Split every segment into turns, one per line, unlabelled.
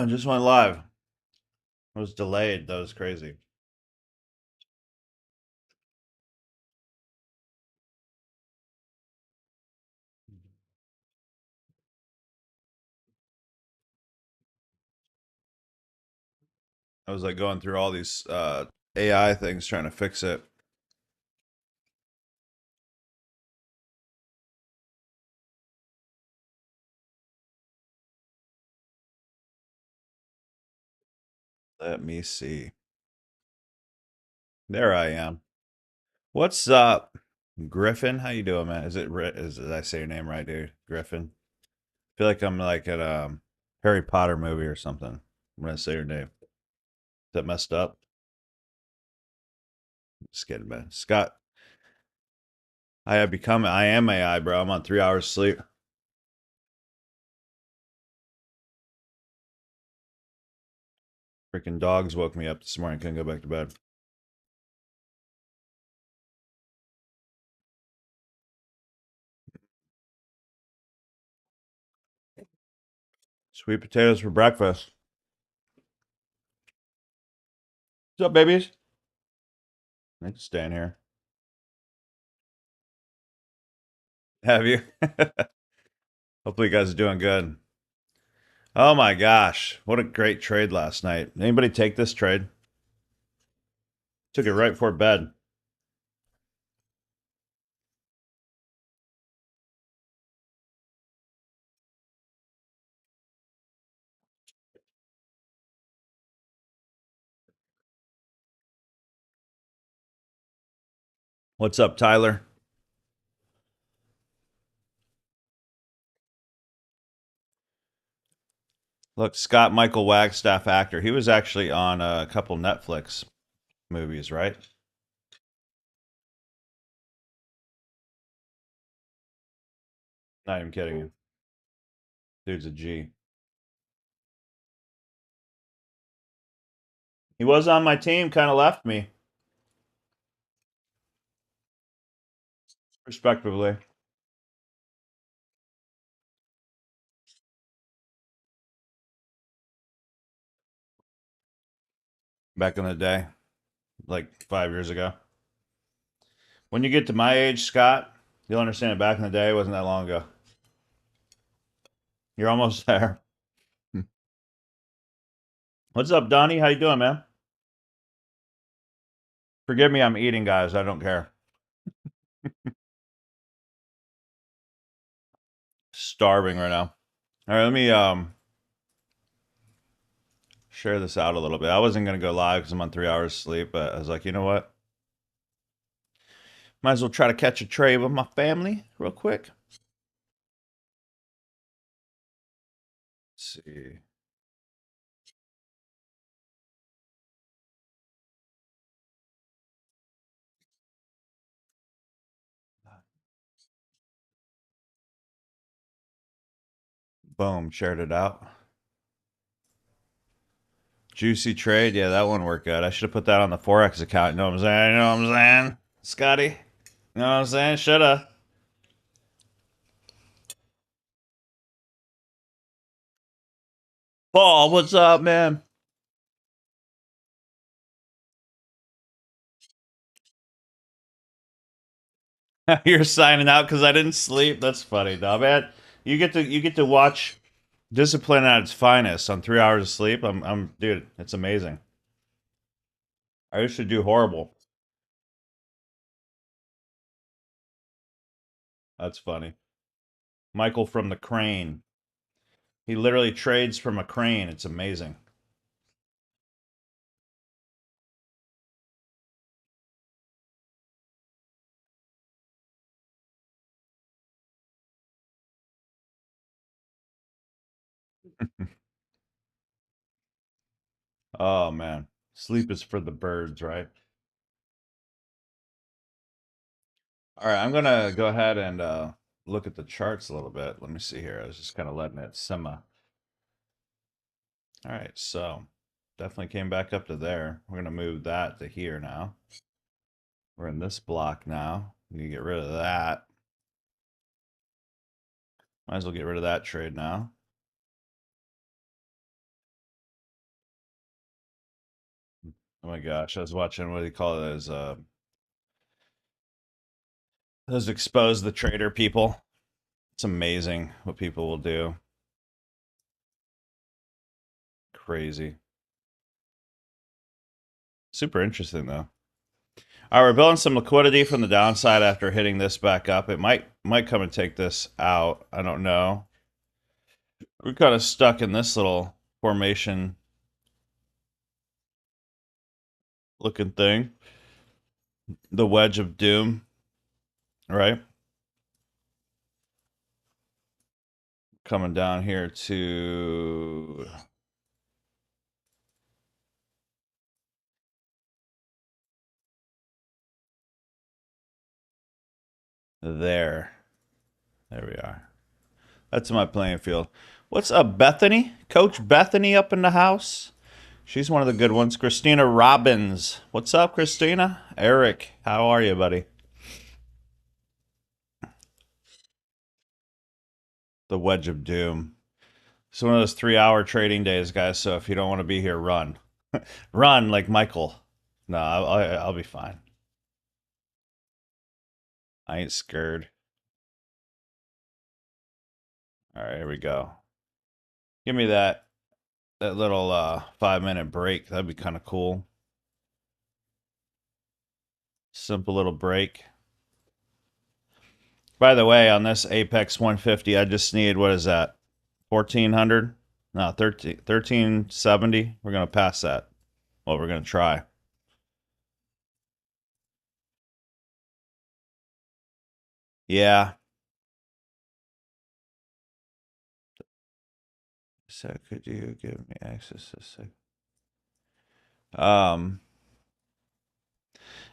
Just went live. It was delayed. That was crazy. I was like going through all these AI things trying to fix it. Let me see. There I am. What's up, Griffin? How you doing, man? Did I say your name right, dude? Griffin. I feel like I'm like at a Harry Potter movie or something when I say your name. Is that messed up? Just kidding, man. Scott, I am AI, bro. I'm on 3 hours sleep. Freaking dogs woke me up this morning. Couldn't go back to bed. Sweet potatoes for breakfast. What's up, babies? I can stand here. Have you? Hopefully, you guys are doing good. Oh my gosh, what a great trade last night. Anybody take this trade? Took it right before bed. What's up, Tyler? Look, Scott Michael Wagstaff, actor. He was actually on a couple Netflix movies, right? Not even kidding you. Dude's a G. He was on my team, kind of left me, respectively. Back in the day, like 5 years ago. When you get to my age, Scott, you'll understand it. Back in the day, it wasn't that long ago. You're almost there. What's up, Donnie? How you doing, man? Forgive me, I'm eating, guys. I don't care. Starving right now. All right, let me share this out a little bit. I wasn't gonna go live because I'm on 3 hours sleep, but I was like, you know what? Might as well try to catch a trade with my family real quick. Let's see. Boom, shared it out. Juicy trade. Yeah, that one worked out. I should have put that on the Forex account. You know what I'm saying? You know what I'm saying? Scotty? You know what I'm saying? Shoulda. Paul, what's up, man? You're signing out because I didn't sleep. That's funny, dog. Man, you get to watch discipline at its finest on 3 hours of sleep. Dude, it's amazing. I used to do horrible. That's funny. Michael from the crane. He literally trades from a crane. It's amazing. Oh man, sleep is for the birds, right? All right, I'm gonna go ahead and look at the charts a little bit. Let me see here. I was just kind of letting it simmer. All right, so definitely came back up to there. We're gonna move that to here now. We're in this block now. You get rid of that. Might as well get rid of that trade now. Oh my gosh, I was watching, what do you call those expose the trader people. It's amazing what people will do. Crazy. Super interesting though. All right, we're building some liquidity from the downside after hitting this back up. It might come and take this out. I don't know. We're kind of stuck in this little formation looking thing. The wedge of doom, right? Coming down here to there. There we are. That's my playing field. What's up, Bethany? Coach Bethany up in the house. She's one of the good ones. Christina Robbins. What's up, Christina? Eric, how are you, buddy? The wedge of doom. It's one of those 3-hour trading days, guys. So if you don't want to be here, run. Run like Michael. No, I'll be fine. I ain't scared. All right, here we go. Give me that little 5-minute break. That'd be kind of cool. Simple little break. By the way, on this Apex 150, I just need, what is that? 1400? No, 1370. We're going to pass that. Well, we're going to try. Yeah. So could you give me access to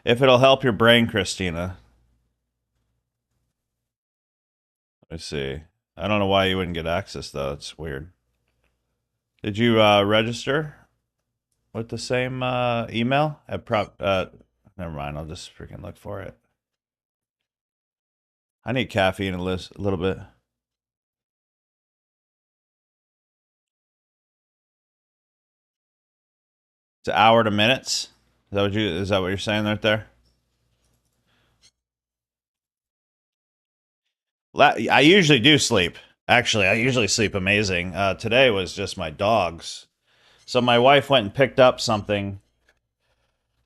if it'll help your brain, Christina. Let me see. I don't know why you wouldn't get access though. It's weird. Did you register with the same email at prop? Never mind. I'll just freaking look for it. I need caffeine a little bit. It's an hour to minutes. Is that what you're saying right there? I usually do sleep. Actually, I usually sleep amazing. Today was just my dogs. So my wife went and picked up something.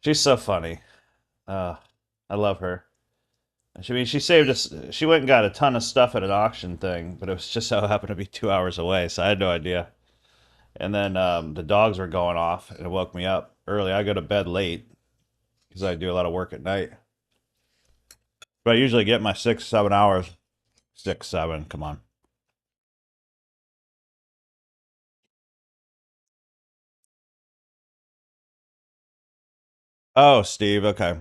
She's so funny. I love her. She saved us. She went and got a ton of stuff at an auction thing, but it was just so happened to be 2 hours away, so I had no idea. And then the dogs were going off, and it woke me up early. I go to bed late because I do a lot of work at night, but I usually get my 6, 7 hours. 6, 7. Come on. Oh, Steve. Okay.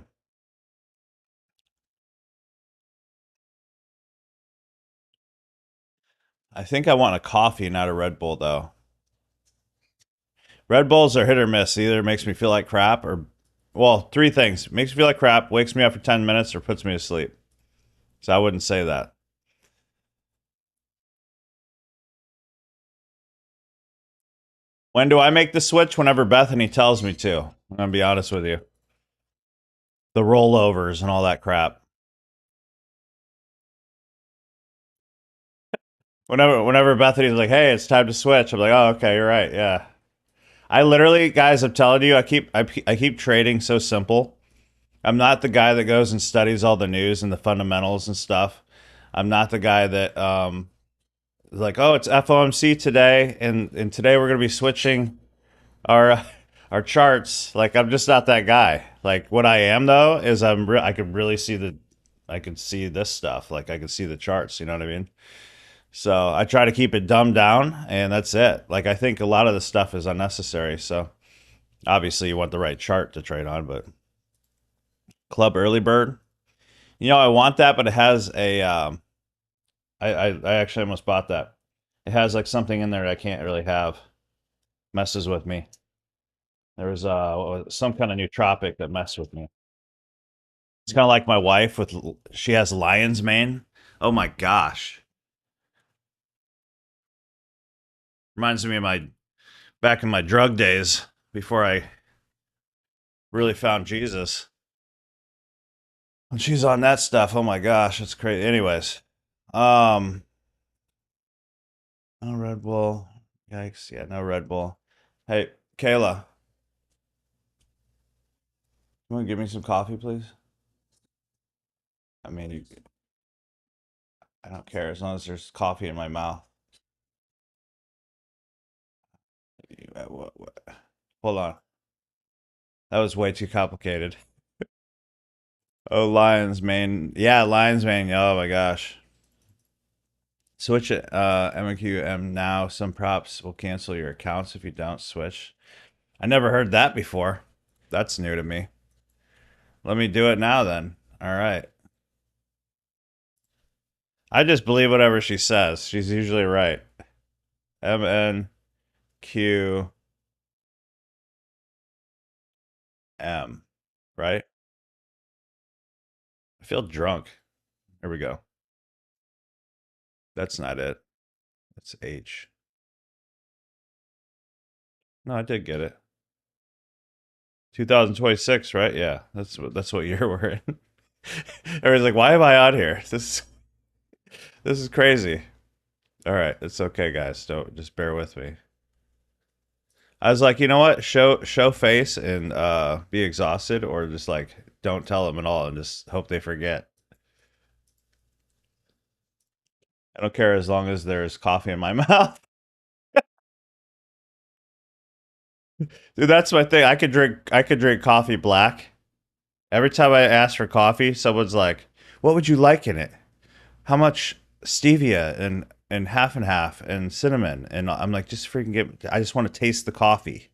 I think I want a coffee, not a Red Bull, though. Red Bulls are hit or miss. Either makes me feel like crap, or, well, three things: makes me feel like crap, wakes me up for 10 minutes, or puts me to sleep. So I wouldn't say that. When do I make the switch? Whenever Bethany tells me to. I'm gonna be honest with you. The rollovers and all that crap. Whenever Bethany's like, "Hey, it's time to switch," I'm like, "Oh, okay, you're right. Yeah." I literally, guys, I'm telling you, I keep trading so simple. I'm not the guy that goes and studies all the news and the fundamentals and stuff. I'm not the guy that like, oh, it's FOMC today, and today we're gonna be switching our our charts. Like, I'm just not that guy. Like, what I am though is I can really see I can see this stuff. Like, I can see the charts. You know what I mean? So I try to keep it dumbed down, and that's it. Like, I think a lot of the stuff is unnecessary. So obviously, you want the right chart to trade on, but Club Early Bird. You know, I want that, but it has a. I actually almost bought that. It has like something in there that I can't really have. Messes with me. There was some kind of nootropic that messed with me. It's kind of like my wife with she has lion's mane. Oh my gosh. Reminds me of my back in my drug days before I really found Jesus. When she's on that stuff, oh my gosh, it's crazy. Anyways, um, no Red Bull. Yikes! Yeah, no Red Bull. Hey, Kayla, you want to give me some coffee, please? I mean, I don't care as long as there's coffee in my mouth. Hold on, that was way too complicated. Oh, Lions Mane. Yeah, Lions Mane. Oh my gosh. Switch it. MQM now. Some props will cancel your accounts if you don't switch. I never heard that before. That's new to me. Let me do it now then. All right. I just believe whatever she says. She's usually right. MNQM. Right? I feel drunk. Here we go. That's not it. That's H. No, I did get it. 2026, right? Yeah, that's what year we're in. Everyone's like, "Why am I on here? This is crazy." All right, it's okay, guys. Don't just bear with me. I was like, you know what? Show face and be exhausted, or just like don't tell them at all and just hope they forget. I don't care as long as there's coffee in my mouth. Dude, that's my thing. I could drink coffee black. Every time I ask for coffee, someone's like, "What would you like in it? How much stevia and half and cinnamon?" And I'm like, "Just freaking get I just want to taste the coffee."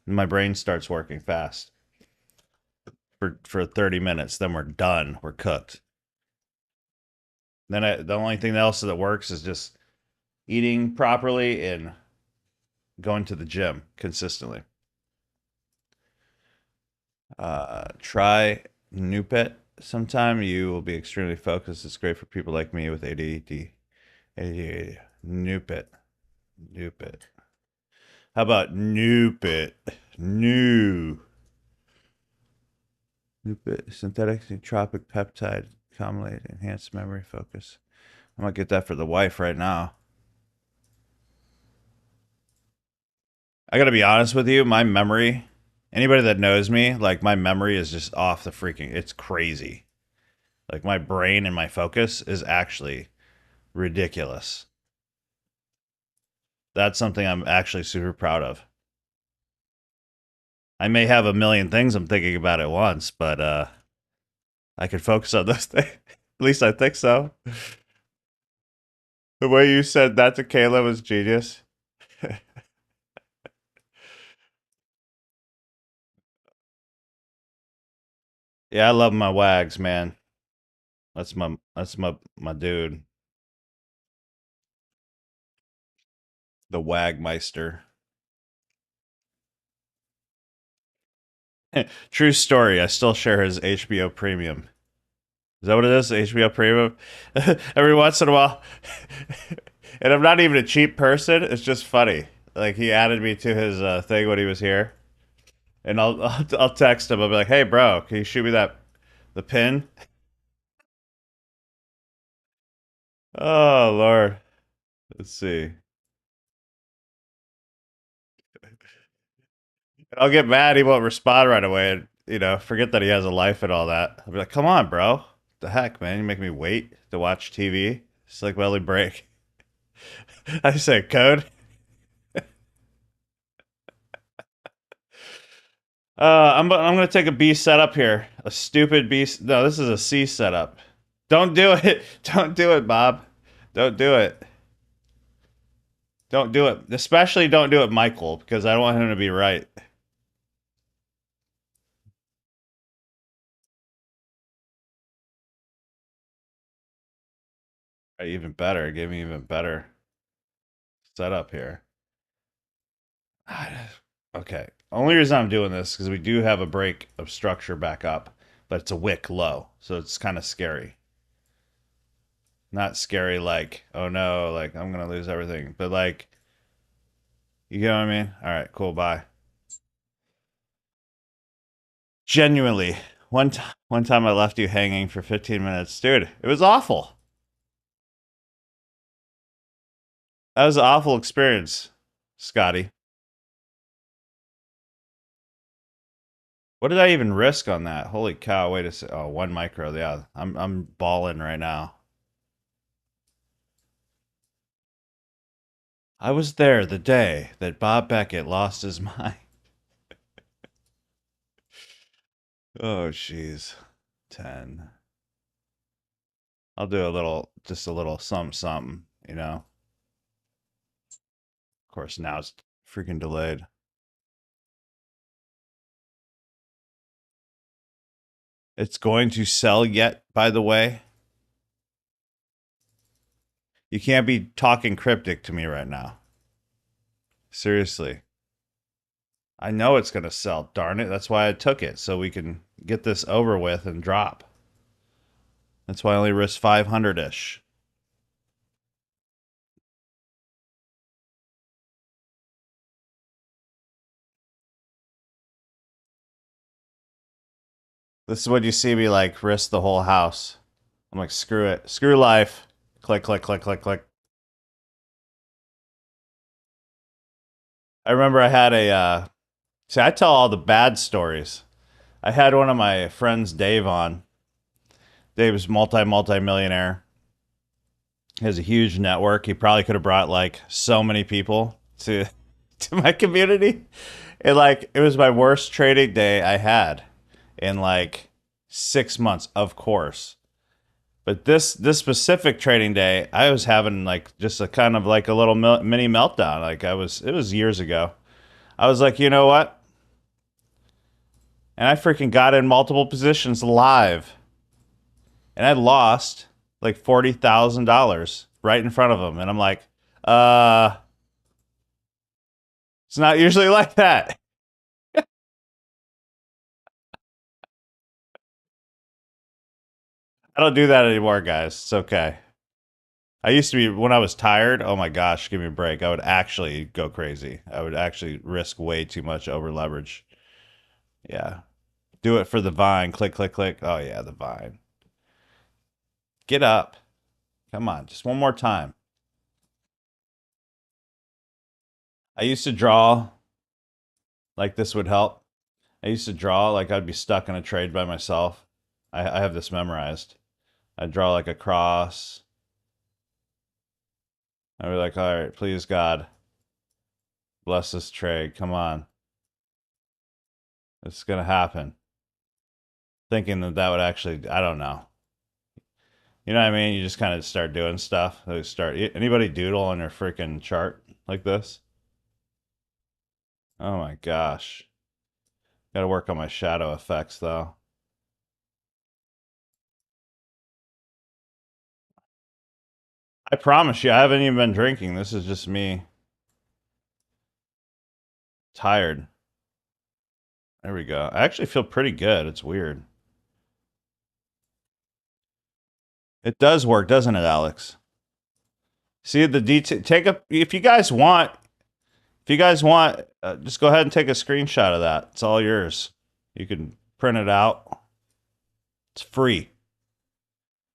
And my brain starts working fast for 30 minutes, then we're done. We're cooked. The only thing else that works is just eating properly and going to the gym consistently. Try Nupit sometime. You will be extremely focused. It's great for people like me with ADD. ADD. Nupit. Nupit. How about Nupit? New. Nupit. Synthetic nootropic peptide. Commonly enhanced memory focus. I'm gonna get that for the wife right now. I gotta be honest with you, my memory, anybody that knows me, like my memory is just off the freaking, it's crazy. Like my brain and my focus is actually ridiculous. That's something I'm actually super proud of. I may have a million things I'm thinking about at once, but I can focus on those things. At least I think so. The way you said that to Kayla was genius. Yeah, I love my wags, man. That's my dude. The Wagmeister. True story. I still share his HBO Premium. Is that what it is? HBO Premium? Every once in a while. And I'm not even a cheap person. It's just funny. Like he added me to his thing when he was here, and I'll text him. I'll be like, "Hey, bro, can you shoot me the pin?" Oh Lord, let's see. I'll get mad. He won't respond right away, and forget that he has a life and all that. I'll be like, "Come on, bro. The heck, man? You make me wait to watch TV. It's like belly break." I say code. I'm gonna take a B setup here. A stupid B. No, this is a C setup. Don't do it. Don't do it, Bob. Don't do it. Don't do it. Especially don't do it, Michael, because I don't want him to be right. Even better. Give me even better setup here. Okay. Only reason I'm doing this because we do have a break of structure back up, but it's a wick low, so it's kind of scary. Not scary like, oh no, like I'm gonna lose everything, but like You get what I mean? All right, cool. Bye. Genuinely, one time I left you hanging for 15 minutes, dude. It was awful. That was an awful experience, Scotty. What did I even risk on that? Holy cow! Wait a sec. Oh, 1 micro. Yeah, I'm balling right now. I was there the day that Bob Beckett lost his mind. Oh, jeez. 10. I'll do just a little something, something, you know? Of course, now it's freaking delayed. It's going to sell yet, by the way. You can't be talking cryptic to me right now. Seriously. I know it's going to sell, darn it. That's why I took it, so we can get this over with and drop. That's why I only risked 500-ish. This is when you see me like risk the whole house. I'm like, screw it. Screw life. Click, click, click, click, click. I remember I had see, I tell all the bad stories. I had one of my friends, Dave, on. Dave was multi-millionaire. He has a huge network. He probably could have brought like so many people to to my community. And like it was my worst trading day I had in like 6 months, of course. But this specific trading day, I was having like just a kind of like a little mini meltdown. Like it was years ago. I was like, you know what? And I freaking got in multiple positions live, and I lost like $40,000 right in front of them. And I'm like, uh, it's not usually like that. I don't do that anymore, guys. It's okay. I used to be when I was tired. Oh my gosh, give me a break. I would actually go crazy. I would actually risk way too much over leverage. Yeah. Do it for the vine. Click, click, click. Oh yeah, the vine. Get up. Come on, just one more time. I used to draw like this would help. I used to draw like I'd be stuck in a trade by myself. I have this memorized. I'd draw like a cross. I'd be like, all right, please God, bless this trade. Come on. It's gonna happen. Thinking that that would actually, I don't know. You know what I mean? You just kind of start doing stuff. Anybody doodle on their freaking chart like this? Oh my gosh. Got to work on my shadow effects though. I promise you, I haven't even been drinking. This is just me tired. There we go. I actually feel pretty good. It's weird. It does work, doesn't it, Alex? See the detail. Take a if you guys want. If you guys want, just go ahead and take a screenshot of that. It's all yours. You can print it out. It's free.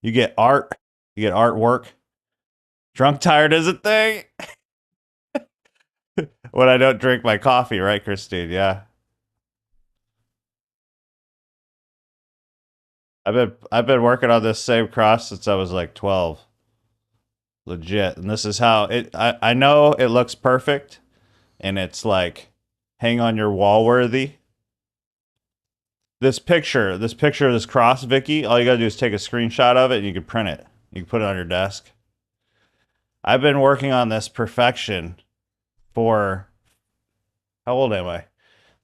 You get art. You get artwork. Drunk tired is a thing. When I don't drink my coffee, right, Christine? Yeah. I've been working on this same cross since I was like 12. Legit. And this is how I know it looks perfect and it's like hang on your wall worthy. This picture of this cross, Vicky, all you gotta do is take a screenshot of it and you can print it. You can put it on your desk. I've been working on this perfection for how old am I?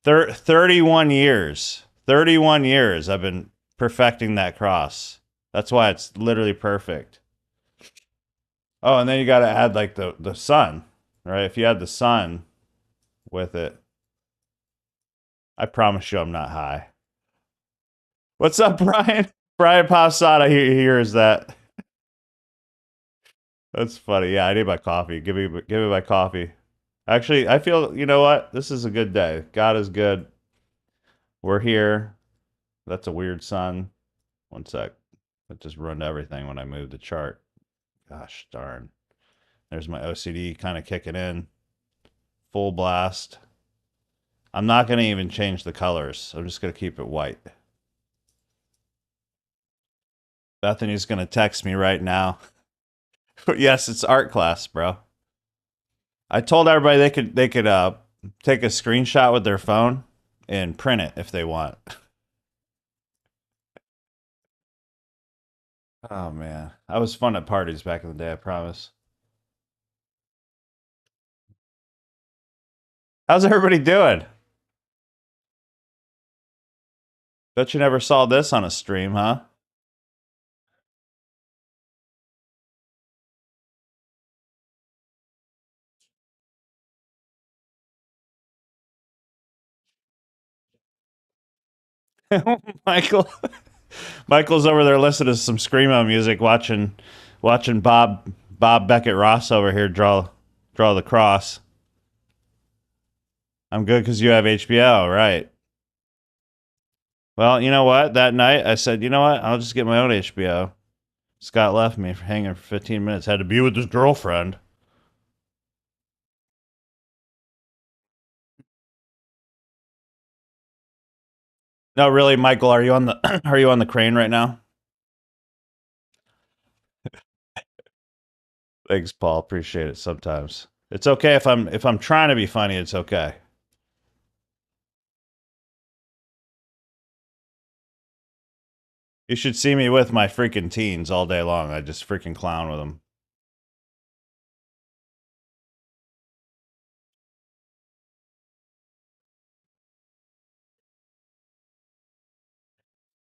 31 years. 31 years I've been perfecting that cross. That's why it's literally perfect. Oh, and then you got to add like the sun, right? If you add the sun with it, I promise you I'm not high. What's up, Brian? Brian Passada he hears that. That's funny. Yeah, I need my coffee. Give me my coffee. Actually, I feel, you know what? This is a good day. God is good. We're here. That's a weird sun. One sec. It just ruined everything when I moved the chart. Gosh darn. There's my OCD kind of kicking in. Full blast. I'm not going to even change the colors. I'm just going to keep it white. Bethany's going to text me right now. Yes, it's art class, bro. I told everybody they could take a screenshot with their phone and print it if they want. Oh man, I was fun at parties back in the day. I promise. How's everybody doing? Bet you never saw this on a stream, huh? Michael, Michael's over there listening to some screamo music, watching Bob Beckett Ross over here draw the cross. I'm good because you have HBO, right? Well, you know what? That night I said, you know what? I'll just get my own HBO. Scott left me for hanging for 15 minutes. Had to be with his girlfriend. No, really, Michael, are you on the are you on the crane right now? Thanks, Paul. Appreciate it sometimes. It's okay if I'm trying to be funny, it's okay. You should see me with my freaking teens all day long. I just freaking clown with them.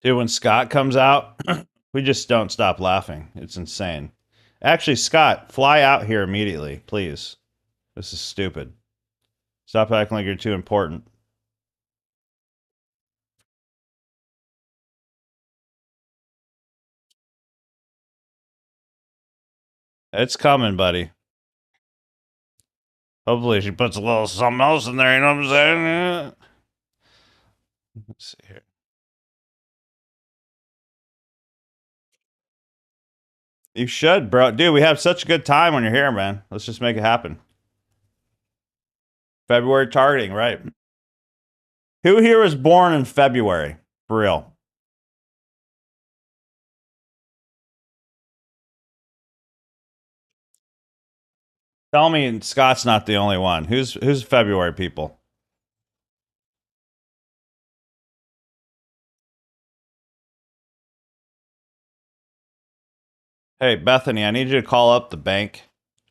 Dude, when Scott comes out, we just don't stop laughing. It's insane. Actually, Scott, fly out here immediately, please. This is stupid. Stop acting like you're too important. It's coming, buddy. Hopefully she puts a little something else in there, you know what I'm saying? Let's see here. You should, bro. Dude, we have such a good time when you're here, man. Let's just make it happen. February targeting, right? Who here was born in February? For real. Tell me Scott's not the only one. Who's February people? Hey, Bethany, I need you to call up the bank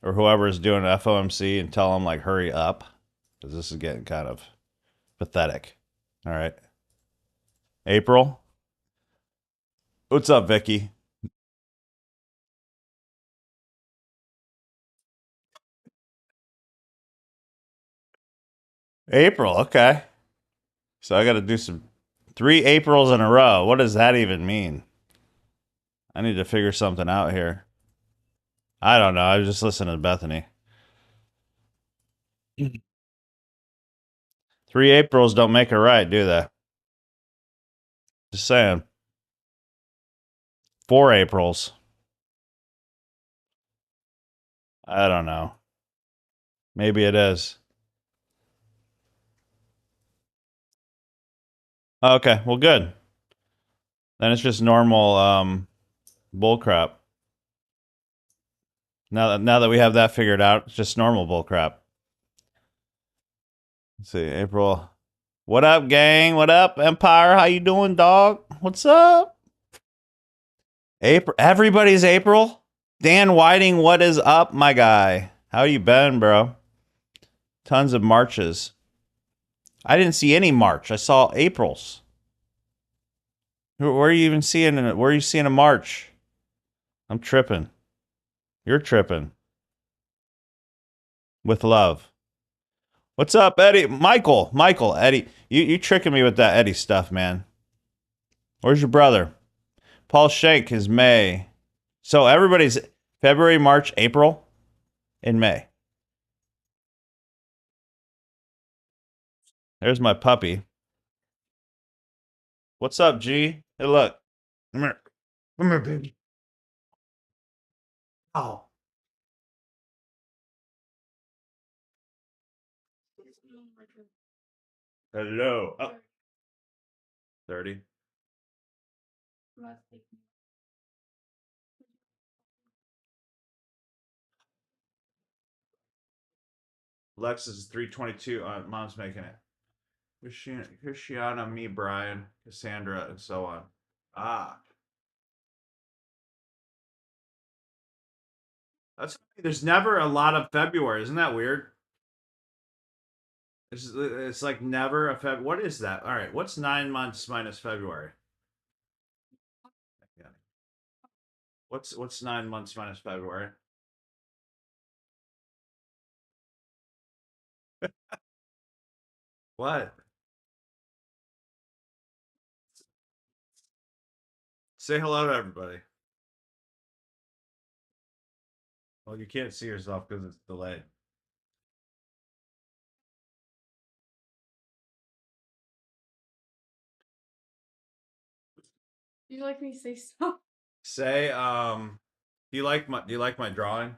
or whoever is doing FOMC and tell them like hurry up. Because this is getting kind of pathetic. All right. April. What's up, Vicky? April, okay. So I gotta do some 3 Aprils in a row. What does that even mean? I need to figure something out here. I don't know. I was just listening to Bethany. 3 Aprils don't make it right, do they? Just saying. 4 Aprils. I don't know. Maybe it is. Okay, well, good. Then it's just normal bull crap. Now that we have that figured out, it's just normal bull crap. Let's see, April. What up, gang? What up, Empire? How you doing, dog? What's up? April. Everybody's April. Dan Whiting, what is up, my guy? How you been, bro? Tons of marches. I didn't see any March. I saw April's. Where are you even seeing it? Where are you seeing a March? I'm tripping. You're tripping. With love. What's up, Eddie? Michael, Eddie. You tricking me with that Eddie stuff, man. Where's your brother? Paul Shank is May. So everybody's February, March, April, and May. There's my puppy. What's up, G? Hey, look. Come here. Come here, baby. Oh. Hello. Oh. 30. Lexus is 322. Mom's making it. Christiana, me, Brian, Cassandra, and so on. Ah. There's never a lot of February. Isn't that weird? It's like never a Feb. What is that? All right. What's 9 months minus February? Yeah. What's 9 months minus February? What? Say hello to everybody. Well, you can't see yourself because it's delayed.
You like me to say so?
Say, do you like my drawing?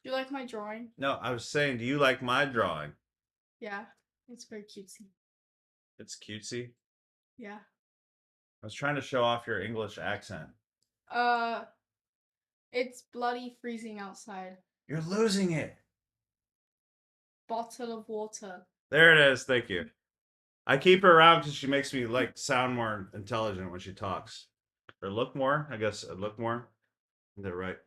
You like my drawing?
No, I was saying, do you like my drawing?
Yeah, it's very cutesy.
It's cutesy.
Yeah.
I was trying to show off your English accent.
Uh, it's bloody freezing outside.
You're losing it.
Bottle of water.
There it is. Thank you. I keep her around because she makes me like sound more intelligent when she talks, or look more. I guess look more. They're right.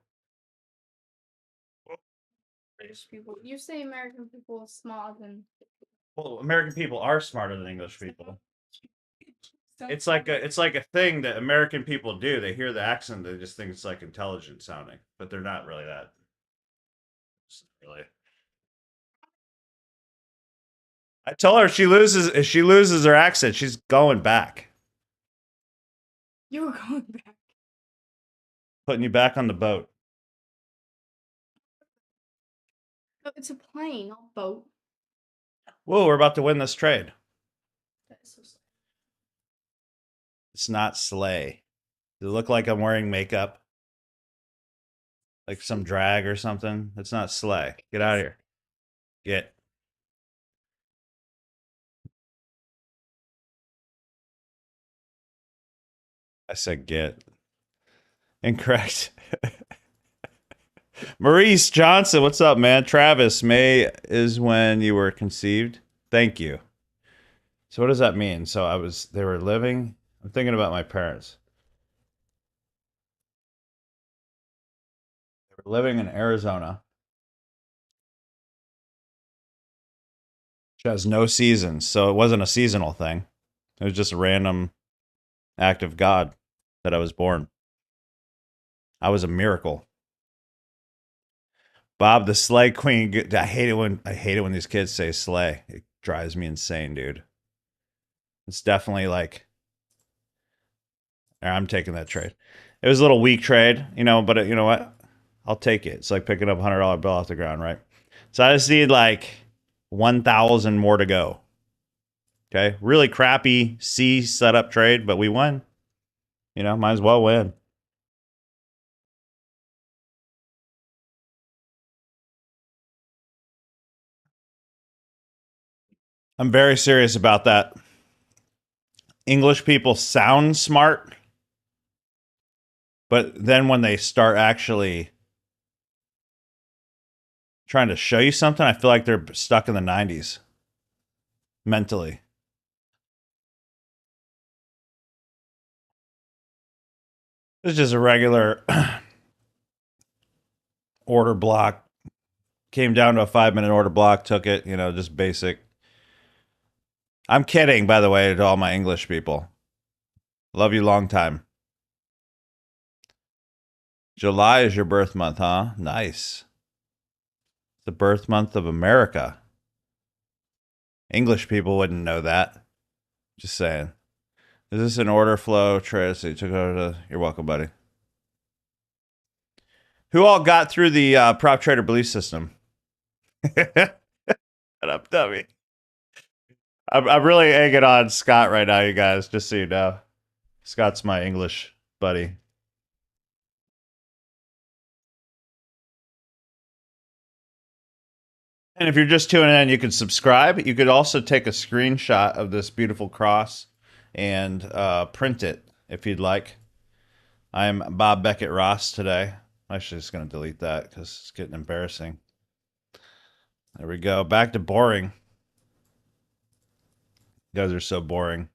British people. You say American people are smarter than.
Well, American people are smarter than English people. It's like a thing that American people do. They hear the accent, they just think it's like intelligent sounding, but they're not really that. Really. I tell her if she loses her accent, she's going back.
You were going back.
Putting you back on the boat.
No, it's a plane, not boat.
Whoa, we're about to win this trade.
That is so sad.
It's not sleigh. Does it look like I'm wearing makeup? Like some drag or something? It's not sleigh. Get out of here. Get. I said get. Incorrect. Maurice Johnson, what's up, man? Travis, May is when you were conceived. Thank you. So what does that mean? So they were living. I'm thinking about my parents. They were living in Arizona, which has no seasons. So it wasn't a seasonal thing. It was just a random act of God that I was born. I was a miracle. Bob the Slay Queen. I hate it when these kids say slay. It drives me insane, dude. It's definitely like I'm taking that trade. It was a little weak trade, but you know what? I'll take it. It's like picking up a $100 bill off the ground, right? So I just need like 1,000 more to go. Okay, really crappy C setup trade, but we won. Might as well win. I'm very serious about that. English people sound smart, but then when they start actually trying to show you something, I feel like they're stuck in the 90s mentally. It's just a regular order block. Came down to a 5-minute order block, took it, just basic. I'm kidding, by the way, to all my English people. Love you long time. July is your birth month, huh? Nice. The birth month of America. English people wouldn't know that. Just saying. Is this an order flow trade? So you took over to. You're welcome, buddy. Who all got through the prop trader belief system? Shut up, dummy. I'm really egging on Scott right now, you guys, just so you know. Scott's my English buddy. And if you're just tuning in, you can subscribe. You could also take a screenshot of this beautiful cross and print it if you'd like. I'm Bob Beckett Ross today. I'm actually just going to delete that because it's getting embarrassing. There we go. Back to boring. You guys are so boring.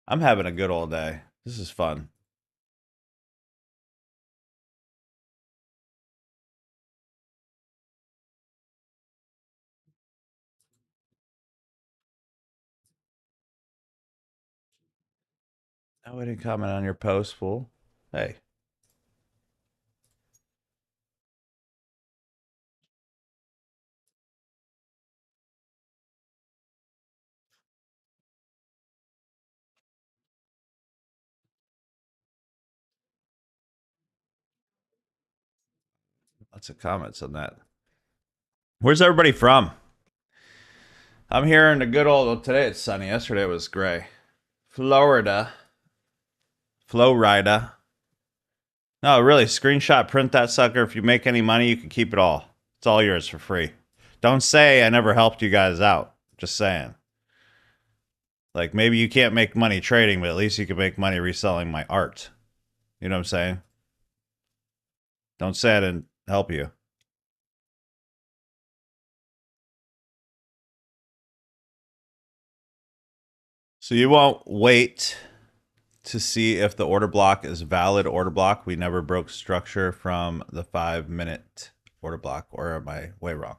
I'm having a good old day. This is fun. Oh, I didn't comment on your post, fool. Hey. Lots of comments on that. Where's everybody from? I'm here in the good old. Well, today it's sunny. Yesterday it was gray. Florida. Florida. No, really. Screenshot, print that sucker. If you make any money, you can keep it all. It's all yours for free. Don't say I never helped you guys out. Just saying. Like maybe you can't make money trading, but at least you can make money reselling my art. You know what I'm saying? Don't say I didn't help you. So you won't wait to see if the order block is valid order block. We never broke structure from the 5-minute order block, or am I way wrong?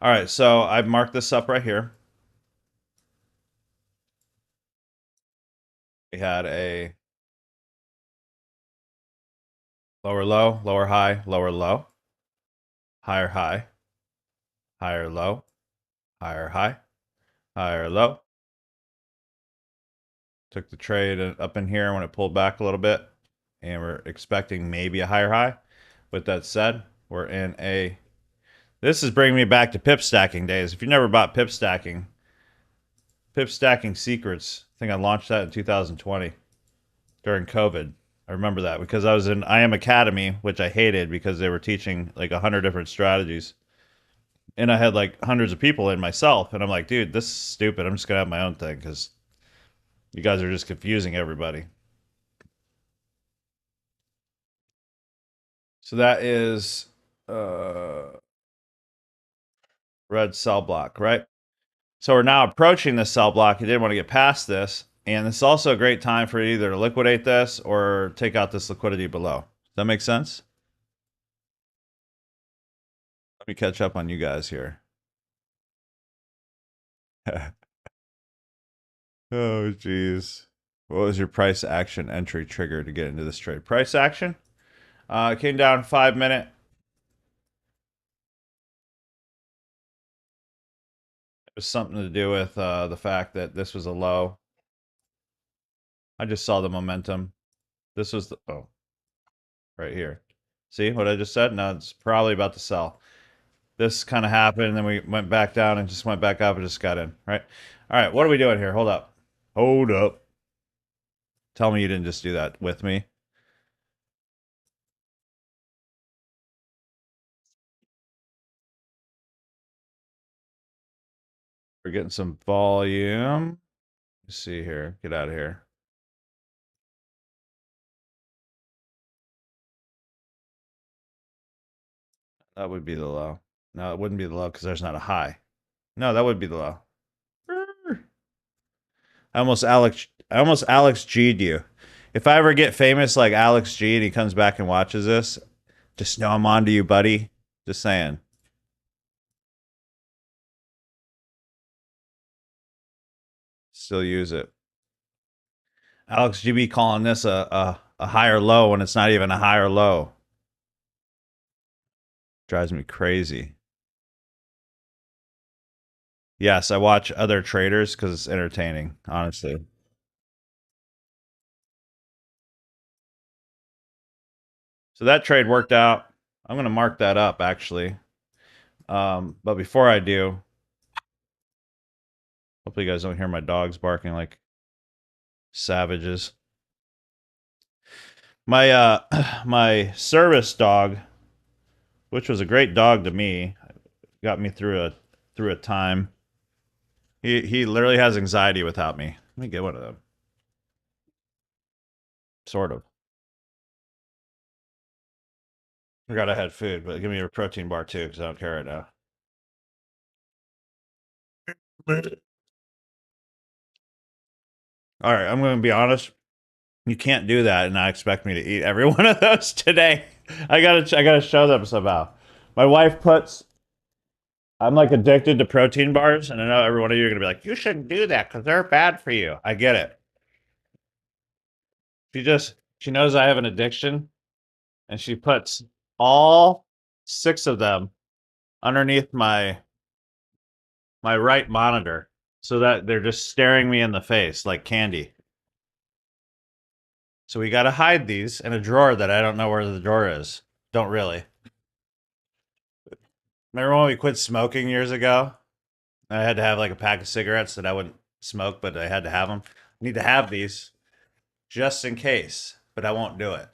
All right, so I've marked this up right here. We had a lower low, lower high, lower low, higher high, higher low, higher high, higher low. Took the trade up in here when it pulled back a little bit, and we're expecting maybe a higher high. With that said, we're in a. This is bringing me back to pip stacking days. If you never bought pip stacking secrets, I think I launched that in 2020 during COVID. I remember that because I was in IM Academy, which I hated because they were teaching like 100 different strategies. And I had like hundreds of people in myself. And I'm like, dude, this is stupid. I'm just going to have my own thing because you guys are just confusing everybody. So that is red cell block, right? So we're now approaching this cell block. You didn't want to get past this. And this is also a great time for either to liquidate this or take out this liquidity below. Does that make sense? Let me catch up on you guys here. Oh, geez. What was your price action entry trigger to get into this trade? Price action? It came down 5-minute. It was something to do with the fact that this was a low. I just saw the momentum. This was the, oh, right here. See what I just said? No, it's probably about to sell. This kind of happened, and then we went back down and just went back up and just got in, right? All right, what are we doing here? Hold up. Hold up. Tell me you didn't just do that with me. We're getting some volume. Let's see here. Get out of here. That would be the low. No, it wouldn't be the low because there's not a high. No, that would be the low. I almost Alex G'd you. If I ever get famous like Alex G and he comes back and watches this, just know I'm on to you, buddy. Just saying. Still use it. Alex GB calling this a higher low when it's not even a higher low. Drives me crazy. Yes, I watch other traders because it's entertaining, honestly. So that trade worked out. I'm going to mark that up actually. But before I do, hopefully you guys don't hear my dogs barking like savages. My my service dog, which was a great dog to me, got me through a time. He literally has anxiety without me. Let me get one of them. Sort of. Forgot I had food, but give me a protein bar too, because I don't care right now. All right, I'm going to be honest. You can't do that and not expect me to eat every one of those today. I gotta show them somehow. My wife puts. I'm like addicted to protein bars, and I know every one of you are gonna be like, "You shouldn't do that because they're bad for you." I get it. She knows I have an addiction, and she puts all 6 of them underneath my right monitor, so that they're just staring me in the face like candy. So we got to hide these in a drawer that I don't know where the drawer is. Don't really. Remember when we quit smoking years ago? I had to have like a pack of cigarettes that I wouldn't smoke, but I had to have them. I need to have these just in case, but I won't do it.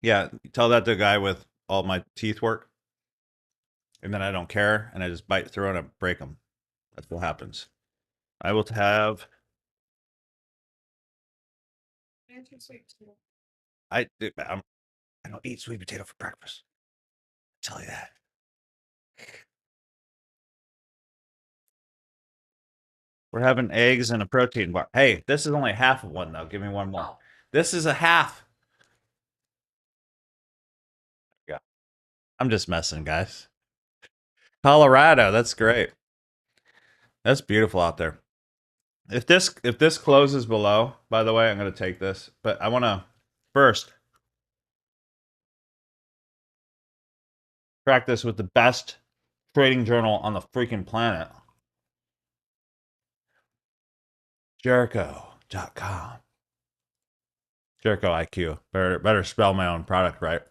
Yeah, tell that to a guy with all my teeth work, and then I don't care, and I just bite through and I break them. That's what happens. I will have. I don't eat sweet potato for breakfast. I'll tell you that. We're having eggs and a protein bar. Hey, this is only half of one though. Give me one more. This is a half. Yeah, I'm just messing, guys. Colorado, that's great. That's beautiful out there. If this closes below, by the way, I'm gonna take this, but I want to first crack this with the best trading journal on the freaking planet, Jericho.com. Jericho IQ. Better spell my own product right.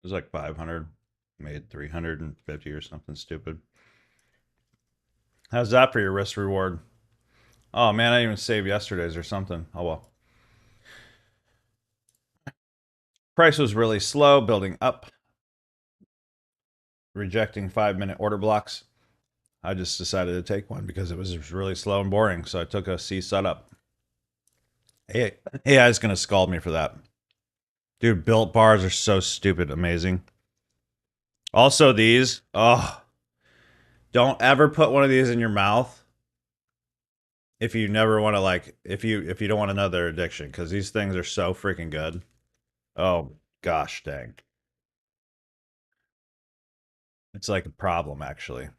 It was like 500, made 350 or something stupid. How's that for your risk reward? Oh man, I didn't even save yesterday's or something. Oh well. Price was really slow, building up, rejecting 5-minute order blocks. I just decided to take one because it was really slow and boring. So I took a C setup. AI is going to scald me for that. Dude, built bars are so stupid amazing. Also, these, oh, don't ever put one of these in your mouth if you never want to like if you don't want another addiction because these things are so freaking good. Oh gosh, dang. It's like a problem actually.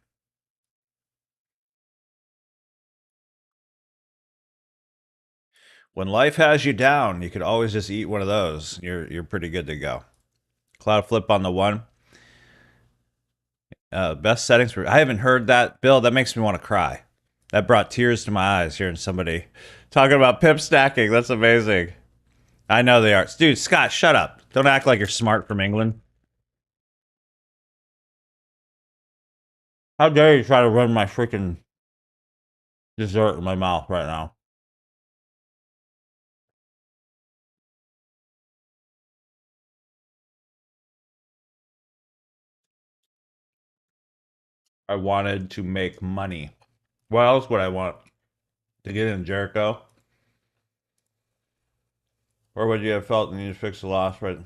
When life has you down, you could always just eat one of those. You're pretty good to go. Cloud flip on the one. Best settings for I haven't heard that, Bill. That makes me want to cry. That brought tears to my eyes hearing somebody talking about pip stacking. That's amazing. I know they are. Dude, Scott, shut up. Don't act like you're smart from England. How dare you try to run my freaking dessert in my mouth right now? I wanted to make money. What else would I want? To get in Jericho? Or would you have felt the need to fix the loss? Right?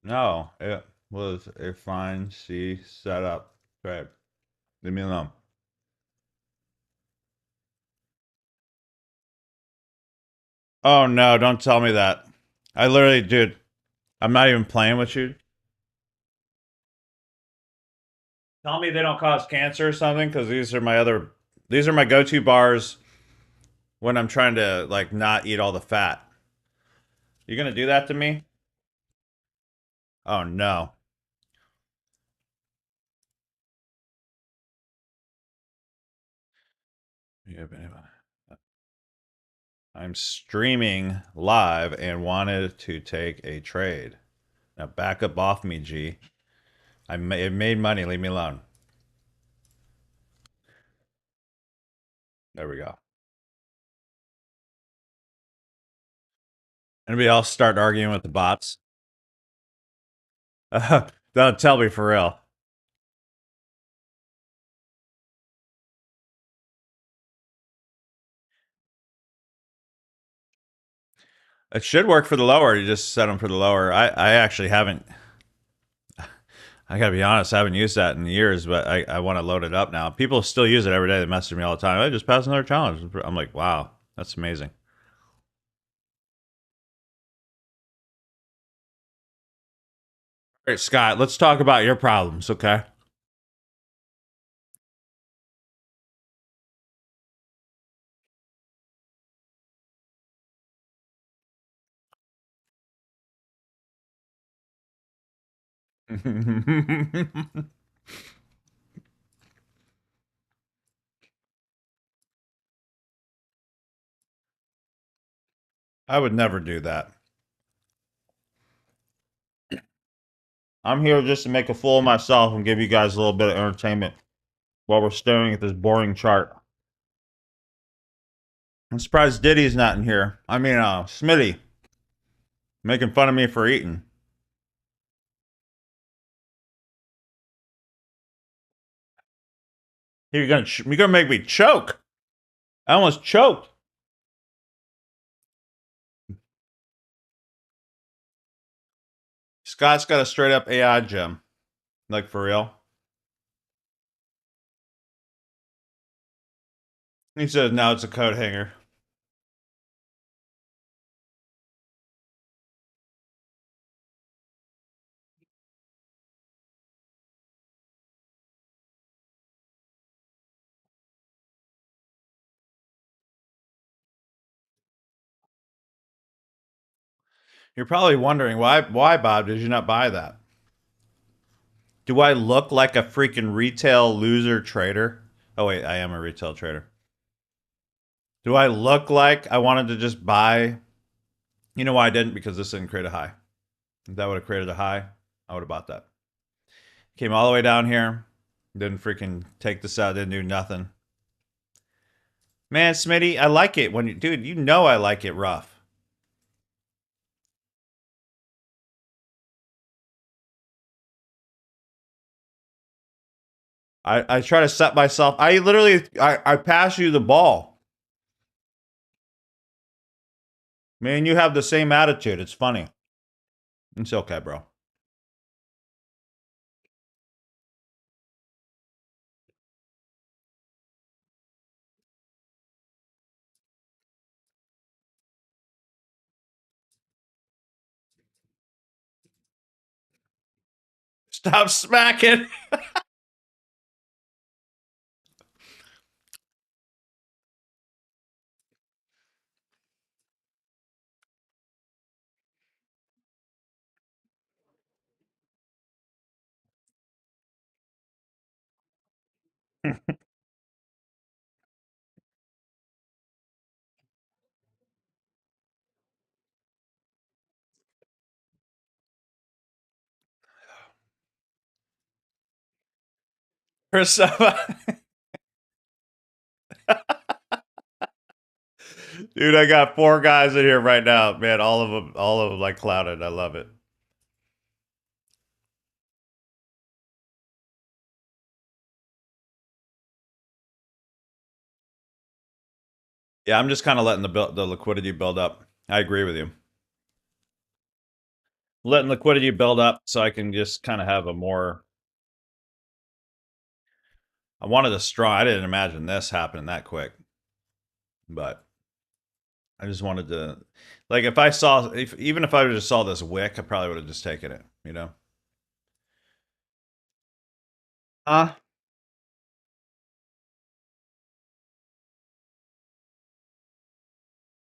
No, it was a fine C setup. Right. Leave me alone. Oh no, don't tell me that. I literally, dude, I'm not even playing with you. Tell me they don't cause cancer or something, because these are my go-to bars when I'm trying to like not eat all the fat. You gonna do that to me? Oh no. Yeah, I'm streaming live and wanted to take a trade. Now back up off me, G. It made money. Leave me alone. There we go. Anybody else start arguing with the bots? Don't tell me for real. It should work for the lower. You just set them for the lower. I actually haven't. I gotta be honest, I haven't used that in years, but I want to load it up now. People still use it every day. They message me all the time. I just passed another challenge. I'm like, wow, that's amazing. All right, Scott, let's talk about your problems, okay? I would never do that. I'm here just to make a fool of myself and give you guys a little bit of entertainment while we're staring at this boring chart. I'm surprised Diddy's not in here. I mean, Smitty making fun of me for eating. You're gonna make me choke. I almost choked. Scott's got a straight up AI gem, like for real. He says now it's a coat hanger. You're probably wondering why Bob did you not buy that? Do I look like a freaking retail loser trader? Oh wait, I am a retail trader. Do I look like I wanted to just buy? You know why I didn't? Because this didn't create a high. If that would have created a high, I would have bought that. Came all the way down here, didn't freaking take this out, didn't do nothing. Man, Smitty, I like it when you, dude. You know I like it rough. I try to set myself. I pass you the ball. Man, you have the same attitude. It's funny. It's okay, bro. Stop smacking. Priscilla. Dude, I got four guys in here right now. Man, all of them like clouded. I love it. Yeah, I'm just kind of letting the liquidity build up. I agree with you. Letting liquidity build up so I can just kind of have a more. I wanted a strong. I didn't imagine this happening that quick, but I just wanted to, like, if I saw, if even if I just saw this wick, I probably would have just taken it. You know. Uh,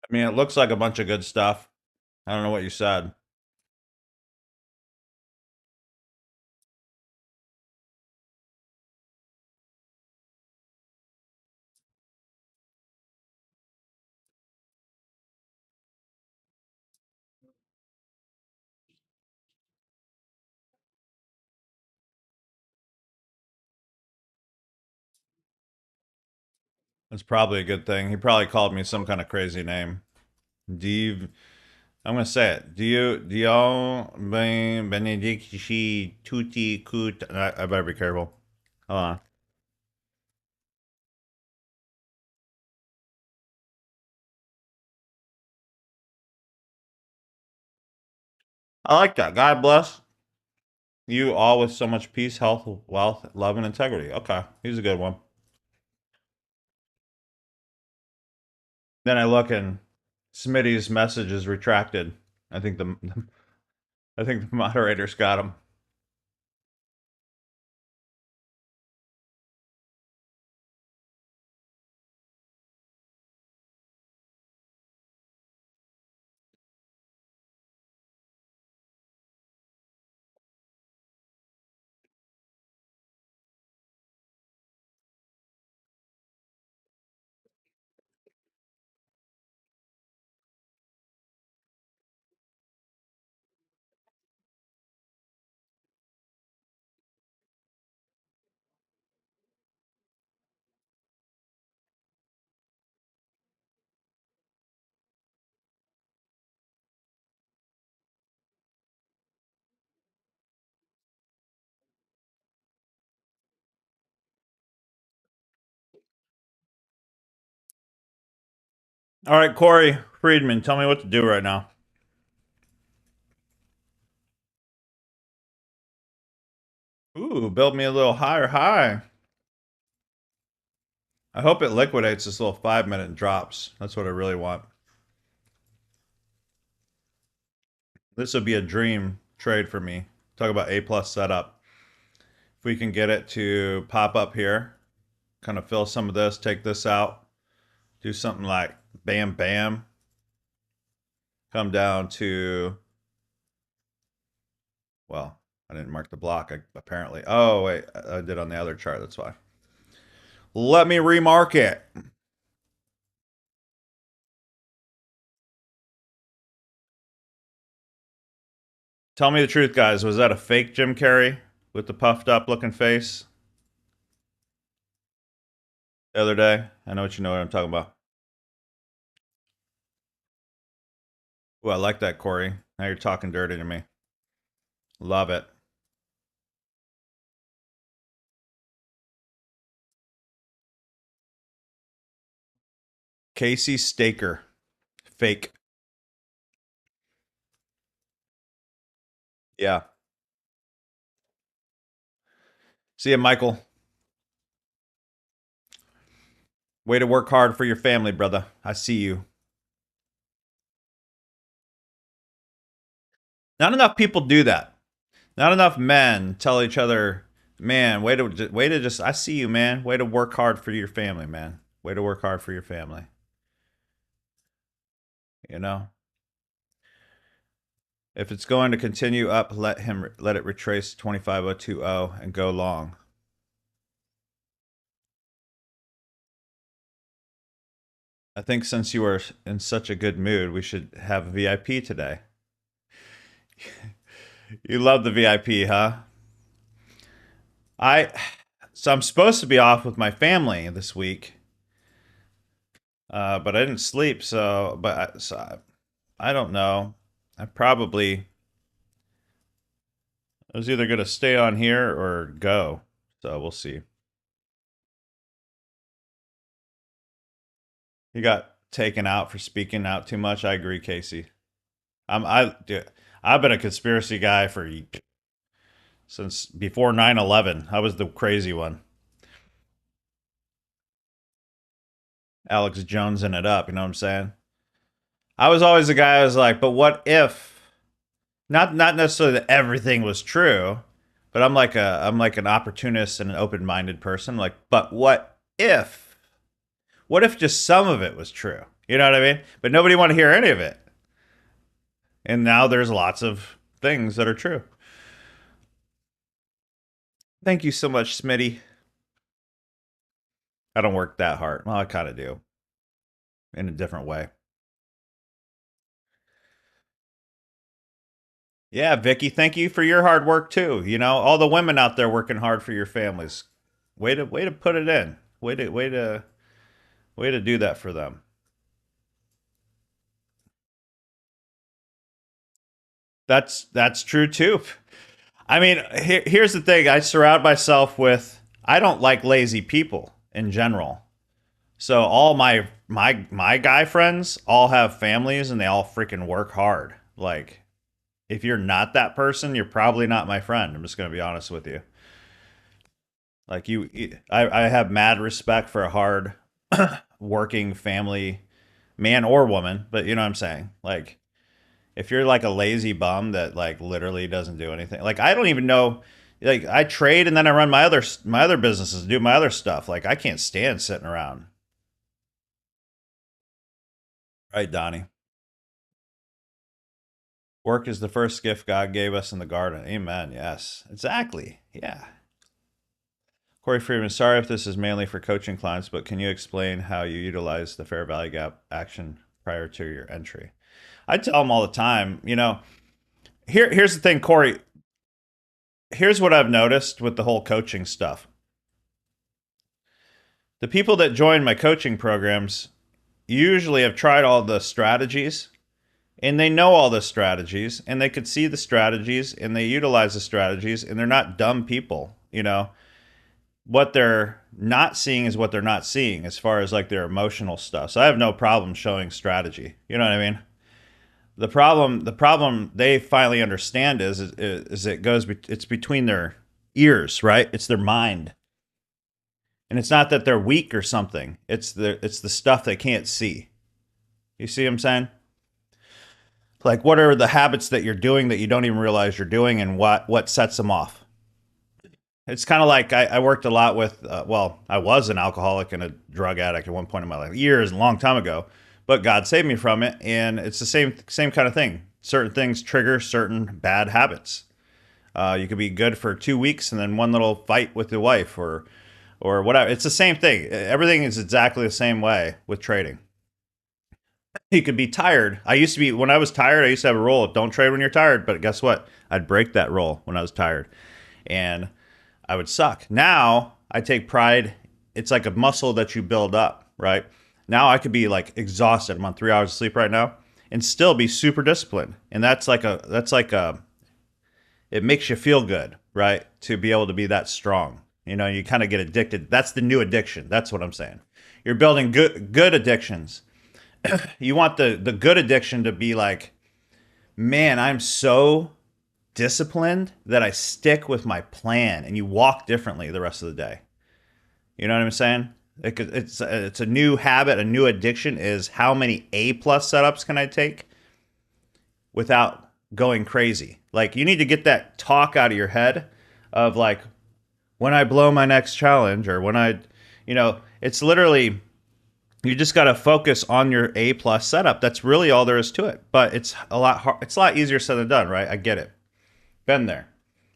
I mean, it looks like a bunch of good stuff. I don't know what you said. It's probably a good thing. He probably called me some kind of crazy name. Do you? I'm gonna say it. Do you benedicti tutti cut? I better be careful. Hold on. I like that. God bless you all with so much peace, health, wealth, love, and integrity. Okay, he's a good one. Then I look and Smitty's message is retracted. I think the I think the moderators got him. All right, Corey Friedman, tell me what to do right now. Ooh, build me a little higher high. I hope it liquidates this little 5 minute drops. That's what I really want. This would be a dream trade for me. Talk about A plus setup. If we can get it to pop up here, kind of fill some of this, take this out, do something like bam bam, come down to, well, I didn't mark the block apparently. Oh wait, I did on the other chart. That's why. Let me remark it. Tell me the truth, guys. Was that a fake Jim Carrey with the puffed up looking face the other day? I know what I'm talking about. Ooh, I like that, Corey. Now you're talking dirty to me. Love it. Casey Staker. Fake. Yeah. See ya, Michael. Way to work hard for your family, brother. I see you. Not enough people do that. Not enough men tell each other, man, way to just I see you, man. Way to work hard for your family, man. Way to work hard for your family. You know? If it's going to continue up, let it retrace 25020 and go long. I think since you are in such a good mood, we should have a VIP today. You love the VIP, huh? I so I'm supposed to be off with my family this week, but I didn't sleep. I don't know. I was either gonna stay on here or go. So we'll see. You got taken out for speaking out too much. I agree, Casey. Dude, I've been a conspiracy guy since before 9/11. I was the crazy one. Alex Jones in it up. You know what I'm saying? I was always the guy who was like, but what if not necessarily that everything was true, but I'm like an opportunist and an open-minded person. Like, but what if just some of it was true? You know what I mean? But nobody want to hear any of it. And now there's lots of things that are true. Thank you so much, Smitty. I don't work that hard. Well, I kind of do in a different way. Yeah, Vicky, thank you for your hard work too. You know, all the women out there working hard for your families. Way to put it in. Way to do that for them. That's true too. I mean, here's the thing. I surround myself with I don't like lazy people in general. So all my guy friends all have families and they all freaking work hard. Like if you're not that person, you're probably not my friend. I'm just going to be honest with you. Like I have mad respect for a hard working family man or woman, but you know what I'm saying? Like if you're like a lazy bum that like literally doesn't do anything. Like I don't even know like I trade and then I run my other businesses, do my other stuff. Like I can't stand sitting around. Right, Donnie. Work is the first gift God gave us in the garden. Amen. Yes. Exactly. Yeah. Corey Freeman, sorry if this is mainly for coaching clients, but can you explain how you utilize the fair value gap action prior to your entry? I tell them all the time, you know, here's the thing, Corey. Here's what I've noticed with the whole coaching stuff. The people that join my coaching programs usually have tried all the strategies and they know all the strategies and they could see the strategies and they utilize the strategies and they're not dumb people, you know. What they're not seeing is what they're not seeing as far as like their emotional stuff. So I have no problem showing strategy. You know what I mean? The problem they finally understand is it goes it's between their ears, right? It's their mind. And it's not that they're weak or something. It's the stuff they can't see. You see what I'm saying? Like what are the habits that you're doing that you don't even realize you're doing and what sets them off? It's kind of like I worked a lot with, well, I was an alcoholic and a drug addict at one point in my life, years, a long time ago, but God saved me from it. And it's the same kind of thing. Certain things trigger certain bad habits. You could be good for 2 weeks and then one little fight with your wife or whatever. It's the same thing. Everything is exactly the same way with trading. You could be tired. I used to be, when I was tired, I used to have a rule, don't trade when you're tired. But guess what? I'd break that rule when I was tired. And I would suck. Now I take pride. It's like a muscle that you build up, right? Now I could be like exhausted. I'm on 3 hours of sleep right now and still be super disciplined. And that's like a, it makes you feel good, right? To be able to be that strong. You know, you kind of get addicted. That's the new addiction. That's what I'm saying. You're building good addictions. You want the good addiction to be like, man, I'm so disciplined that I stick with my plan and you walk differently the rest of the day. You know what I'm saying? It's a new habit, a new addiction is how many A plus setups can I take without going crazy? Like you need to get that talk out of your head of like when I blow my next challenge or when I, you know, it's literally you just got to focus on your A plus setup. That's really all there is to it. But it's a lot hard. It's a lot easier said than done, right? I get it. Been there.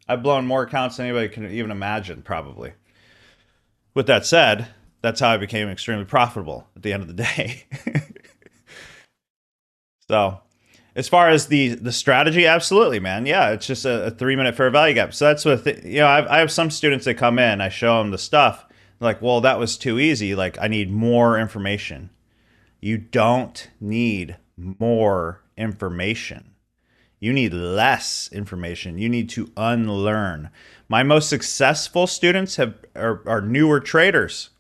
I've blown more accounts than anybody can even imagine, probably. With that said, that's how I became extremely profitable at the end of the day. So, as far as the strategy, absolutely, man. Yeah, it's just a 3 minute fair value gap. So that's what you know. I have some students that come in. I show them the stuff. They're like, well, that was too easy. Like, I need more information. You don't need more information. You need less information. You need to unlearn. My most successful students are newer traders.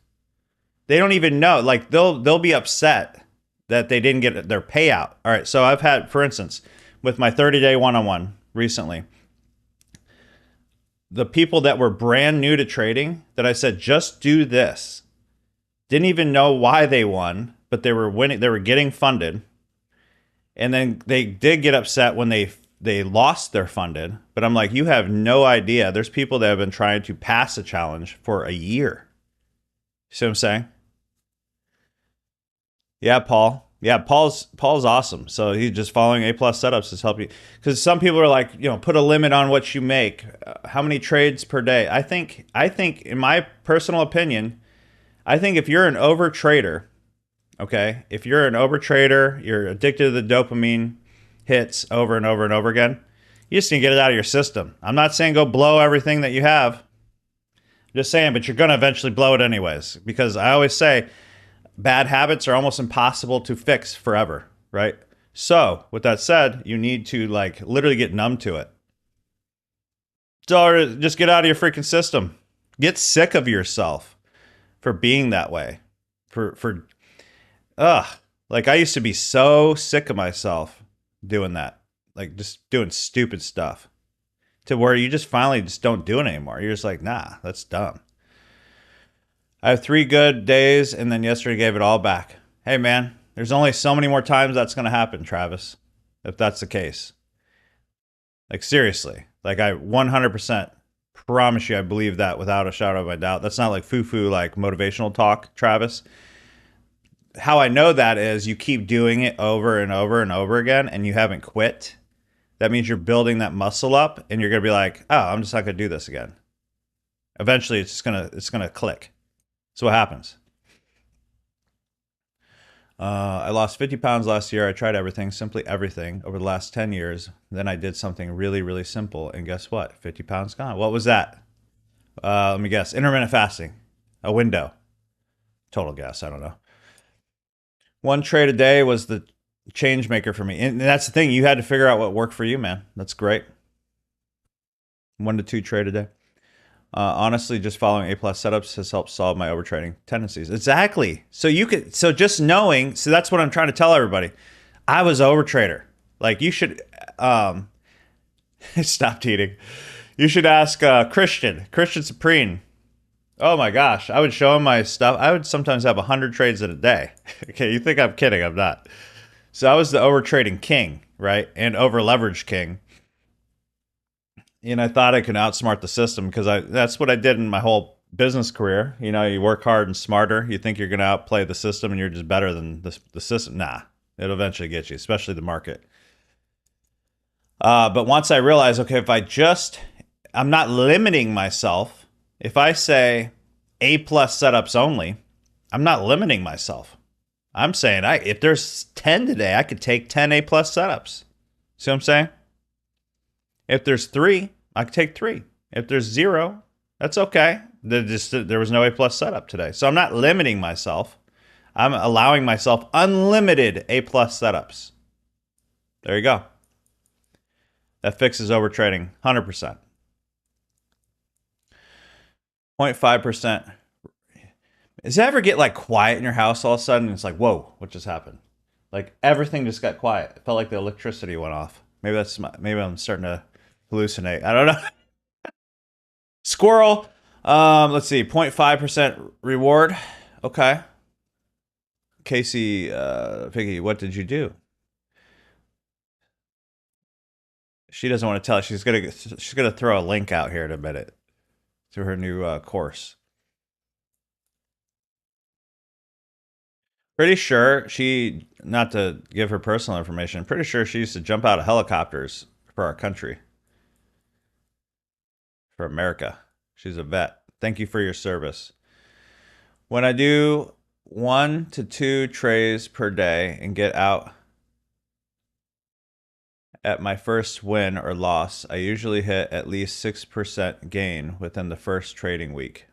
They don't even know. Like they'll be upset that they didn't get their payout. All right. So I've had, for instance, with my 30-day one-on-one recently, the people that were brand new to trading that I said, just do this, didn't even know why they won, but they were winning. They were getting funded. And then they did get upset when they lost their funded. But I'm like, you have no idea. There's people that have been trying to pass a challenge for a year. See what I'm saying? Yeah, Paul. Yeah, Paul's awesome. So he's just following A plus setups to help you. Because some people are like, put a limit on what you make. How many trades per day? I think, in my personal opinion, I think if you're an over trader, okay, if you're an over trader, you're addicted to the dopamine hits over and over and over again. You just need to get it out of your system. I'm not saying go blow everything that you have. I'm just saying, but you're going to eventually blow it anyways. Because I always say, bad habits are almost impossible to fix forever, right? So, with that said, you need to like literally get numb to it. So just get out of your freaking system. Get sick of yourself for being that way. For like I used to be so sick of myself doing that. Like just doing stupid stuff. To where you just finally just don't do it anymore. You're just like, nah, that's dumb. I have 3 good days, and then yesterday gave it all back. Hey, man, there's only so many more times that's going to happen, Travis, if that's the case. Like, seriously. Like, I 100% promise you I believe that without a shadow of a doubt. That's not like foo-foo, like, motivational talk, Travis. How I know that is you keep doing it over and over and over again, and you haven't quit. That means you're building that muscle up, and you're going to be like, oh, I'm just not going to do this again. Eventually, it's going to click. So what happens? I lost 50 pounds last year. I tried everything, simply everything, over the last 10 years. Then I did something really, really simple. And guess what? 50 pounds gone. What was that? Let me guess. Intermittent fasting. A window. Total guess. I don't know. 1 trade a day was the change maker for me. And that's the thing. You had to figure out what worked for you, man. That's great. 1 to 2 trade a day. Honestly, just following A plus setups has helped solve my overtrading tendencies. Exactly. So just knowing, so that's what I'm trying to tell everybody. I was overtrader. Like you should, stop eating. You should ask Christian Supreme. Oh my gosh, I would show him my stuff. I would sometimes have 100 trades in a day. Okay, you think I'm kidding? I'm not. So I was the overtrading king, right, and over leverage king. And I thought I could outsmart the system because that's what I did in my whole business career. You work hard and smarter. You think you're going to outplay the system and you're just better than the system. Nah, it'll eventually get you, especially the market. But once I realized, okay, I'm not limiting myself. If I say A plus setups only, I'm not limiting myself. I'm saying if there's 10 today, I could take 10 A plus setups. See what I'm saying? If there's 3, I could take 3. If there's 0, that's okay. There was no A plus setup today. So I'm not limiting myself. I'm allowing myself unlimited A plus setups. There you go. That fixes overtrading 100%. 0.5%. Does it ever get like quiet in your house all of a sudden? It's like, whoa, what just happened? Like everything just got quiet. It felt like the electricity went off. Maybe I'm starting to hallucinate. I don't know. Squirrel. Let's see. 0.5% reward. Okay. Casey, Piggy, what did you do? She doesn't want to tell. She's gonna throw a link out here in a minute to her new course. Pretty sure not to give her personal information, pretty sure she used to jump out of helicopters for our country. For America. She's a vet. Thank you for your service. When I do 1 to 2 trays per day and get out at my first win or loss, I usually hit at least 6% gain within the first trading week.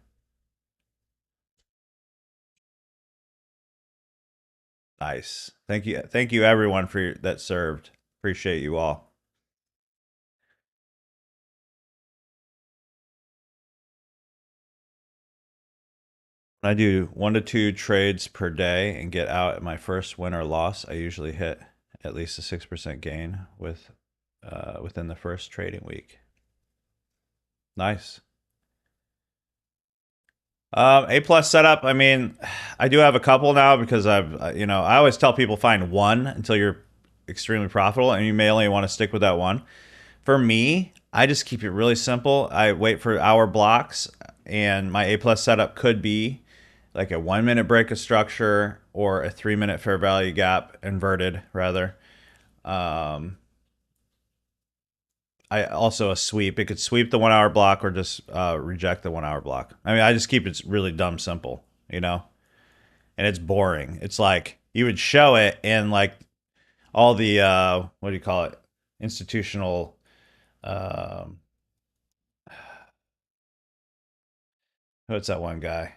Nice. Thank you everyone that served. Appreciate you all. When I do 1 to 2 trades per day and get out at my first win or loss, I usually hit at least a 6% gain within the first trading week. Nice. A plus setup. I mean, I do have a couple now because I always tell people find one until you're extremely profitable, and you may only want to stick with that one. For me, I just keep it really simple. I wait for hour blocks, and my A plus setup could be like a 1 minute break of structure or a 3 minute fair value gap inverted rather. Um, I also a sweep. It could sweep the 1 hour block or just reject the 1 hour block. I mean, I just keep it really dumb simple, you know, and it's boring. It's like you would show it and like all the what do you call it, institutional. Um, what's that one guy?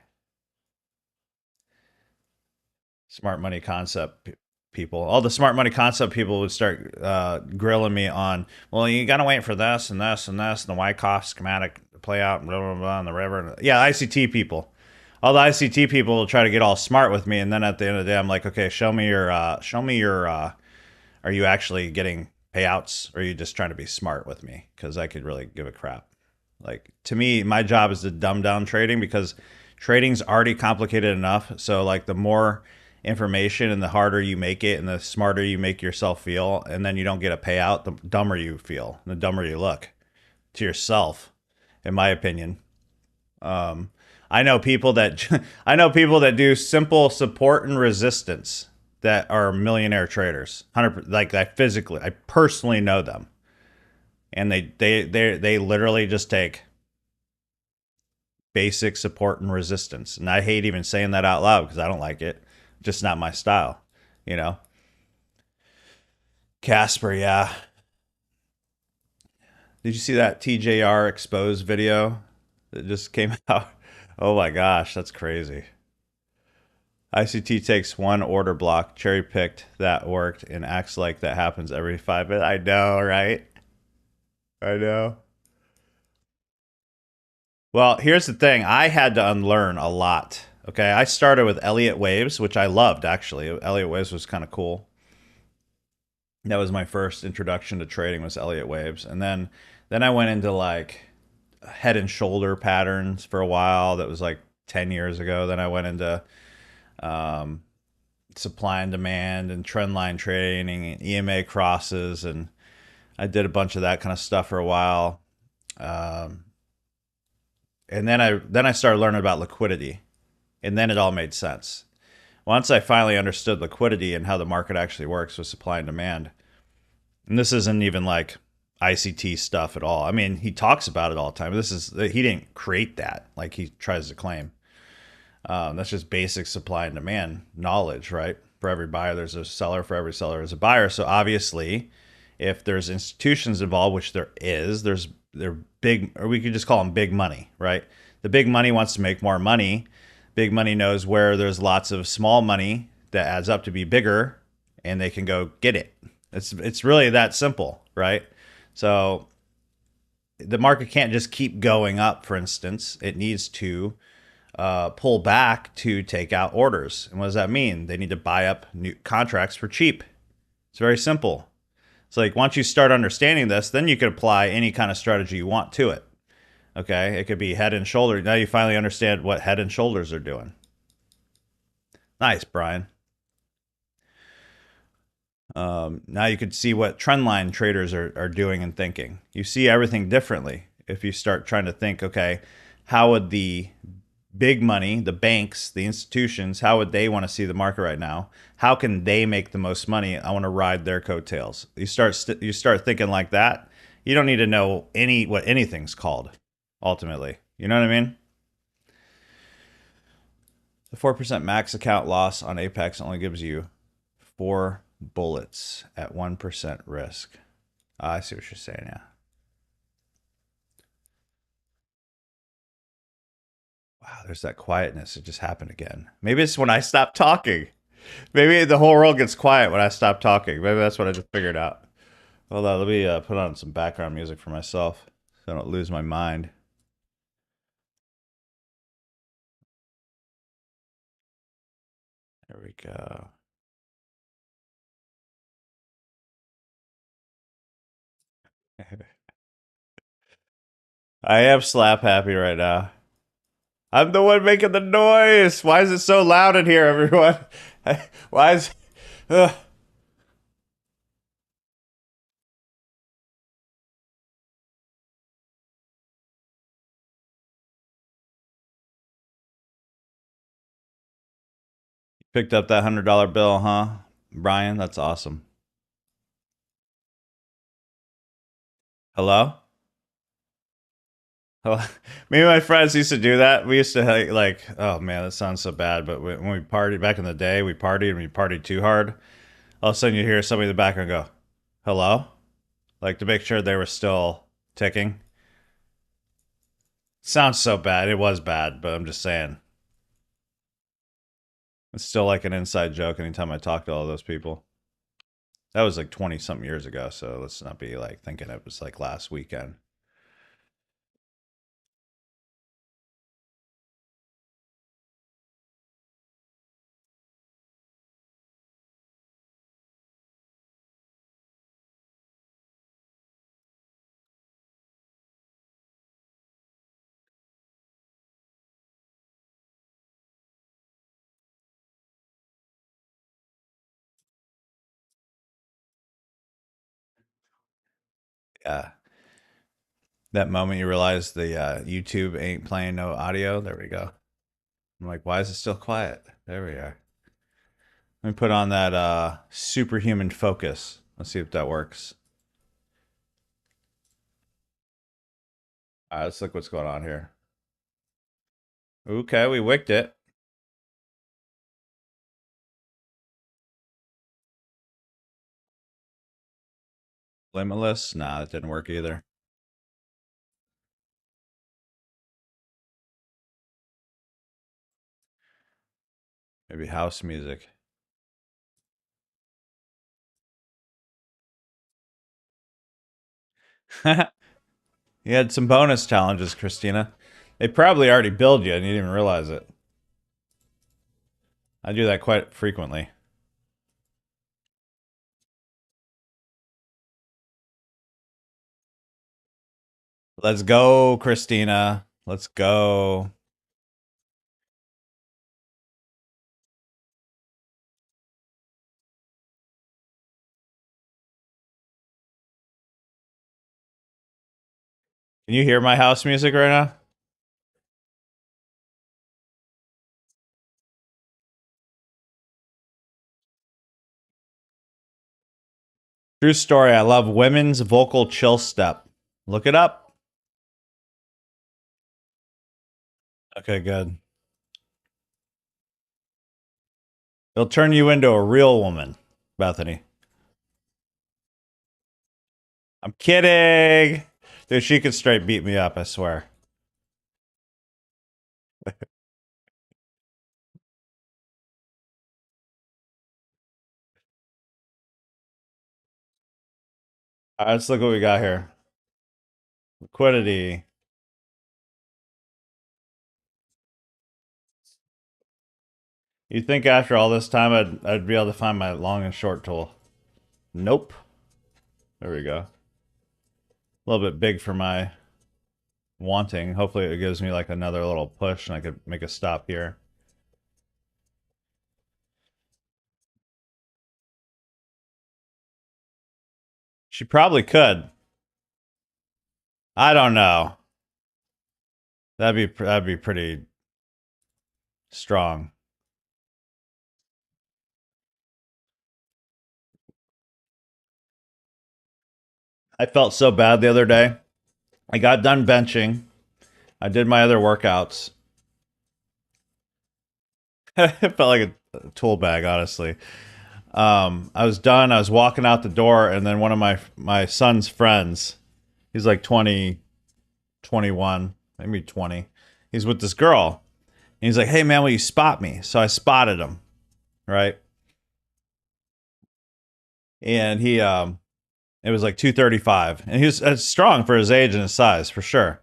Smart money concept people. All the smart money concept people would start grilling me on, well, you got to wait for this and this and this and the Wyckoff schematic play out and blah, blah, blah, and the river. Yeah, ICT people. All the ICT people will try to get all smart with me. And then at the end of the day, I'm like, okay, show me your, are you actually getting payouts or are you just trying to be smart with me? Because I could really give a crap. Like to me, my job is to dumb down trading because trading's already complicated enough. So like the more information and the harder you make it and the smarter you make yourself feel, and then you don't get a payout, the dumber you feel, and the dumber you look to yourself, in my opinion. Um, I know people that I know people that do simple support and resistance that are millionaire traders. 100 like I personally know them, and they literally just take basic support and resistance. And I hate even saying that out loud because I don't like it. Just not my style, you know. Casper, yeah. Did you see that TJR exposed video that just came out? Oh my gosh, that's crazy. ICT takes one order block, cherry picked that worked, and acts like that happens every 5 minutes. I know, right? I know. Well, here's the thing. I had to unlearn a lot. Okay, I started with Elliott Waves, which I loved actually. Elliott Waves was kind of cool. That was my first introduction to trading was Elliott Waves, and then I went into like head and shoulder patterns for a while. That was like 10 years ago. Then I went into um, supply and demand and trend line trading and EMA crosses, and I did a bunch of that kind of stuff for a while. Um, and then I started learning about liquidity, and then it all made sense. Once I finally understood liquidity and how the market actually works with supply and demand, and this isn't even like ICT stuff at all. I mean, he talks about it all the time. This is he didn't create that like he tries to claim. That's just basic supply and demand knowledge, right? For every buyer, there's a seller. For every seller, there's a buyer. So obviously, if there's institutions involved, which there is, they're big, or we could just call them big money, right? The big money wants to make more money. Big money knows where there's lots of small money that adds up to be bigger, and they can go get it. It's really that simple, right? So the market can't just keep going up. For instance, it needs to pull back to take out orders. And what does that mean? They need to buy up new contracts for cheap. It's very simple. It's like once you start understanding this, then you can apply any kind of strategy you want to it. Okay, it could be head and shoulder. Now you finally understand what head and shoulders are doing. Nice, Brian. Now you could see what trendline traders are doing and thinking. You see everything differently if you start trying to think, okay, how would the big money, the banks, the institutions, how would they want to see the market right now? How can they make the most money? I want to ride their coattails. You start thinking like that. You don't need to know what anything's called. Ultimately, you know what I mean? The 4% max account loss on Apex only gives you 4 bullets at 1% risk. I see what you're saying. Yeah. Wow, there's that quietness. It just happened again. Maybe it's when I stop talking. Maybe the whole world gets quiet when I stop talking. Maybe that's what I just figured out. Hold on, let me put on some background music for myself so I don't lose my mind. There we go. I am slap happy right now. I'm the one making the noise. Why is it so loud in here, everyone? Why is. Ugh. Picked up that $100 bill, huh, Brian? That's awesome. Hello? Hello? Me and my friends used to do that. We used to like, oh man, that sounds so bad. But when we partied back in the day, we partied and we partied too hard. All of a sudden, you hear somebody in the background go, "Hello," like to make sure they were still ticking. Sounds so bad. It was bad, but I'm just saying. It's still like an inside joke anytime I talk to all those people. That was like 20 something years ago, so let's not be like thinking it was like last weekend. Yeah. That moment you realize the YouTube ain't playing no audio. There we go. I'm like, why is it still quiet? There we are. Let me put on that superhuman focus. Let's see if that works. All right, let's look what's going on here. Okay, we wicked it. Limitless? Nah, that didn't work either. Maybe house music. You had some bonus challenges, Christina. They probably already billed you and you didn't even realize it. I do that quite frequently. Let's go, Christina. Let's go. Can you hear my house music right now? True story. I love women's vocal chill step. Look it up. Okay, good. It'll turn you into a real woman, Bethany. I'm kidding. Dude, she could straight beat me up, I swear. All right, let's look what we got here. Liquidity. You think after all this time I'd be able to find my long and short tool? Nope. There we go. A little bit big for my wanting. Hopefully it gives me like another little push and I could make a stop here. She probably could. I don't know. That'd be pretty strong. I felt so bad the other day. I got done benching. I did my other workouts. It felt like a tool bag, honestly. I was done. I was walking out the door, and then one of my son's friends, he's like 20, 21, maybe 20. He's with this girl. And he's like, "Hey man, will you spot me?" So I spotted him, right? And it was like 235, and he was strong for his age and his size for sure.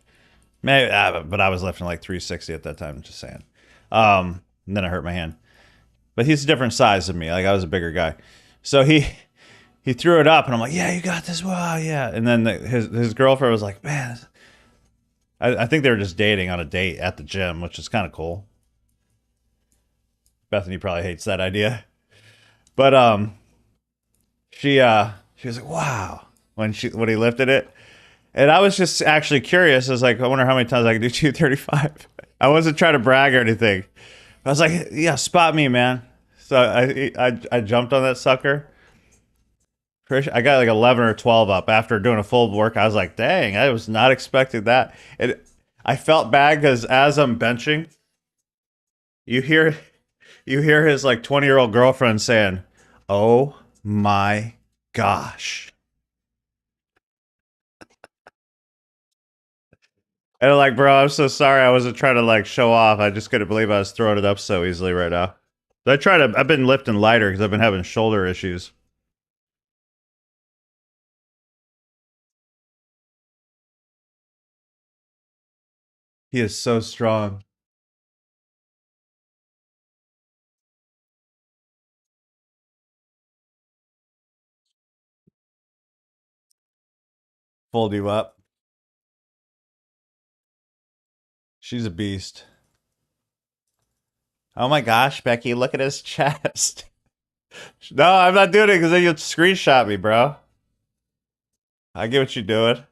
Maybe, but I was lifting like 360 at that time. Just saying. And then I hurt my hand. But he's a different size than me. Like I was a bigger guy, so he threw it up, and I'm like, "Yeah, you got this." Wow, yeah. And then his girlfriend was like, "Man, I think they were just dating on a date at the gym, which is kind of cool." Bethany probably hates that idea, but she was like, "Wow," when he lifted it, and I was just actually curious. I was like, "I wonder how many times I can do 235." I wasn't trying to brag or anything. I was like, "Yeah, spot me, man." So I jumped on that sucker. I got like 11 or 12 up after doing a full work. I was like, dang, I was not expecting that. And I felt bad because as I'm benching, you hear you hear his like 20-year-old girlfriend saying, "Oh my gosh." And I'm like, bro, I'm so sorry. I wasn't trying to like show off. I just couldn't believe I was throwing it up so easily right now. I've been lifting lighter because I've been having shoulder issues. He is so strong. Fold you up. She's a beast. Oh my gosh, Becky, look at his chest. No, I'm not doing it because then you'll screenshot me, bro. I get what you're doing.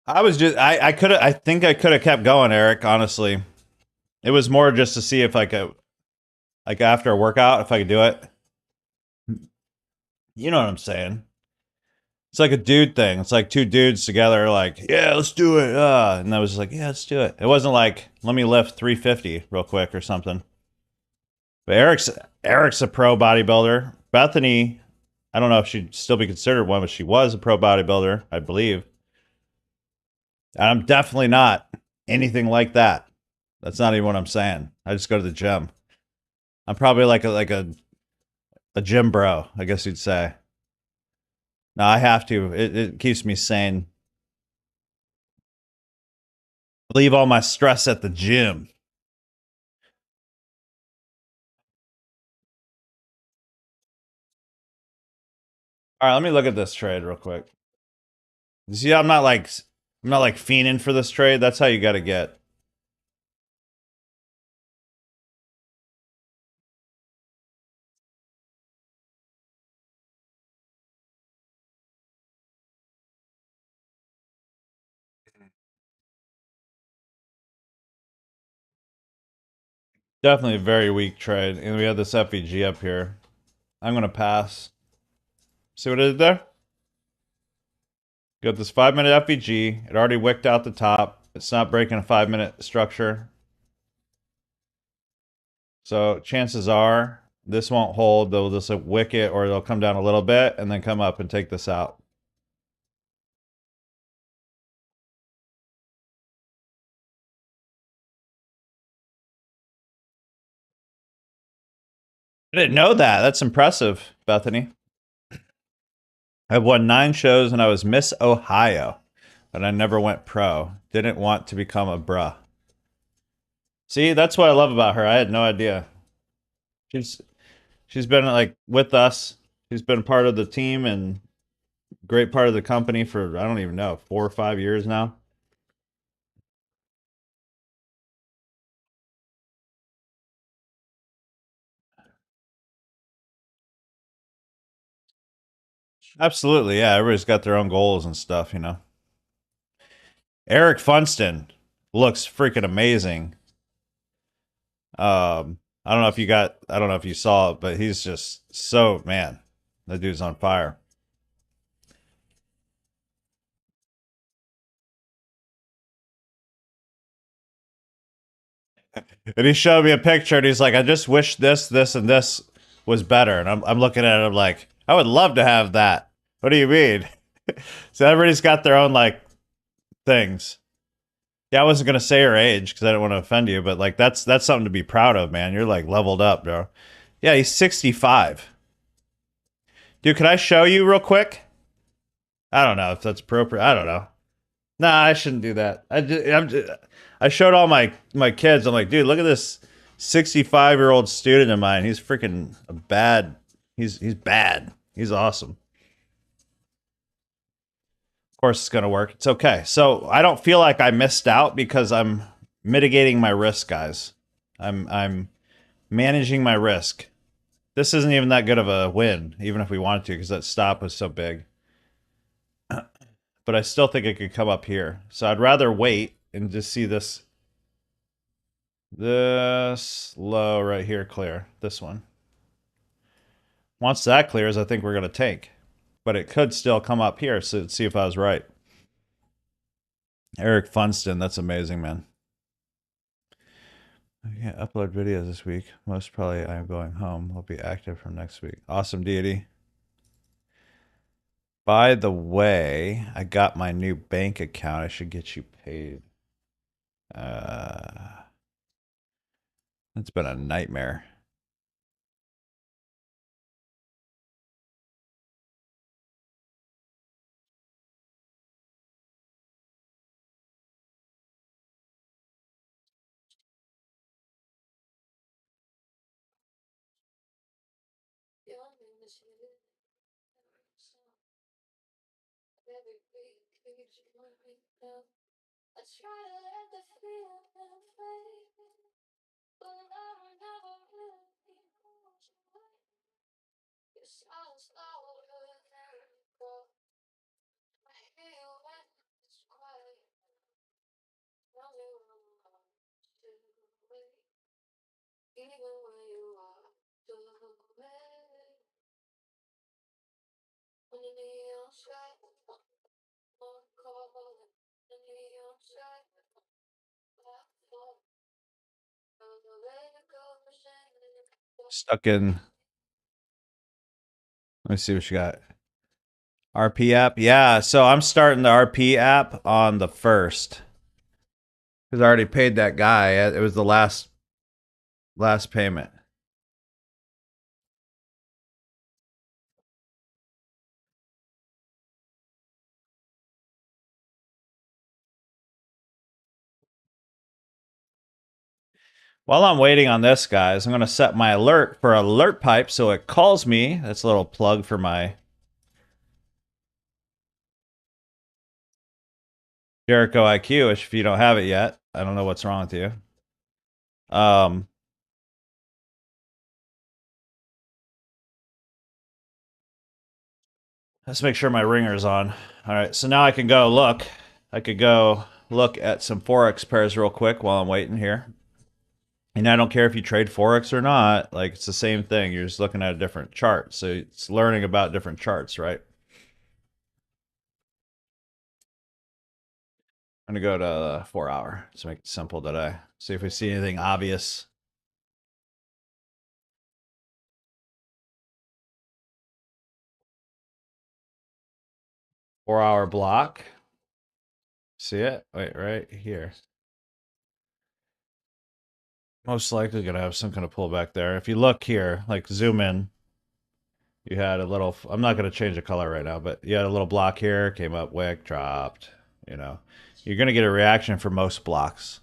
I think I could have kept going, Eric, honestly. It was more just to see if I could, like after a workout, if I could do it. You know what I'm saying? It's like a dude thing. It's like two dudes together, like, yeah, let's do it. And I was just like, yeah, let's do it. It wasn't like, let me lift 350 real quick or something. But Eric's a pro bodybuilder. Bethany, I don't know if she'd still be considered one, but she was a pro bodybuilder, I believe. And I'm definitely not anything like that. That's not even what I'm saying. I just go to the gym. I'm probably like a gym bro, I guess you'd say. No, I have to. It keeps me sane. Leave all my stress at the gym. All right, let me look at this trade real quick. You see, I'm not like fiending for this trade. That's how you got to get. Definitely a very weak trade, and we have this FEG up here. I'm gonna pass. See what I did there? Got this 5-minute FEG. It already wicked out the top. It's not breaking a 5-minute structure. So chances are this won't hold. They'll just wick it or they'll come down a little bit and then come up and take this out. I didn't know that. That's impressive, Bethany. I've won 9 shows and I was Miss Ohio, but I never went pro. Didn't want to become a bruh. See, that's what I love about her. I had no idea. She's she's been like with us. She's been part of the team and great part of the company for I don't even know 4 or 5 years now. Absolutely, yeah. Everybody's got their own goals and stuff, you know. Eric Funston looks freaking amazing. I don't know if you saw it, but he's just so man. That dude's on fire. And he showed me a picture, and he's like, "I just wish this, this, and this was better." And I'm looking at it, I'm like, "I would love to have that." What do you mean? So everybody's got their own like things. Yeah, I wasn't gonna say her age because I didn't want to offend you, but like that's something to be proud of, man. You're like leveled up, bro. Yeah, he's 65. Dude, can I show you real quick? I don't know if that's appropriate. I don't know. Nah, I shouldn't do that. I showed all my kids. I'm like, dude, look at this 65-year-old student of mine. He's freaking a bad. He's bad. He's awesome. Of course, it's gonna work. It's okay. So I don't feel like I missed out because I'm mitigating my risk, guys. I'm managing my risk. This isn't even that good of a win, even if we wanted to, because that stop was so big. But I still think it could come up here. So I'd rather wait and just see this low right here clear. This one. Once that clears, I think we're going to take. But it could still come up here, so let's see if I was right. Eric Funston, that's amazing, man. I can't upload videos this week. Most probably I'm going home. I'll be active from next week. Awesome, deity. By the way, I got my new bank account. I should get you paid. It's been a nightmare. Stuck in. Let me see what you got. RP app? Yeah, so I'm starting the RP app on the 1st. Because I already paid that guy. It was the last payment. While I'm waiting on this, guys, I'm going to set my alert for alert pipe so it calls me. That's a little plug for my Jericho IQ, which if you don't have it yet, I don't know what's wrong with you. Let's make sure my ringer's on. All right, so now I can go look. I could go look at some Forex pairs real quick while I'm waiting here. And I don't care if you trade Forex or not. Like, it's the same thing. You're just looking at a different chart. So it's learning about different charts, right? I'm going to go to 4 hour. Let's make it simple today. See if we see anything obvious. Four-hour block. See it? Wait, right here. Most likely going to have some kind of pullback there. If you look here, like zoom in, you had a little, I'm not going to change the color right now, but you had a little block here, came up, wick, dropped, you know. You're going to get a reaction for most blocks.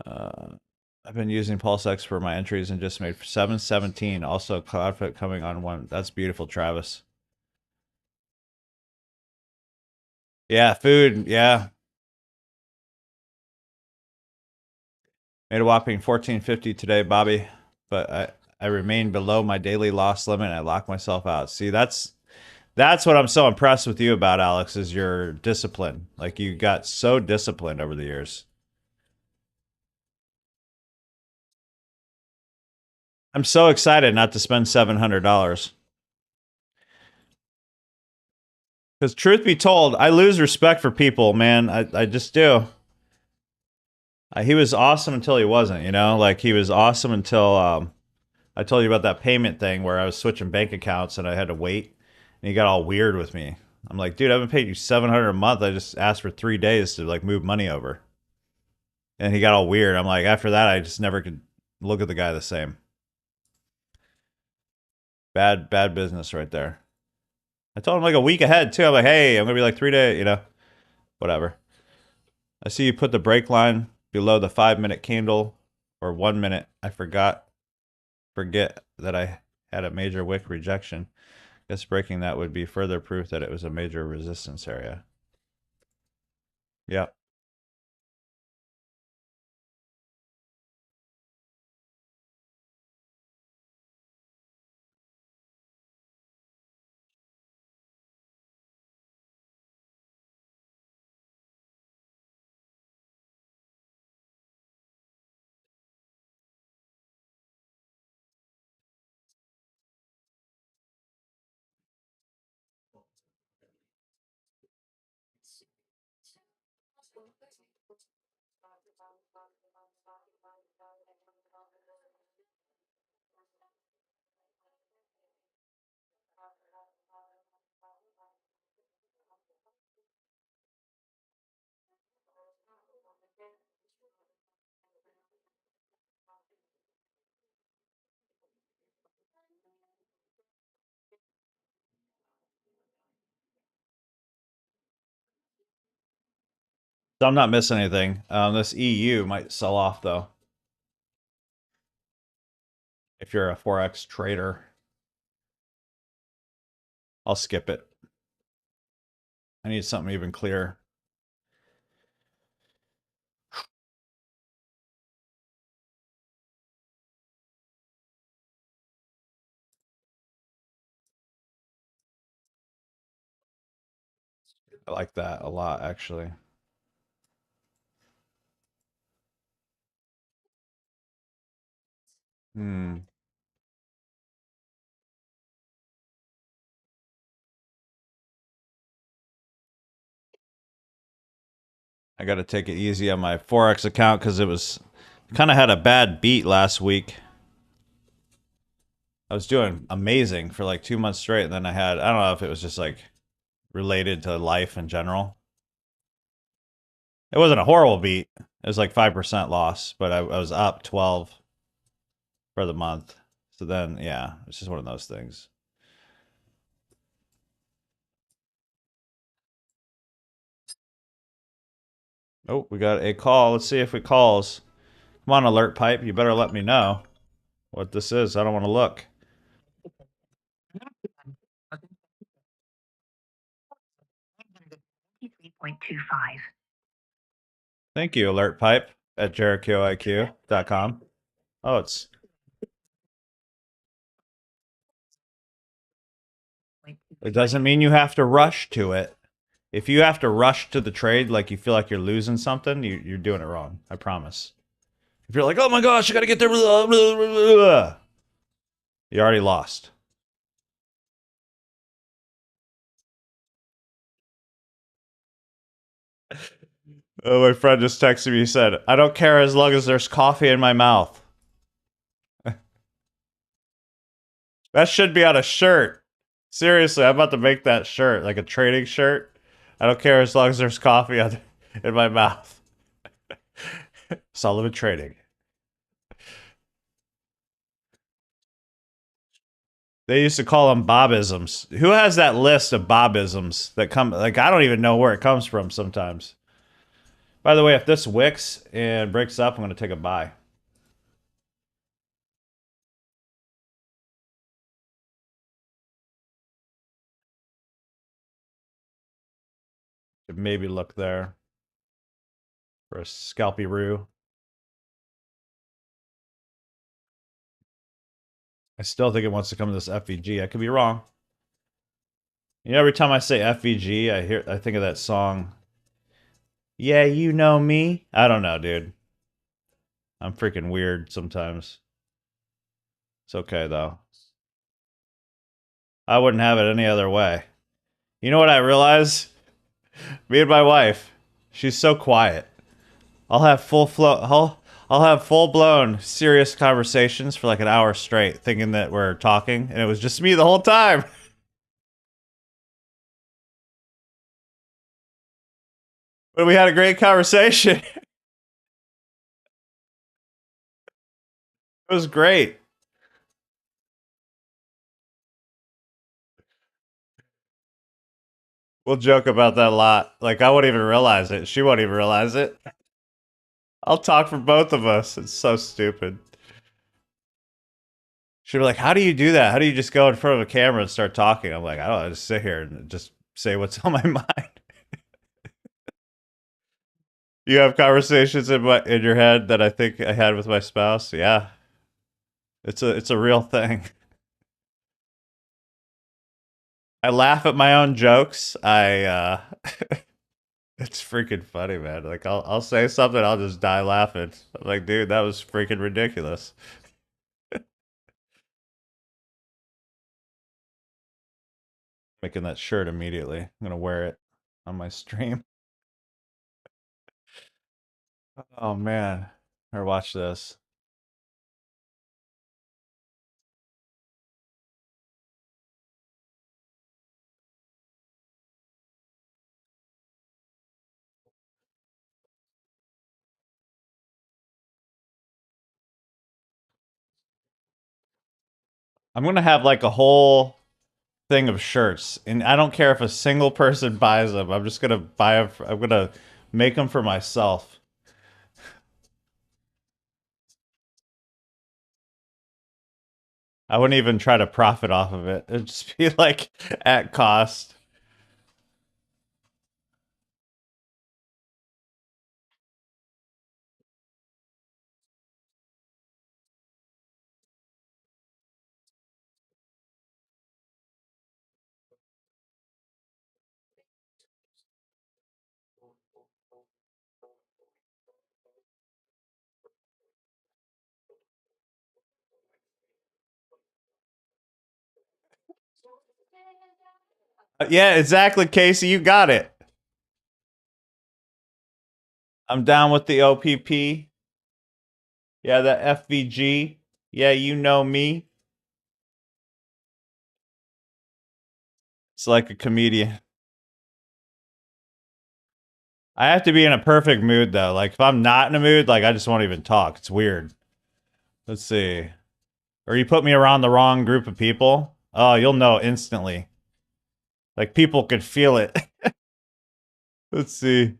I've been using PulseX for my entries and just made 717. Also, Cloudfoot coming on one. That's beautiful, Travis. Yeah, food. Yeah. Made a whopping 1450 today, Bobby. But I remain below my daily loss limit and I lock myself out. See, that's what I'm so impressed with you about, Alex, is your discipline. Like, you got so disciplined over the years. I'm so excited not to spend $700. Because truth be told, I lose respect for people, man. I just do. He was awesome until he wasn't, you know? Like, he was awesome until I told you about that payment thing where I was switching bank accounts and I had to wait. And he got all weird with me. I'm like, dude, I haven't paid you $700 a month. I just asked for 3 days to, like, move money over. And he got all weird. I'm like, after that, I just never could look at the guy the same. Bad business right there. I told him like a week ahead, too. I'm like, hey, I'm going to be like 3 days, you know? Whatever. I see you put the break line below the 5-minute candle or 1 minute. I forget that I had a major wick rejection. Guess breaking that would be further proof that it was a major resistance area. Yep. So I'm not missing anything. This EU might sell off though. If you're a forex trader, I'll skip it. I need something even clearer. I like that a lot, actually. Hmm. I got to take it easy on my forex account because it was kind of had a bad beat last week. I was doing amazing for like 2 months straight, and then I don't know if it was just like related to life in general. It wasn't a horrible beat. It was like 5% loss, but I was up 12 for the month. So then, yeah, it's just one of those things. Oh, we got a call. Let's see if it calls. Come on, alert pipe. You better let me know what this is. I don't want to look. Thank you, alert pipe at JerichoIQ.com. Oh, it doesn't mean you have to rush to it. If you have to rush to the trade, like you feel like you're losing something, you're doing it wrong. I promise. If you're like, oh my gosh, I got to get there, you already lost. Oh, my friend just texted me. He said, I don't care as long as there's coffee in my mouth. That should be on a shirt. Seriously, I'm about to make that shirt, like a trading shirt. I don't care as long as there's coffee in my mouth. Sullivan Trading. They used to call them Bobisms. Who has that list of Bobisms that come? Like, I don't even know where it comes from sometimes. By the way, if this wicks and breaks up, I'm going to take a buy. Maybe look there for a scalpy-roo. I still think it wants to come to this FVG. I could be wrong. You know, every time I say FVG, I think of that song. Yeah, you know me. I don't know, dude. I'm freaking weird sometimes. It's okay though. I wouldn't have it any other way. You know what I realize? Me and my wife, she's so quiet. I'll have full flow. I'll have full blown serious conversations for like an hour straight, thinking that we're talking, and it was just me the whole time. But we had a great conversation. It was great. We'll joke about that a lot. Like I won't even realize it. She won't even realize it. I'll talk for both of us. It's so stupid. She'd be like, "How do you do that? How do you just go in front of a camera and start talking?" I'm like, "I don't know. I just sit here and just say what's on my mind." You have conversations in your head that I think I had with my spouse. Yeah, it's a real thing. I laugh at my own jokes. It's freaking funny, man. Like I'll say something, I'll just die laughing. I'm like, dude, that was freaking ridiculous. Making that shirt immediately. I'm gonna wear it on my stream. Oh man. Or watch this. I'm gonna have like a whole thing of shirts, and I don't care if a single person buys them. I'm just gonna buy them. I'm gonna Make them for myself. I wouldn't even try to profit off of it. It'd just be like at cost. Yeah, exactly, Casey. You got it. I'm down with the OPP. Yeah, the FVG. Yeah, you know me. It's like a comedian. I have to be in a perfect mood though. Like if I'm not in a mood, like I just won't even talk. It's weird. Let's see. Or you put me around the wrong group of people. Oh, you'll know instantly. Like people could feel it. Let's see.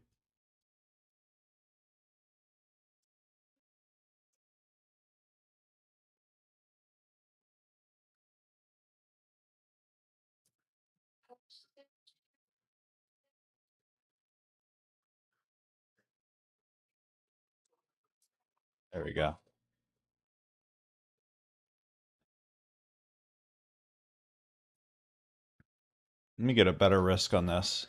There we go. Let me get a better risk on this.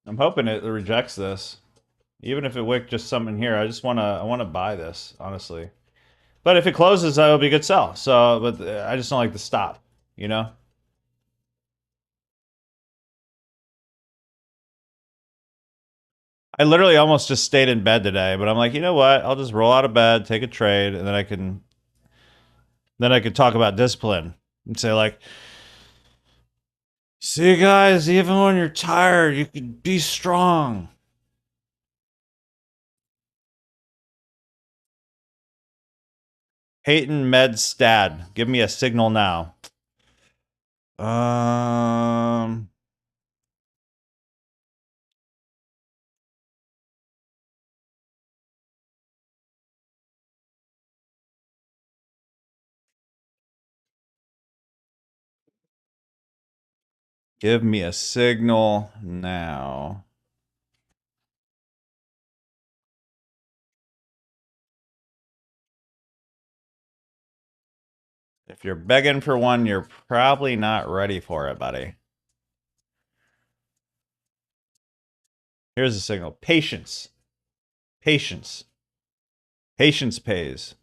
I'm hoping it rejects this. Even if it wick just something here, I wanna buy this, honestly. But if it closes, that'll be a good sell. So, but I just don't like the stop, you know? I literally almost just stayed in bed today, but I'm like, you know what? I'll just roll out of bed, take a trade, and then I can talk about discipline and say like, see guys, even when you're tired, you can be strong. Peyton Medstad, give me a signal now. Um, give me a signal now. If you're begging for one, you're probably not ready for it, buddy. Here's a signal. Patience. Patience. Patience pays.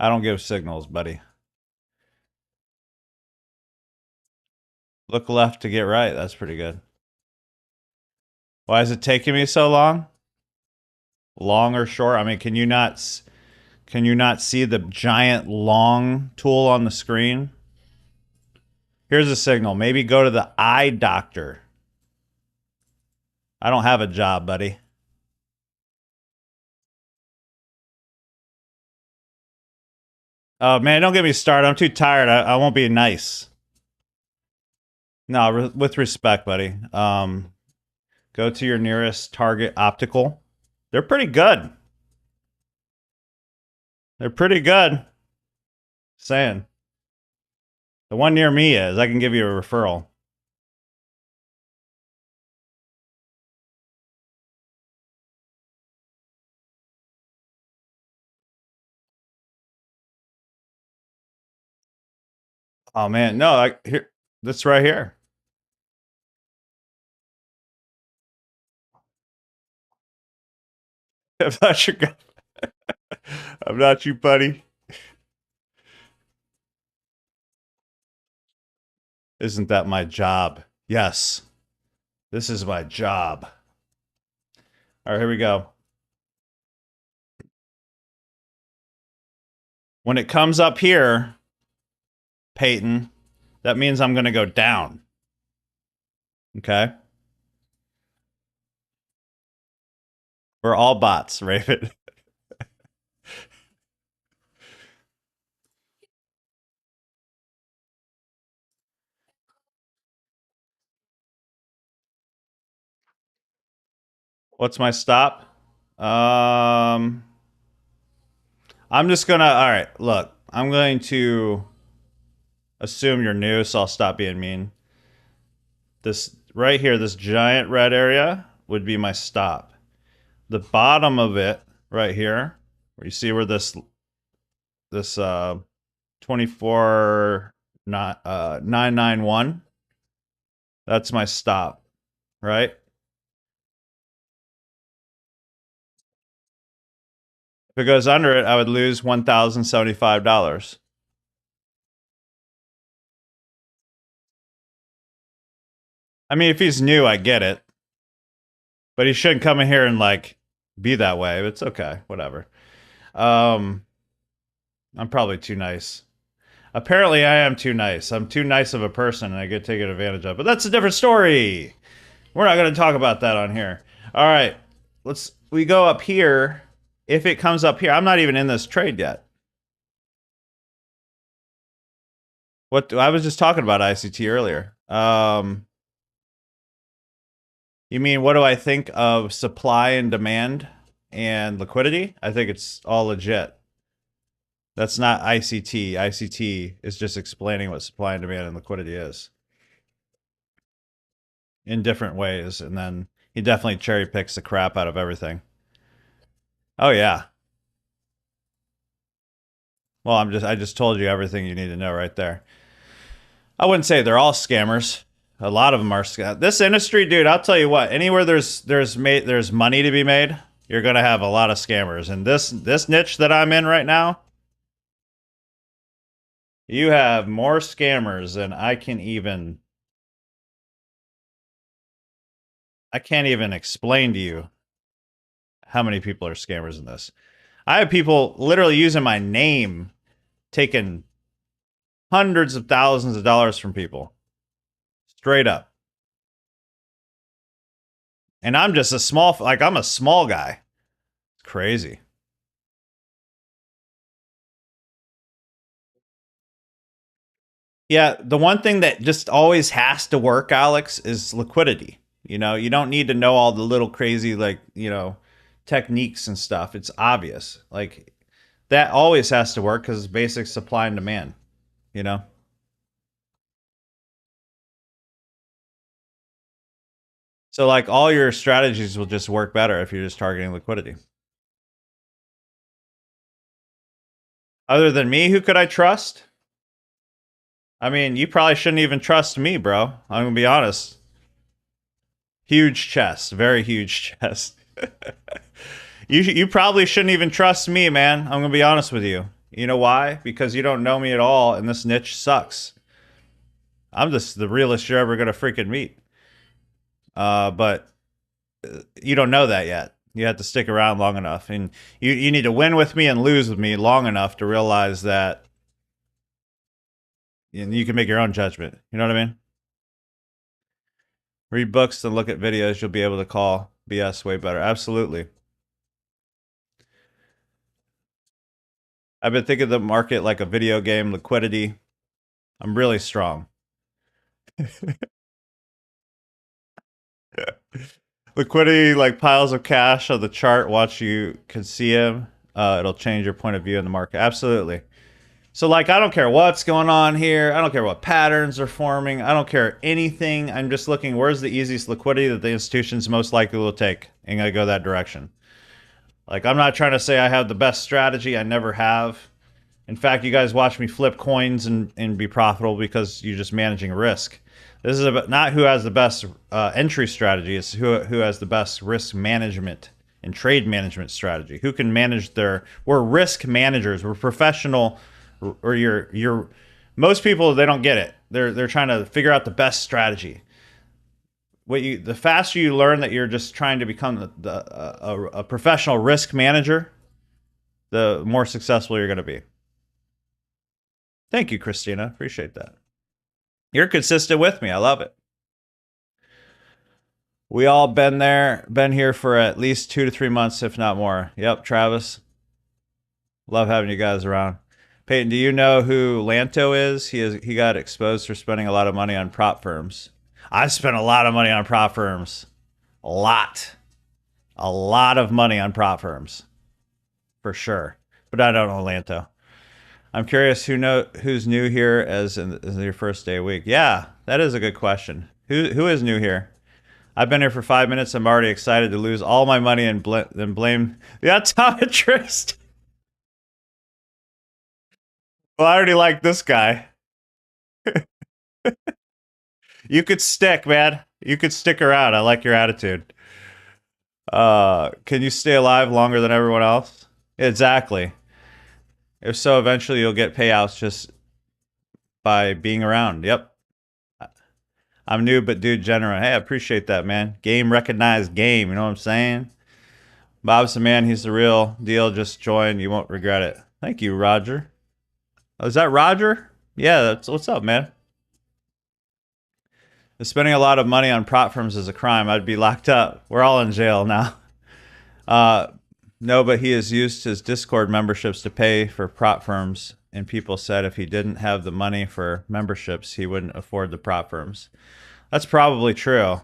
I don't give signals, buddy. Look left to get right. That's pretty good. Why is it taking me so long? Long or short? I mean, can you not see the giant long tool on the screen? Here's a signal. Maybe go to the eye doctor. I don't have a job, buddy. Oh man, don't get me started. I'm too tired. I won't be nice. No, with respect, buddy. Go to your nearest Target Optical. They're pretty good. They're pretty good. Saying. The one near me is. I can give you a referral. Oh man, no, here, that's right here. I'm not your guy. I'm not you, buddy. Isn't that my job? Yes, this is my job. All right, here we go. When it comes up here, Peyton, that means I'm going to go down. Okay. We're all bots, Raven. What's my stop? I'm just gonna. All right, look. I'm going to assume you're new, so I'll stop being mean. This right here, this giant red area would be my stop. The bottom of it, right here, where you see where this 24 991. That's my stop, right? If it goes under it, I would lose $1,075. I mean, if he's new, I get it, but he shouldn't come in here and like be that way. It's okay, whatever. Um, I'm probably too nice. Apparently, I am too nice. I'm too nice of a person, and I get taken advantage of. But that's a different story. We're not going to talk about that on here. All right, we go up here. If it comes up here, I'm not even in this trade yet. What I was just talking about ICT earlier. You mean what do I think of supply and demand and liquidity? I think it's all legit. That's not ICT. ICT is just explaining what supply and demand and liquidity is in different ways, and then he definitely cherry picks the crap out of everything. Oh yeah. Well, I just told you everything you need to know right there. I wouldn't say they're all scammers. A lot of them are this industry, dude. I'll tell you what. Anywhere there's money to be made, you're gonna have a lot of scammers. And this niche that I'm in right now, you have more scammers than I can't even explain to you how many people are scammers in this. I have people literally using my name, taking hundreds of thousands of dollars from people. Straight up. And I'm just I'm a small guy. It's crazy. Yeah, the one thing that just always has to work, Alex, is liquidity. You know, you don't need to know all the little crazy, like, techniques and stuff. It's obvious. Like, that always has to work because it's basic supply and demand, you know? So, like, all your strategies will just work better if you're just targeting liquidity. Other than me, who could I trust? I mean, you probably shouldn't even trust me, bro. I'm gonna be honest. Huge chest, very huge chest. You probably shouldn't even trust me, man. I'm gonna be honest with you. You know why? Because you don't know me at all, and this niche sucks. I'm just the realest you're ever gonna freaking meet. But you don't know that yet. You have to stick around long enough, and you need to win with me and lose with me long enough to realize that you can make your own judgment. You know what I mean? Read books and look at videos. You'll be able to call BS way better. Absolutely. I've been thinking of the market like a video game, liquidity. I'm really strong. Liquidity, like piles of cash on the chart. Watch you can see them. It'll change your point of view in the market. Absolutely. So, like, I don't care what's going on here. I don't care what patterns are forming. I don't care anything. I'm just looking where's the easiest liquidity that the institution's most likely will take, and I go that direction. Like, I'm not trying to say I have the best strategy. I never have. In fact, you guys watch me flip coins and be profitable because you're just managing risk. This is about not who has the best entry strategy. It's who has the best risk management and trade management strategy. Who can manage we're risk managers. We're professional. Or you're most people, they don't get it. They're trying to figure out the best strategy. The faster you learn that you're just trying to become a professional risk manager, the more successful you're going to be. Thank you, Christina. Appreciate that. You're consistent with me. I love it. We all been here for at least 2 to 3 months, if not more. Yep, Travis. Love having you guys around. Peyton, do you know who Lanto is? He got exposed for spending a lot of money on prop firms. I spent a lot of money on prop firms. A lot. a lot of money on prop firms for sure. But I don't know Lanto. I'm curious who's new here as your first day of week. Yeah, that is a good question. Who is new here? I've been here for 5 minutes. I'm already excited to lose all my money and then blame the optometrist. Well, I already like this guy. You could stick, man. You could stick around. I like your attitude. Can you stay alive longer than everyone else? Exactly. If so, eventually you'll get payouts just by being around. Yep. I'm new, but dude, general. Hey, I appreciate that, man. Game recognized game. You know what I'm saying? Bob's the man. He's the real deal. Just join. You won't regret it. Thank you, Roger. Oh, is that Roger? Yeah, that's what's up, man. Spending a lot of money on prop firms is a crime. I'd be locked up. We're all in jail now. Uh, no, but he has used his Discord memberships to pay for prop firms, and people said if he didn't have the money for memberships, he wouldn't afford the prop firms. That's probably true.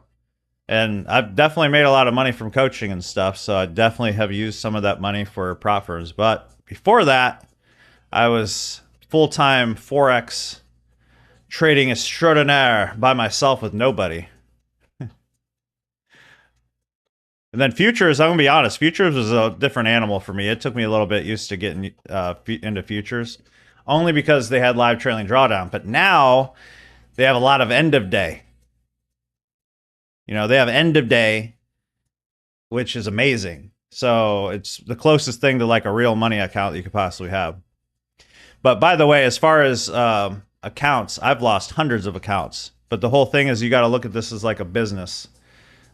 And I've definitely made a lot of money from coaching and stuff, so I definitely have used some of that money for prop firms. But before that, I was full-time Forex trading extraordinaire by myself with nobody. And then futures, I'm going to be honest, futures was a different animal for me. It took me a little bit used to getting into futures, only because they had live trailing drawdown. But now they have a lot of end of day. You know, they have end of day, which is amazing. So it's the closest thing to like a real money account that you could possibly have. But by the way, as far as accounts, I've lost hundreds of accounts. But the whole thing is you got to look at this as like a business.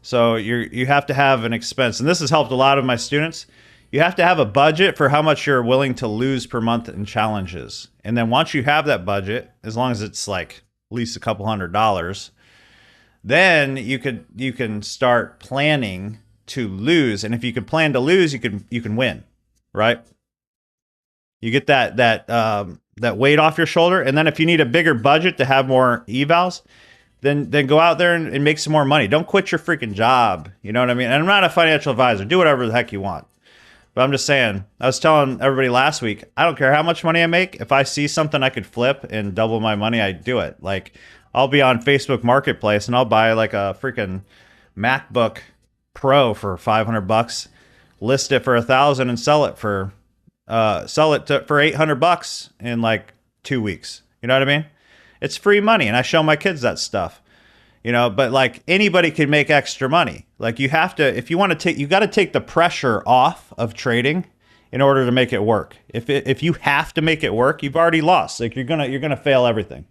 So you have to have an expense, and this has helped a lot of my students. You have to have a budget for how much you're willing to lose per month in challenges. And then once you have that budget, as long as it's like at least a couple $100s, then you can start planning to lose. And if you can plan to lose, you can win, right? You get that weight off your shoulder, and then if you need a bigger budget to have more evals, then go out there and make some more money. Don't quit your freaking job. You know what I mean? And I'm not a financial advisor. Do whatever the heck you want. But I'm just saying, I was telling everybody last week, I don't care how much money I make. If I see something I could flip and double my money, I do it. Like, I'll be on Facebook Marketplace and I'll buy like a freaking MacBook Pro for $500, list it for $1,000 and sell it for $800 in like 2 weeks. You know what I mean? It's free money, and I show my kids that stuff. You know, but like anybody can make extra money. Like you have to, if you want to take, you got to take the pressure off of trading in order to make it work. If you have to make it work, you've already lost. Like you're gonna fail everything.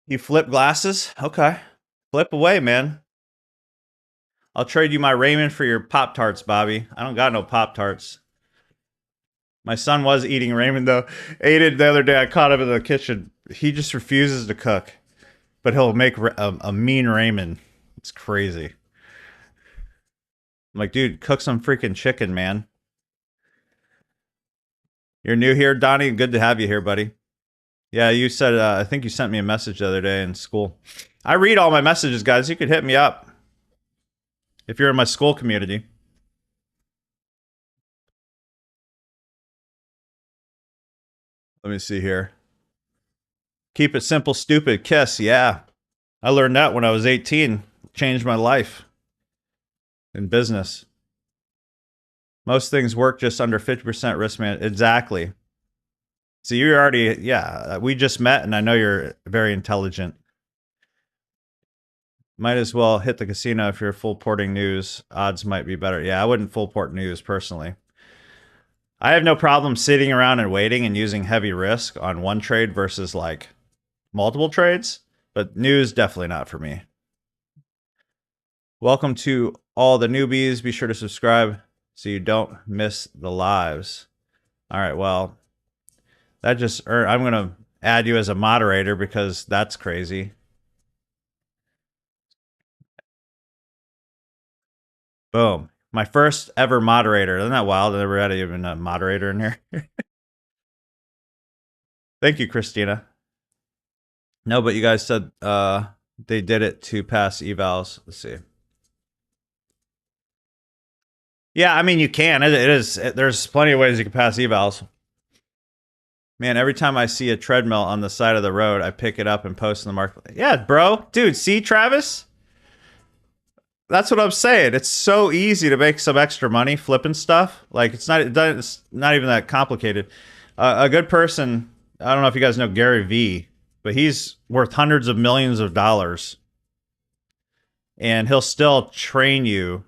You flip glasses? Okay. Flip away, man. I'll trade you my Raymond for your Pop Tarts, Bobby. I don't got no Pop Tarts. My son was eating ramen though. Ate it the other day. I caught him in the kitchen. He just refuses to cook, but he'll make a mean ramen. It's crazy. I'm like, dude, cook some freaking chicken, man. You're new here, Donnie. Good to have you here, buddy. Yeah, you said, I think you sent me a message the other day in school. I read all my messages, guys. You could hit me up if you're in my school community. Let me see here. Keep it simple, stupid. Kiss. Yeah. I learned that when I was 18. Changed my life in business. Most things work just under 50% risk man. Exactly. So you're already, yeah, we just met and I know you're very intelligent. Might as well hit the casino if you're full porting news. Odds might be better. Yeah, I wouldn't full port news personally. I have no problem sitting around and waiting and using heavy risk on one trade versus like multiple trades, but news definitely not for me. Welcome to all the newbies. Be sure to subscribe so you don't miss the lives. All right, well, that just I'm going to add you as a moderator because that's crazy. Boom. My first ever moderator. Isn't that wild? I never had even a moderator in here. Thank you, Christina. No, but you guys said They did it to pass evals. Let's see. Yeah, I mean, you can. It is. There's plenty of ways you can pass evals. Man, every time I see a treadmill on the side of the road, I pick it up and post in the market. Yeah, bro. Dude, see, Travis? That's what I'm saying. It's so easy to make some extra money flipping stuff. Like, it's not even that complicated. A good person, I don't know if you guys know Gary Vee, but he's worth hundreds of millions of dollars. And he'll still train you.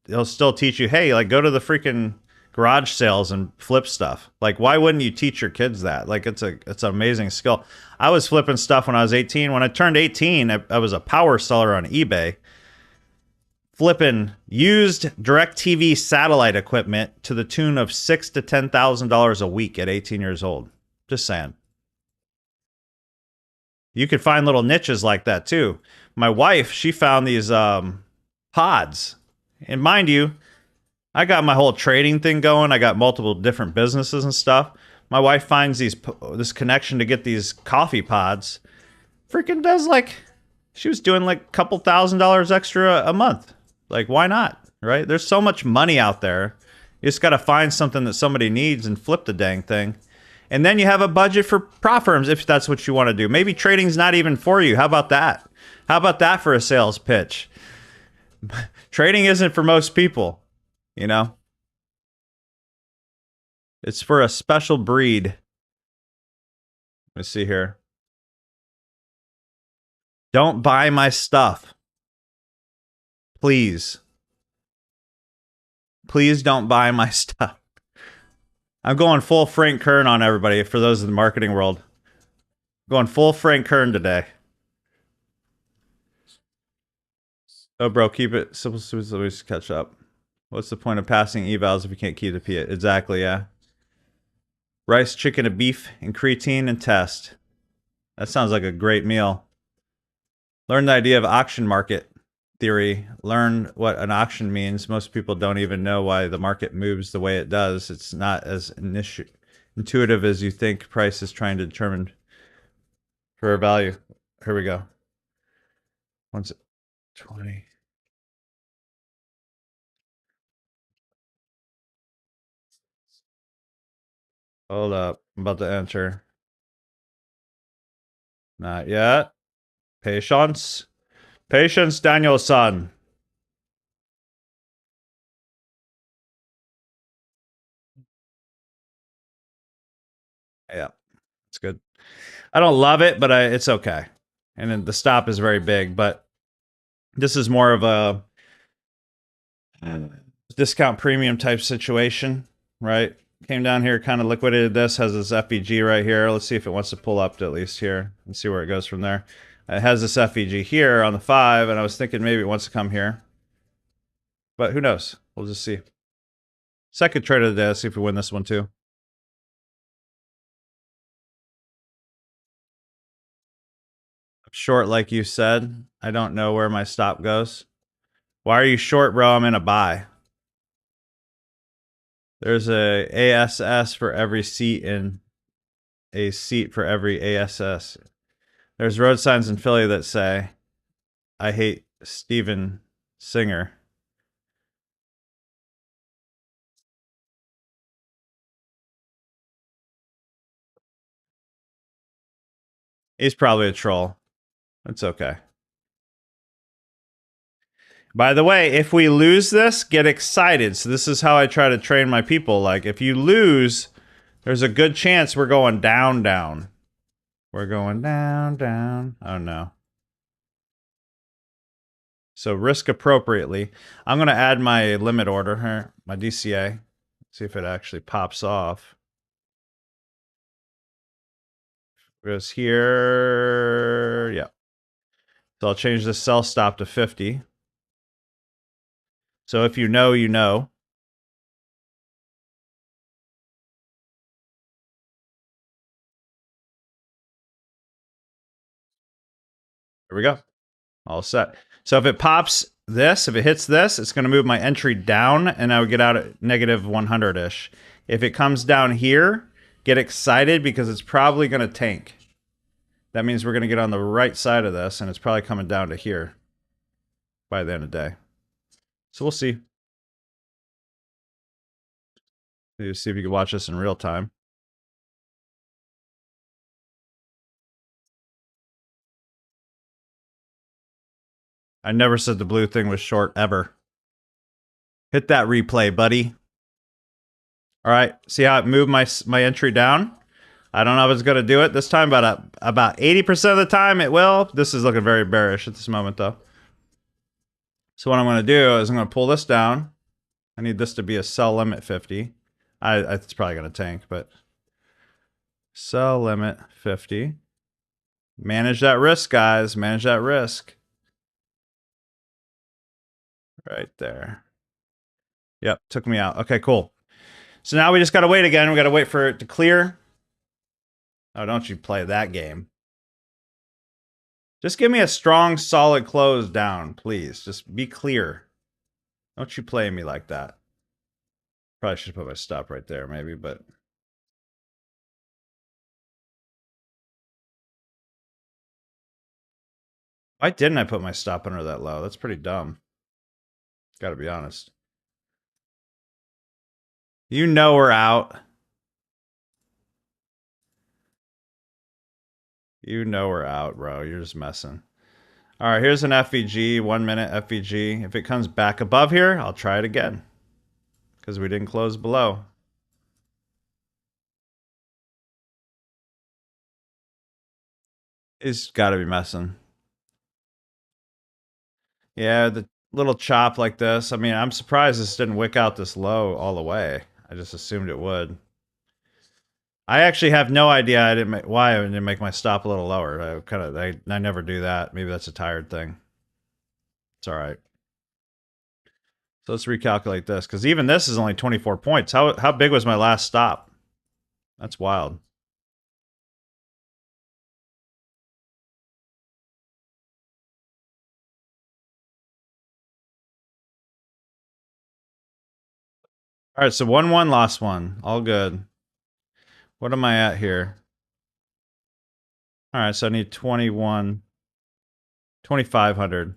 He'll still teach you, hey, like, go to the freaking garage sales and flip stuff. Like, why wouldn't you teach your kids that? Like, it's an amazing skill. I was flipping stuff when I was 18. When I turned 18, I was a power seller on eBay, flipping used DirecTV satellite equipment to the tune of $6,000 to $10,000 a week at 18 years old. Just saying. You could find little niches like that too. My wife, she found these pods. And mind you, I got my whole trading thing going. I got multiple different businesses and stuff. My wife finds this connection to get these coffee pods. Freaking does like, she was doing like a couple $1,000s extra a month. Like, why not? Right? There's so much money out there. You just got to find something that somebody needs and flip the dang thing. And then you have a budget for prop firms if that's what you want to do. Maybe trading's not even for you. How about that? How about that for a sales pitch? Trading isn't for most people, you know? It's for a special breed. Let's see here. Don't buy my stuff. Please. Please don't buy my stuff. I'm going full Frank Kern on everybody for those in the marketing world. Going full Frank Kern today. Oh, bro, keep it simple. Let me just catch up. What's the point of passing evals if you can't keep the P? Exactly, yeah. Rice, chicken, and beef, and creatine, and test. That sounds like a great meal. Learn the idea of auction market theory. Learn what an auction means. Most people don't even know why the market moves the way it does. It's not as intuitive as you think. Price is trying to determine for a value. Here we go. What's it? 20. Hold up. I'm about to enter. Not yet. Patience. Patience, Danielson. Yeah, it's good. I don't love it, but it's okay. And then the stop is very big, but this is more of a discount premium type situation, right? Came down here, kind of liquidated this, has this FEG right here. Let's see if it wants to pull up to at least here and see where it goes from there. It has this FEG here on the 5, and I was thinking maybe it wants to come here. But who knows? We'll just see. Second trade of the day. Let's see if we win this one too. Short, like you said. I don't know where my stop goes. Why are you short, bro? I'm in a buy. There's a ASS for every seat and a seat for every ASS. There's road signs in Philly that say, I hate Steven Singer. He's probably a troll. It's okay. By the way, if we lose this, get excited. So this is how I try to train my people. Like, if you lose, there's a good chance we're going down, down. We're going down, down. Oh, no. So risk appropriately. I'm going to add my limit order here, my DCA. See if it actually pops off. It goes here. Yeah. So I'll change the sell stop to 50. So if you know, you know. There we go. All set. So if it pops this, if it hits this, it's going to move my entry down, and I would get out at negative 100-ish. If it comes down here, get excited because it's probably going to tank. That means we're going to get on the right side of this, and it's probably coming down to here by the end of the day. So we'll see. See if you can watch this in real time. I never said the blue thing was short, ever. Hit that replay, buddy. All right, see how it moved my entry down? I don't know if it's going to do it this time, but about 80% of the time it will. This is looking very bearish at this moment, though. So what I'm going to do is I'm going to pull this down. I need this to be a sell limit 50. It's probably going to tank, but sell limit 50. Manage that risk, guys. Manage that risk. Right there. Yep, took me out. Okay, cool. So now we just got to wait again. We got to wait for it to clear. Oh, don't you play that game. Just give me a strong, solid close down, please. Just be clear. Don't you play me like that. Probably should put my stop right there, maybe, but... Why didn't I put my stop under that low? That's pretty dumb. Gotta be honest. You know we're out. You know we're out, bro. You're just messing. All right, here's an FVG, 1 minute FVG. If it comes back above here, I'll try it again. Because we didn't close below. It's gotta be messing. Yeah, the little chop like this. I mean, I'm surprised this didn't wick out this low all the way. I just assumed it would. I actually have no idea why I didn't make my stop a little lower. I never do that. Maybe that's a tired thing. It's all right. So let's recalculate this, because even this is only 24 points. How big was my last stop? That's wild. All right, so 1-1, lost one. All good. What am I at here? All right, so I need 2,500.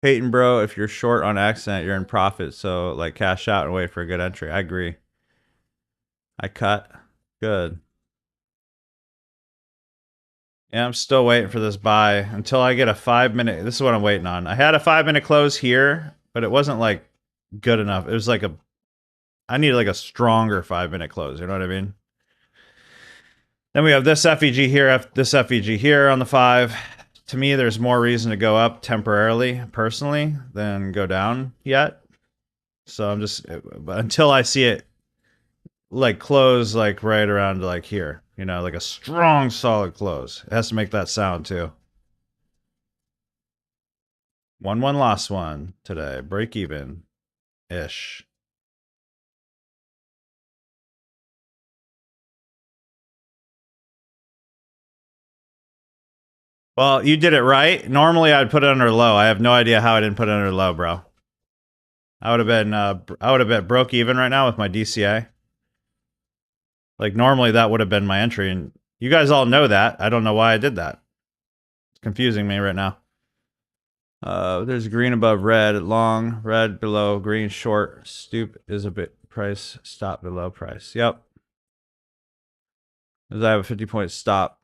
Peyton, bro, if you're short on accident, you're in profit. So, like, cash out and wait for a good entry. I agree. I cut. Good. Yeah, I'm still waiting for this buy until I get a 5-minute. This is what I'm waiting on. I had a 5-minute close here, but it wasn't, like, good enough. It was like I needed, like, a stronger 5-minute close. You know what I mean? Then we have this FEG here, this FEG here on the 5. To me, there's more reason to go up temporarily, personally, than go down yet. So I'm just, until I see it, like, close, like, right around, like, here. You know, like a strong, solid close. It has to make that sound, too. 1-1, lost one today. Break even-ish. Well, you did it right. Normally, I'd put it under low. I have no idea how I didn't put it under low, bro. I would have been broke even right now with my DCA. Like, normally that would have been my entry, and you guys all know that. I don't know why I did that. It's confusing me right now. There's green above red, long, red below, green short, stoop is a bit price, stop below price. Yep. As I have a 50-point stop.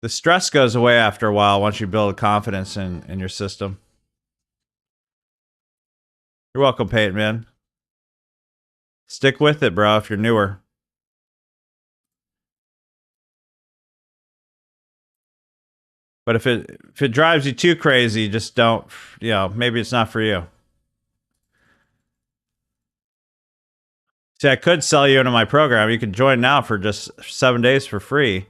The stress goes away after a while once you build confidence in your system. You're welcome, Peyton, man. Stick with it, bro, if you're newer. But if it drives you too crazy, just don't, you know, maybe it's not for you. See, I could sell you into my program. You can join now for just 7 days for free.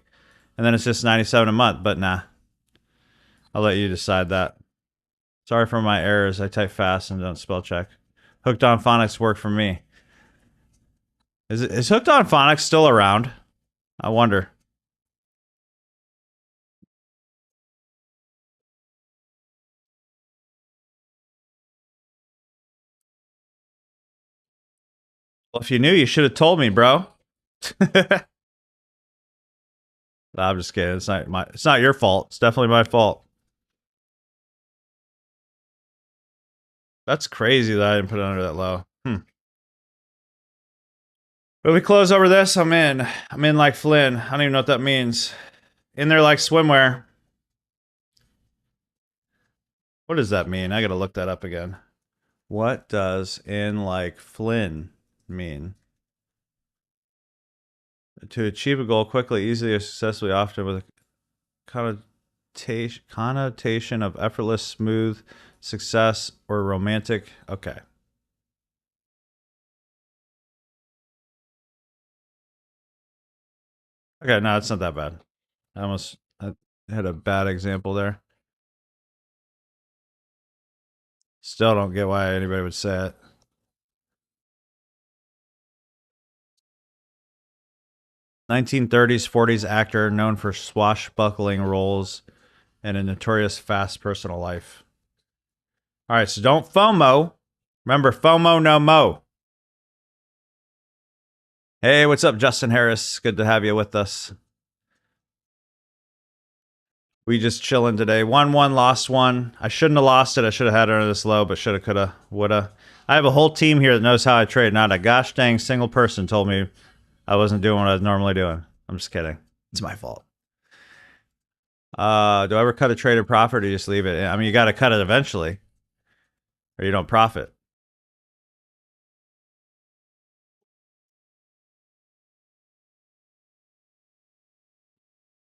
And then it's just $97 a month, but nah. I'll let you decide that. Sorry for my errors. I type fast and don't spell check. Hooked on Phonics work for me. Is Hooked on Phonics still around? I wonder. Well, if you knew, you should have told me, bro. No, I'm just kidding. It's not your fault. It's definitely my fault. That's crazy that I didn't put it under that low. But we close over this, I'm in. I'm in like Flynn. I don't even know what that means. In there like swimwear. What does that mean? I gotta look that up again. What does in like Flynn mean? To achieve a goal quickly, easily, or successfully, often with a connotation of effortless, smooth success or romantic. Okay. Okay, no, it's not that bad. I had a bad example there. Still don't get why anybody would say it. 1930s, 40s actor known for swashbuckling roles and a notorious fast personal life. All right, so don't FOMO. Remember, FOMO no mo. Hey, what's up, Justin Harris? Good to have you with us. We just chilling today. 1-1, lost one. I shouldn't have lost it. I should have had it under this low, but shoulda, coulda, woulda. I have a whole team here that knows how I trade. Not a gosh dang single person told me I wasn't doing what I was normally doing. I'm just kidding. It's my fault. Do I ever cut a traded profit or do you just leave it? I mean, you got to cut it eventually, or you don't profit.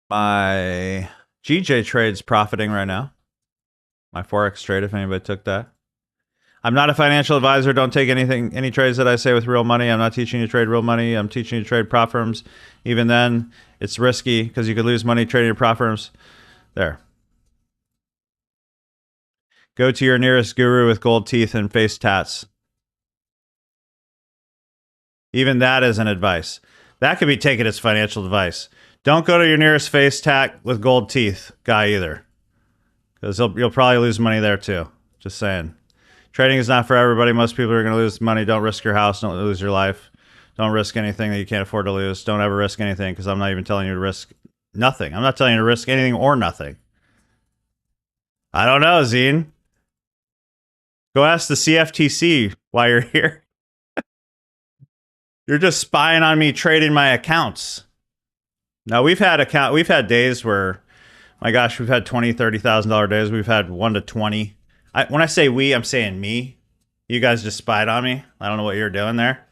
My GJ trade's profiting right now. My Forex trade, if anybody took that. I'm not a financial advisor. Don't take any trades that I say with real money. I'm not teaching you to trade real money. I'm teaching you to trade prop firms. Even then, it's risky because you could lose money trading your prop firms. There. Go to your nearest guru with gold teeth and face tats. Even that isn't advice. That could be taken as financial advice. Don't go to your nearest face tat with gold teeth guy either, because you'll probably lose money there too. Just saying. Trading is not for everybody. Most people are going to lose money. Don't risk your house. Don't lose your life. Don't risk anything that you can't afford to lose. Don't ever risk anything, because I'm not even telling you to risk nothing. I'm not telling you to risk anything or nothing. I don't know, Zine. Go ask the CFTC why you're here. You're just spying on me trading my accounts. Now we've had days where, my gosh, we've had $20,000-$30,000 days. We've had 1 to 20. When I say we, I'm saying me. You guys just spied on me. I don't know what you're doing there.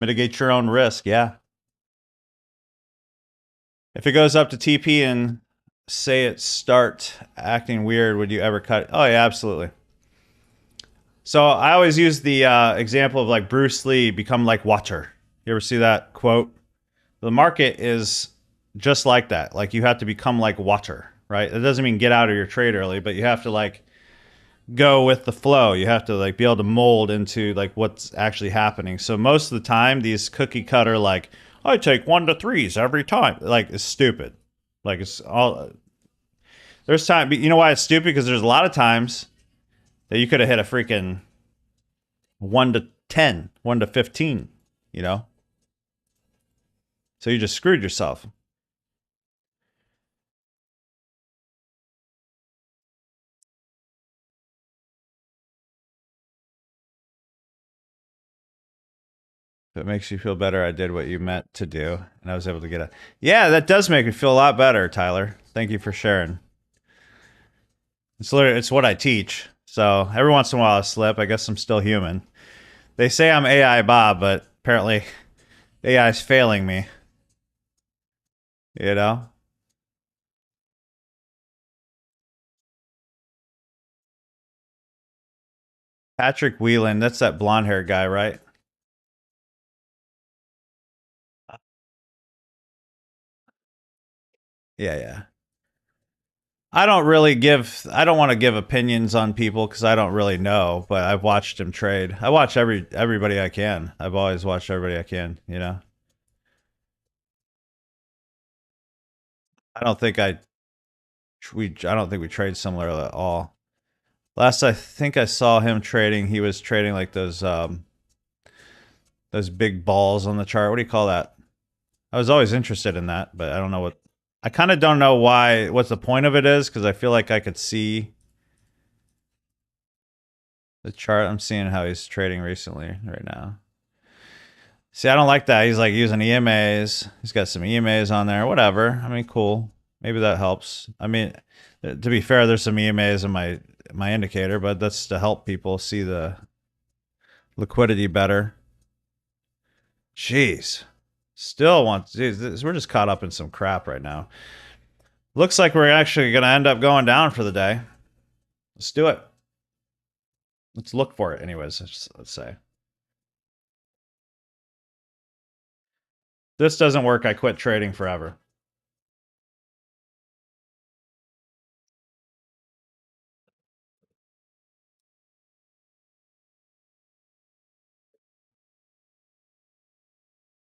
Mitigate your own risk, yeah. If it goes up to TP and say it start acting weird, would you ever cut it? Oh yeah, absolutely. So I always use the example of like Bruce Lee become like water. You ever see that quote? The market is just like that. Like you have to become like water, right? It doesn't mean get out of your trade early, but you have to like go with the flow. You have to like be able to mold into like what's actually happening. So most of the time, these cookie cutter like I take 1 to 3s every time, like it's stupid. Like it's all there's time. You know why it's stupid? Because there's a lot of times that you could have hit a freaking 1 to 10, 1 to 15. You know, so you just screwed yourself. If it makes you feel better, I did what you meant to do, and I was able to get it. Yeah, that does make me feel a lot better, Tyler. Thank you for sharing. It's what I teach. So every once in a while I slip. I guess I'm still human. They say I'm AI Bob, but apparently AI is failing me. You know? Patrick Whelan, that's that blonde hair guy, right? Yeah, yeah. I don't want to give opinions on people because I don't really know, but I've watched him trade. I watch everybody I can. I've always watched everybody I can, you know? I don't think I don't think we trade similar at all. Last I think I saw him trading, he was trading like those big balls on the chart. What do you call that? I was always interested in that, but I don't know what. I kind of don't know why. What's the point of it is? Because I feel like I could see the chart. I'm seeing how he's trading recently right now. See, I don't like that. He's like using EMAs. He's got some EMAs on there. Whatever. I mean, cool. Maybe that helps. I mean, to be fair, there's some EMAs in my indicator, but that's to help people see the liquidity better. Jeez. Still want. Geez, we're just caught up in some crap right now. Looks like we're actually going to end up going down for the day. Let's do it. Let's look for it, anyways. Let's say. This doesn't work. I quit trading forever.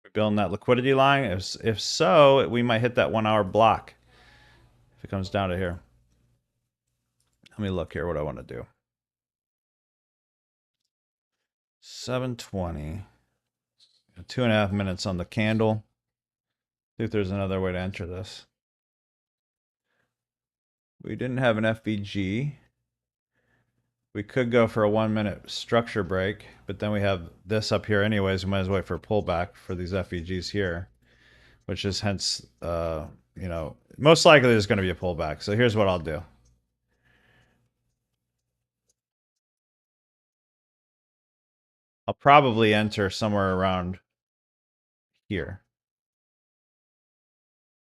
We're building that liquidity line. If so, we might hit that 1 hour block if it comes down to here. Let me look here what I want to do. 720. 2.5 minutes on the candle. See if there's another way to enter this. We didn't have an FVG. We could go for a 1 minute structure break, but then we have this up here anyways. We might as well wait for a pullback for these FVGs here, which is hence, you know, most likely there's going to be a pullback. So here's what I'll do. I'll probably enter somewhere around here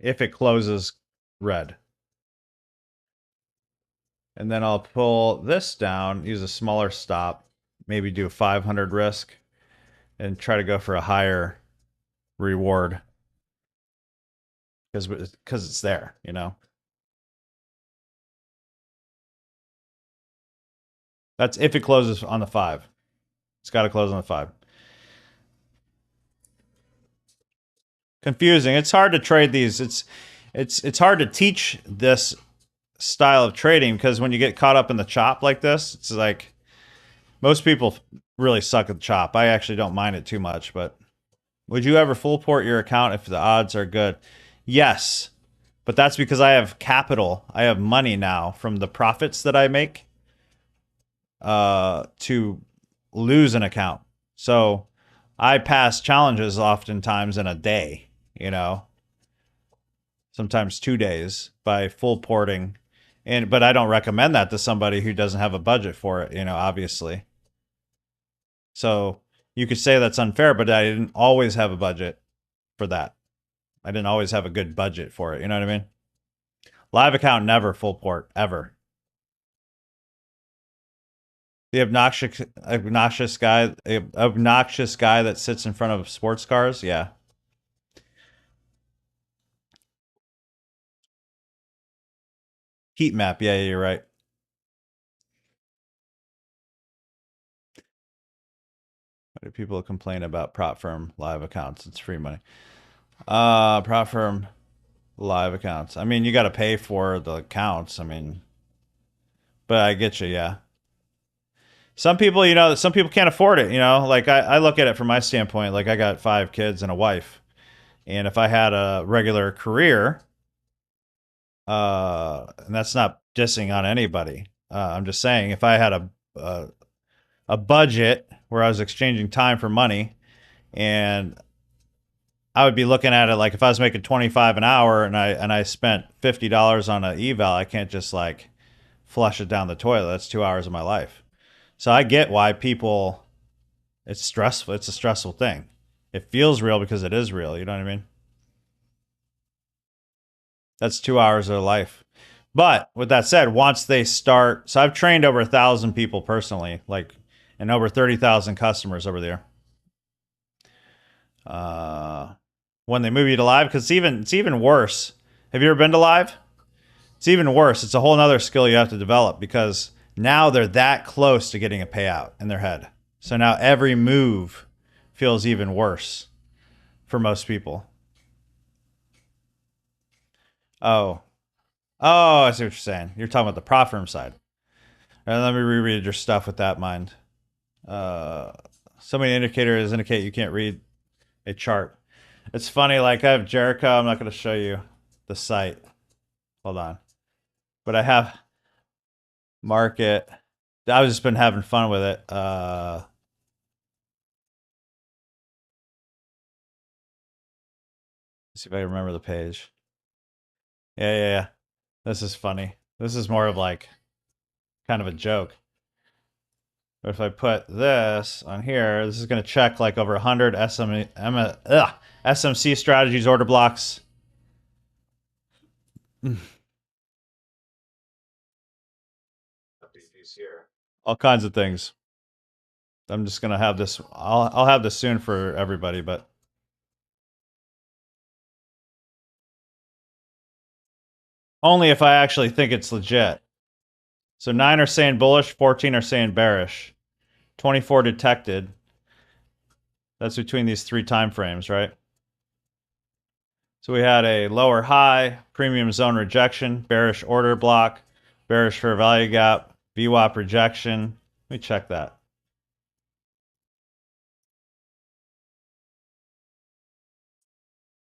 if it closes red. And then I'll pull this down, use a smaller stop, maybe do 500 risk, and try to go for a higher reward because it's there, you know. That's if it closes on the 5. It's got to close on the 5. Confusing. It's hard to trade these. It's hard to teach this style of trading because when you get caught up in the chop like this, it's like most people really suck at the chop. I actually don't mind it too much, but would you ever full port your account if the odds are good? Yes, but that's because I have capital. I have money now from the profits that I make to lose an account. So I pass challenges oftentimes in a day, you know, sometimes 2 days by full porting. But I don't recommend that to somebody who doesn't have a budget for it, you know, obviously. So you could say that's unfair, but I didn't always have a budget for that. I didn't always have a good budget for it. You know what I mean? Live account never full port ever. The obnoxious guy that sits in front of sports cars. Yeah. Heat map. Yeah, you're right. Why do people complain about prop firm live accounts? It's free money. Prop firm live accounts. I mean, you got to pay for the accounts. I mean, but I get you. Yeah. Some people, you know, some people can't afford it. You know, like I look at it from my standpoint. Like I got 5 kids and a wife, and if I had a regular career, and that's not dissing on anybody. I'm just saying if I had a budget where I was exchanging time for money, and I would be looking at it like if I was making 25 an hour and I spent $50 on an eval, I can't just like flush it down the toilet. That's 2 hours of my life. So I get why people. It's stressful. It's a stressful thing. It feels real because it is real. You know what I mean? That's 2 hours of life. But with that said, once they start, so I've trained over 1,000 people personally, like, and over 30,000 customers over there. When they move you to live, because it's even worse. Have you ever been to live? It's even worse. It's a whole other skill you have to develop because now they're that close to getting a payout in their head. So now every move feels even worse for most people. Oh, oh, I see what you're saying. You're talking about the prop firm side. And let me reread your stuff with that in mind. So many indicators indicate you can't read a chart. It's funny, like I have Jericho. I'm not going to show you the site. Hold on. But I have market. I've just been having fun with it. Let's see if I can remember the page. Yeah. This is funny. This is more of like kind of a joke. But if I put this on here, this is going to check like over 100 SMC strategies, order blocks. All kinds of things. I'm just going to have this. I'll have this soon for everybody, but only if I actually think it's legit. So 9 are saying bullish, 14 are saying bearish. 24 detected. That's between these 3 time frames, right? So we had a lower high, premium zone rejection, bearish order block, bearish fair value gap, VWAP rejection. Let me check that.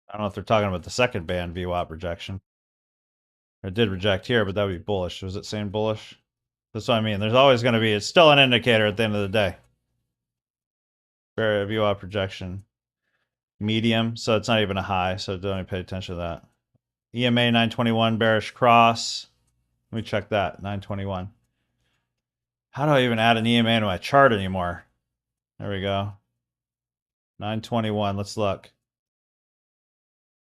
I don't know if they're talking about the second band VWAP rejection. It did reject here, but that would be bullish. Was it saying bullish? That's what I mean. There's always going to be, it's still an indicator at the end of the day. Fair VWAP rejection. Medium, so it's not even a high, so don't even pay attention to that. EMA 921 bearish cross. Let me check that. 921. How do I even add an EMA to my chart anymore? There we go. 921. Let's look.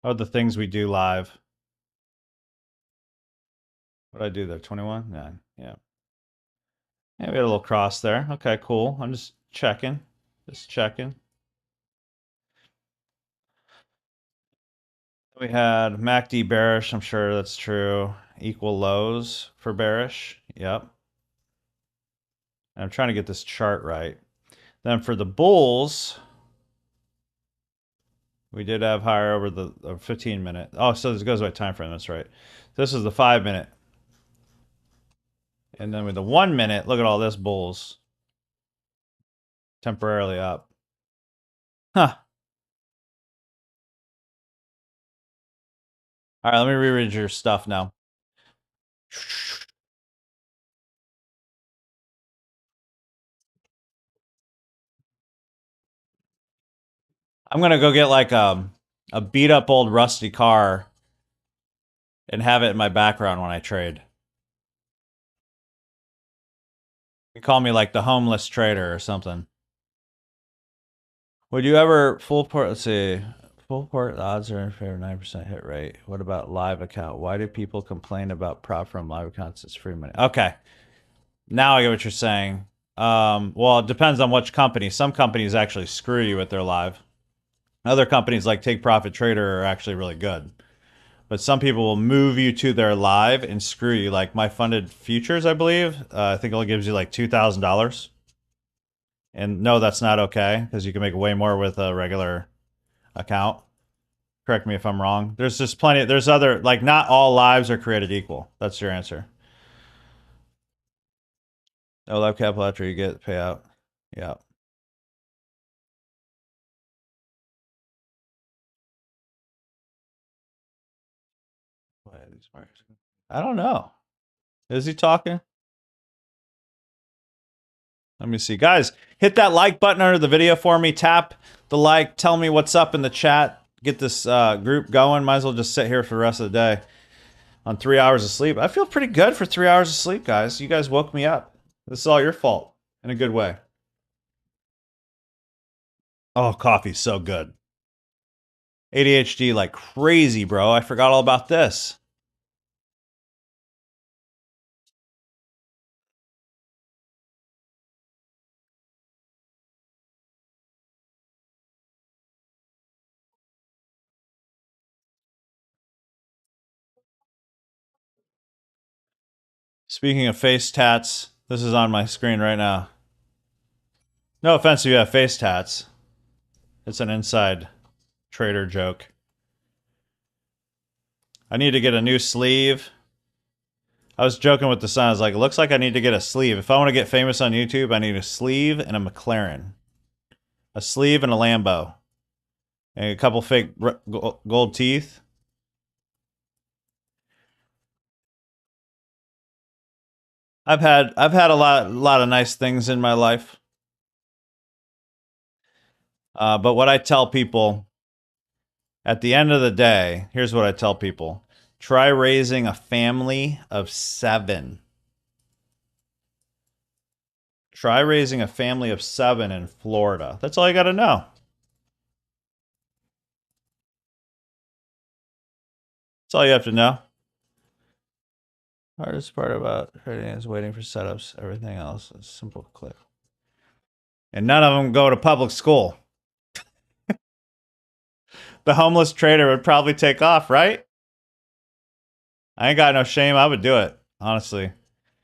Oh, the things we do live. What did I do there? 21? 9. Yeah. Yeah, we had a little cross there. Okay, cool. I'm just checking. Just checking. We had MACD bearish. I'm sure that's true. Equal lows for bearish. Yep. And I'm trying to get this chart right. Then for the bulls, we did have higher over the 15 minute. Oh, so this goes by time frame. That's right. This is the 5 minute. And then with the 1 minute, look at all this bulls. Temporarily up. Huh. All right, let me reread your stuff now. I'm gonna go get like a beat up old rusty car and have it in my background when I trade. You call me like the homeless trader or something. Would you ever full port? Let's see. Full port odds are in favor of 9% hit rate. What about live account? Why do people complain about prop from live accounts? It's free money. Okay. Now I get what you're saying. Well, it depends on which company. Some companies actually screw you with their live. Other companies like Take Profit Trader are actually really good. But some people will move you to their live and screw you. Like my funded futures, I believe. I think it only gives you like $2,000. And no, that's not okay because you can make way more with a regular account. Correct me if I'm wrong. There's just plenty. There's other, like, not all lives are created equal. That's your answer. No live capital after you get payout. Yeah. I don't know. Is he talking? Let me see. Guys, hit that like button under the video for me. Tap the like. Tell me what's up in the chat. Get this group going. Might as well just sit here for the rest of the day on 3 hours of sleep. I feel pretty good for 3 hours of sleep, guys. You guys woke me up. This is all your fault in a good way. Oh, coffee's so good. ADHD like crazy, bro. I forgot all about this. Speaking of face tats, this is on my screen right now. No offense if you have face tats. It's an inside trader joke. I need to get a new sleeve. I was joking with the son. I was like, it looks like I need to get a sleeve. If I want to get famous on YouTube, I need a sleeve and a McLaren. A sleeve and a Lambo. And a couple fake gold teeth. I've had a lot of nice things in my life. But what I tell people at the end of the day, here's what I tell people. Try raising a family of 7. Try raising a family of 7 in Florida. That's all you got to know. That's all you have to know. Hardest part about trading is waiting for setups. Everything else is simple click. And none of them go to public school. The homeless trader would probably take off, right? I ain't got no shame. I would do it, honestly.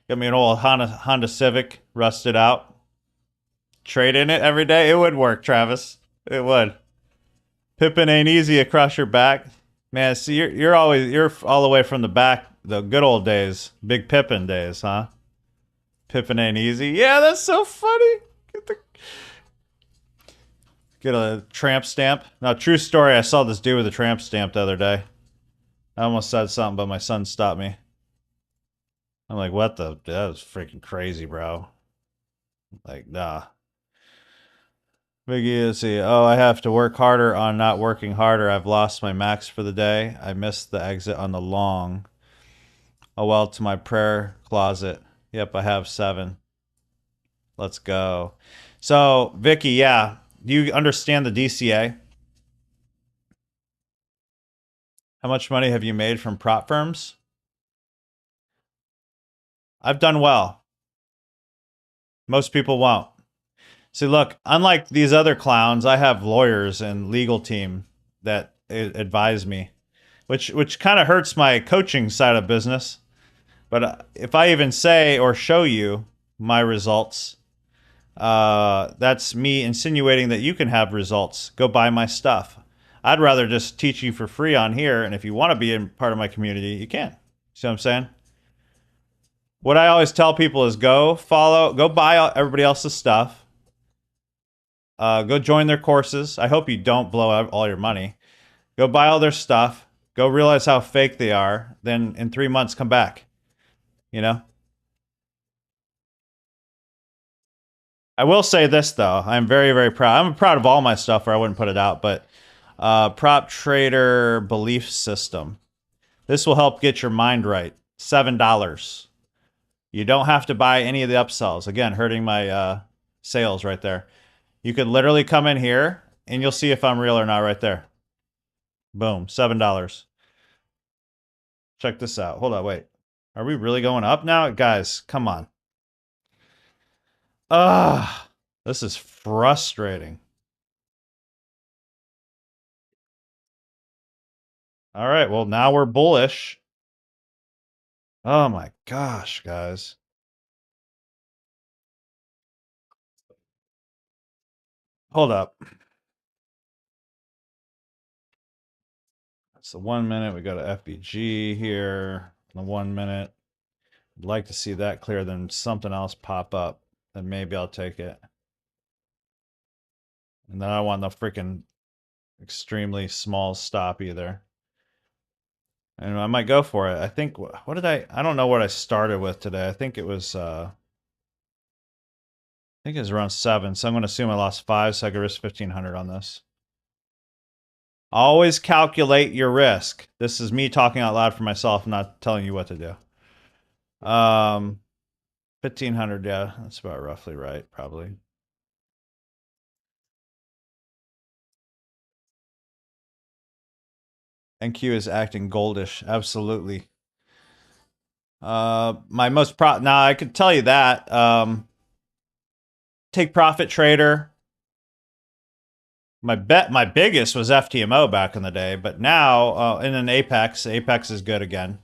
Get me an old Honda Civic, rusted out. Trade in it every day. It would work, Travis. It would. Pippin ain't easy across your back. Man, see, you're all the way from the back, the good old days, big Pippin days, huh? Pippin ain't easy. Yeah, that's so funny. Get a tramp stamp. Now, true story. I saw this dude with a tramp stamp the other day. I almost said something, but my son stopped me. I'm like, what the? That was freaking crazy, bro. Like, nah. Biggie, let's see. Oh, I have to work harder on not working harder. I've lost my max for the day. I missed the exit on the long. Oh, well, to my prayer closet. Yep, I have 7. Let's go. So, Vicky, yeah. Do you understand the DCA? How much money have you made from prop firms? I've done well. Most people won't. See, look, unlike these other clowns, I have lawyers and legal team that advise me, which kind of hurts my coaching side of business. But if I even say or show you my results, that's me insinuating that you can have results. Go buy my stuff. I'd rather just teach you for free on here, and if you want to be in part of my community, you can. See what I'm saying? What I always tell people is go buy everybody else's stuff. Go join their courses. I hope you don't blow out all your money. Go buy all their stuff. Go realize how fake they are. Then in 3 months, come back. You know? I will say this, though. I'm very, very proud. I'm proud of all my stuff, or I wouldn't put it out. But prop trader belief system. This will help get your mind right. $7. You don't have to buy any of the upsells. Again, hurting my sales right there. You could literally come in here and you'll see if I'm real or not right there. Boom, $7. Check this out. Hold on, wait. Are we really going up now? Guys, come on. Ah, this is frustrating. All right, well, now we're bullish. Oh my gosh, guys. Hold up. That's the 1 minute. We got a FBG here. The 1 minute. I'd like to see that clear, then something else pop up. Then maybe I'll take it. And then I want the freaking extremely small stop either. And I might go for it. I think, what did I don't know what I started with today. I think it was around 7. So I'm going to assume I lost 5, so I could risk 1,500 on this. Always calculate your risk. This is me talking out loud for myself, not telling you what to do. 1,500, yeah, that's about roughly right, probably. NQ is acting goldish, absolutely. My most now I could tell you that. Take profit trader. My biggest was FTMO back in the day, but now in an Apex is good again.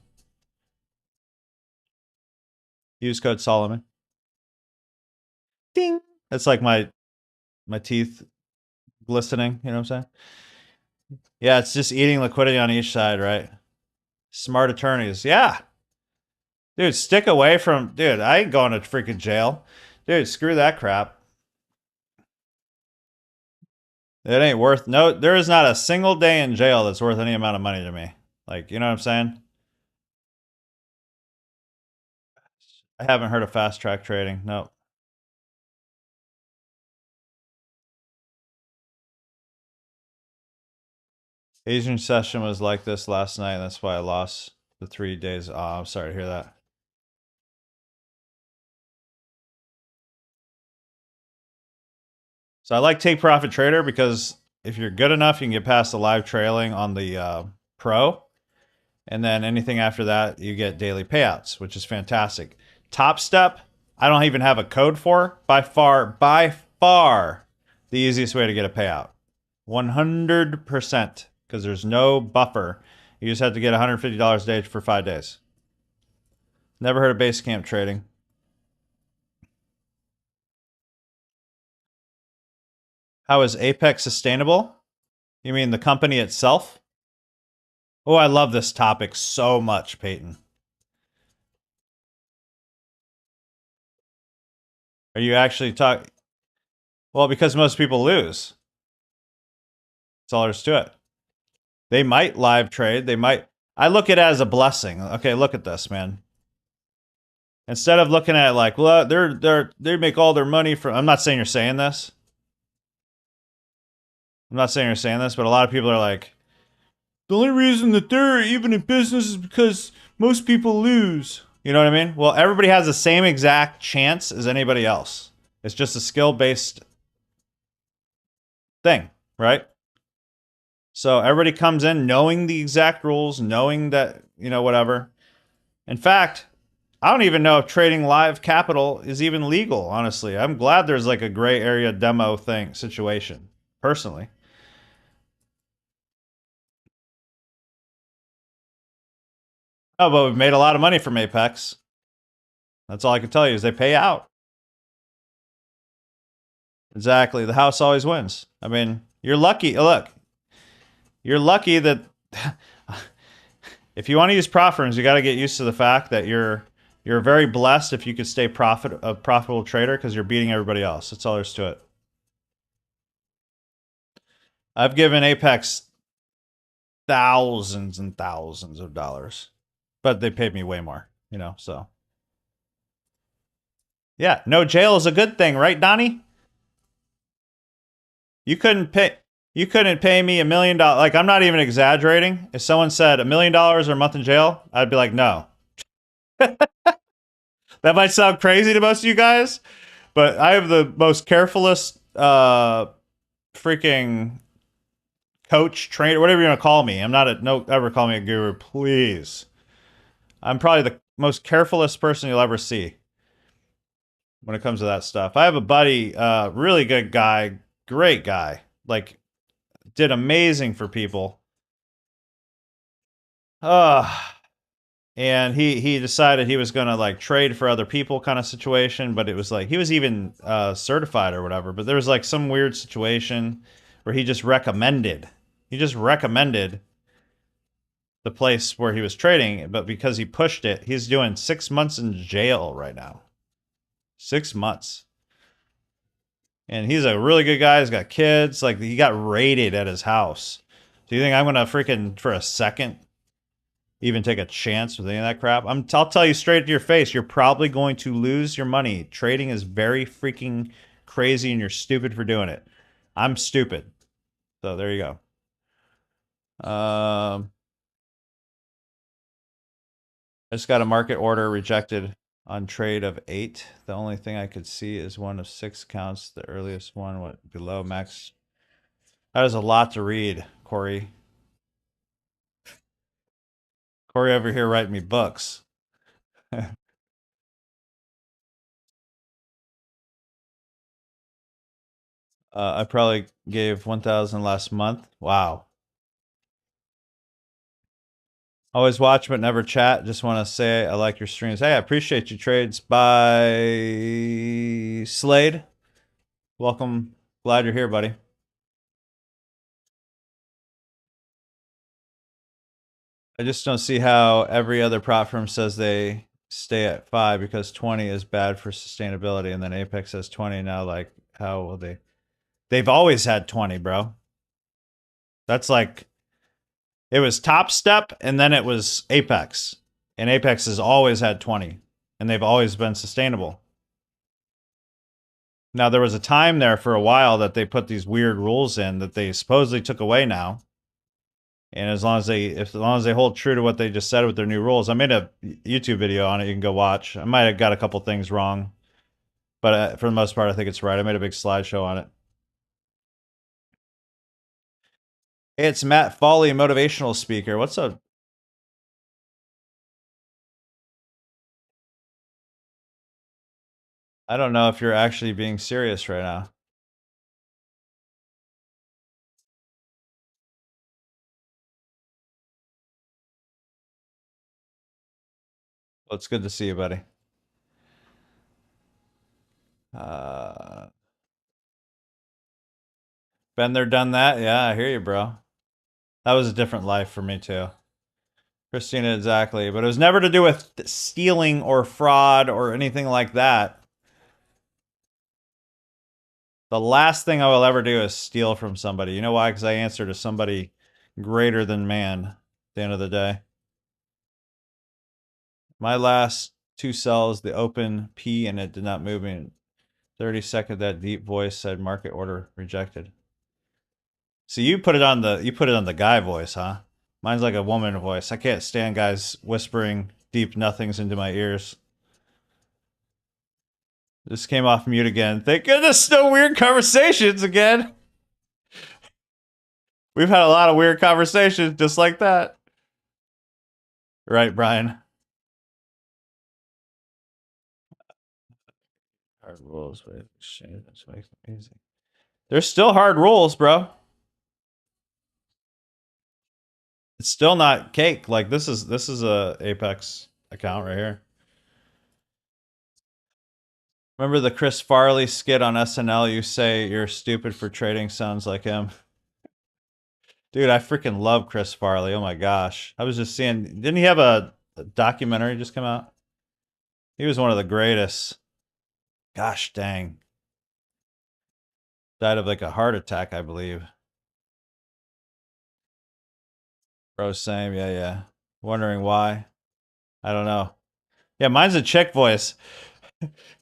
Use code Solomon. Ding. It's like my teeth glistening. You know what I'm saying? Yeah, it's just eating liquidity on each side, right? Smart attorneys. Yeah. Dude, stick away from. Dude, I ain't going to freaking jail. Dude, screw that crap. It ain't worth. No, there is not a single day in jail that's worth any amount of money to me. Like, you know what I'm saying? I haven't heard of fast track trading. No. Asian session was like this last night. That's why I lost the 3 days. Oh, I'm sorry to hear that. So I like Take Profit Trader because if you're good enough, you can get past the live trailing on the Pro. And then anything after that, you get daily payouts, which is fantastic. Top Step, I don't even have a code for. By far, the easiest way to get a payout. 100%, because there's no buffer. You just have to get $150 a day for 5 days. Never heard of Basecamp trading. How is Apex sustainable? You mean the company itself? Oh, I love this topic so much, Peyton. Are you actually talking? Well, because most people lose. That's all there's to it. They might live trade. They might. I look at it as a blessing. Okay, look at this, man. Instead of looking at it like, well, they make all their money from. I'm not saying you're saying this. I'm not saying you're saying this, but a lot of people are like, the only reason that they're even in business is because most people lose. You know what I mean? Well, everybody has the same exact chance as anybody else. It's just a skill based thing, right? So everybody comes in knowing the exact rules, knowing that, whatever. In fact, I don't even know if trading live capital is even legal, honestly. I'm glad there's like a gray area demo thing situation, personally. Oh, but we've made a lot of money from Apex. That's all I can tell you is they pay out. Exactly. The house always wins. I mean, you're lucky. Look, you're lucky that if you want to use prop firms, you got to get used to the fact that you're very blessed if you could stay a profitable trader because you're beating everybody else. That's all there's to it. I've given Apex thousands and thousands of dollars, but they paid me way more, so. Yeah, no jail is a good thing, right, Donnie? You couldn't pay me $1 million. Like, I'm not even exaggerating. If someone said $1 million or a month in jail, I'd be like, no. That might sound crazy to most of you guys, but I have the most carefulest freaking coach, trainer, whatever you want to call me. I'm not a no ever call me a guru, please. I'm probably the most carefulest person you'll ever see when it comes to that stuff. I have a buddy, really good guy, great guy, like did amazing for people. And he decided he was gonna like trade for other people kind of situation, but it was like he was even certified or whatever. But there was like some weird situation where he just recommended the place where he was trading, but because he pushed it, he's doing 6 months in jail right now. 6 months. And he's a really good guy. He's got kids. Like, he got raided at his house. Do you think I'm gonna freaking for a second even take a chance with any of that crap? I'll tell you straight to your face, you're probably going to lose your money. Trading is very freaking crazy and you're stupid for doing it. I'm stupid. So there you go. I just got a market order rejected on trade of 8. The only thing I could see is one of 6 counts. The earliest one, what, below max. That is a lot to read, Corey. Corey over here writing me books. I probably gave 1,000 last month. Wow. Always watch but never chat. Just want to say I like your streams. Hey, I appreciate you. Trades by Slade. Welcome. Glad you're here, buddy. I just don't see how every other prop firm says they stay at 5 because 20 is bad for sustainability, and then Apex has 20 now. Like, how will they? They've always had 20, bro. That's like it was Top Step, and then it was Apex, and Apex has always had 20, and they've always been sustainable. Now there was a time there for a while that they put these weird rules in that they supposedly took away now. And as long as they hold true to what they just said with their new rules, I made a YouTube video on it. You can go watch. I might have got a couple things wrong, but for the most part, I think it's right. I made a big slideshow on it. Hey, it's Matt Foley, motivational speaker. What's up? I don't know if you're actually being serious right now. Well, it's good to see you, buddy. Uh, Been there, done that. Yeah, I hear you, bro. That was a different life for me too. Christina, exactly. But it was never to do with stealing or fraud or anything like that. The last thing I will ever do is steal from somebody. You know why? Because I answer to somebody greater than man at the end of the day. My last two cells, the open P, and it did not move me. 30-second, that deep voice said market order rejected. So you put it on the guy voice, huh? Mine's like a woman voice. I can't stand guys whispering deep nothings into my ears. This came off mute again. Thank goodness, no weird conversations again. We've had a lot of weird conversations just like that. Right, Brian? Hard rules, but shit, that's makes it easy. There's still hard rules, bro. It's still not cake. Like this is a Apex account right here. Remember the Chris Farley skit on SNL? You say you're stupid for trading sounds like him. Dude, I freaking love Chris Farley. Oh my gosh. I was just seeing, didn't he have a documentary just come out? He was one of the greatest. Gosh dang. Died of like a heart attack, I believe. Bro, same. Yeah, yeah. Wondering why. I don't know. Yeah, mine's a chick voice.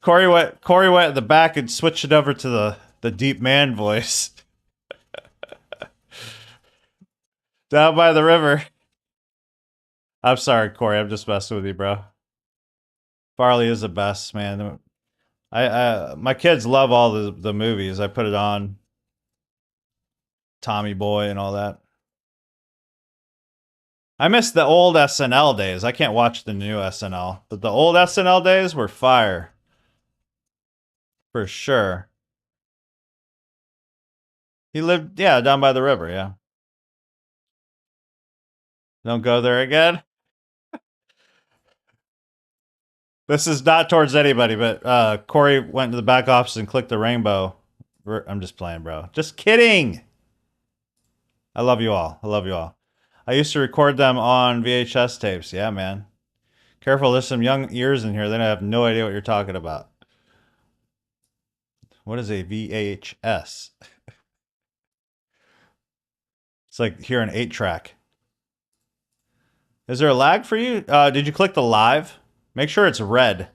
Corey went at the back and switched it over to the deep man voice. Down by the river. I'm sorry, Corey. I'm just messing with you, bro. Farley is the best, man. My kids love all the movies. I put it on Tommy Boy and all that. I miss the old SNL days. I can't watch the new SNL, but the old SNL days were fire. For sure. He lived, yeah, down by the river, yeah. Don't go there again. This is not towards anybody, but Corey went to the back office and clicked the rainbow. I'm just playing, bro. Just kidding. I love you all. I love you all. I used to record them on VHS tapes. Yeah, man. Careful, there's some young ears in here. They have no idea what you're talking about. What is a VHS? It's like here an 8-track. Is there a lag for you? Did you click the live? Make sure it's red.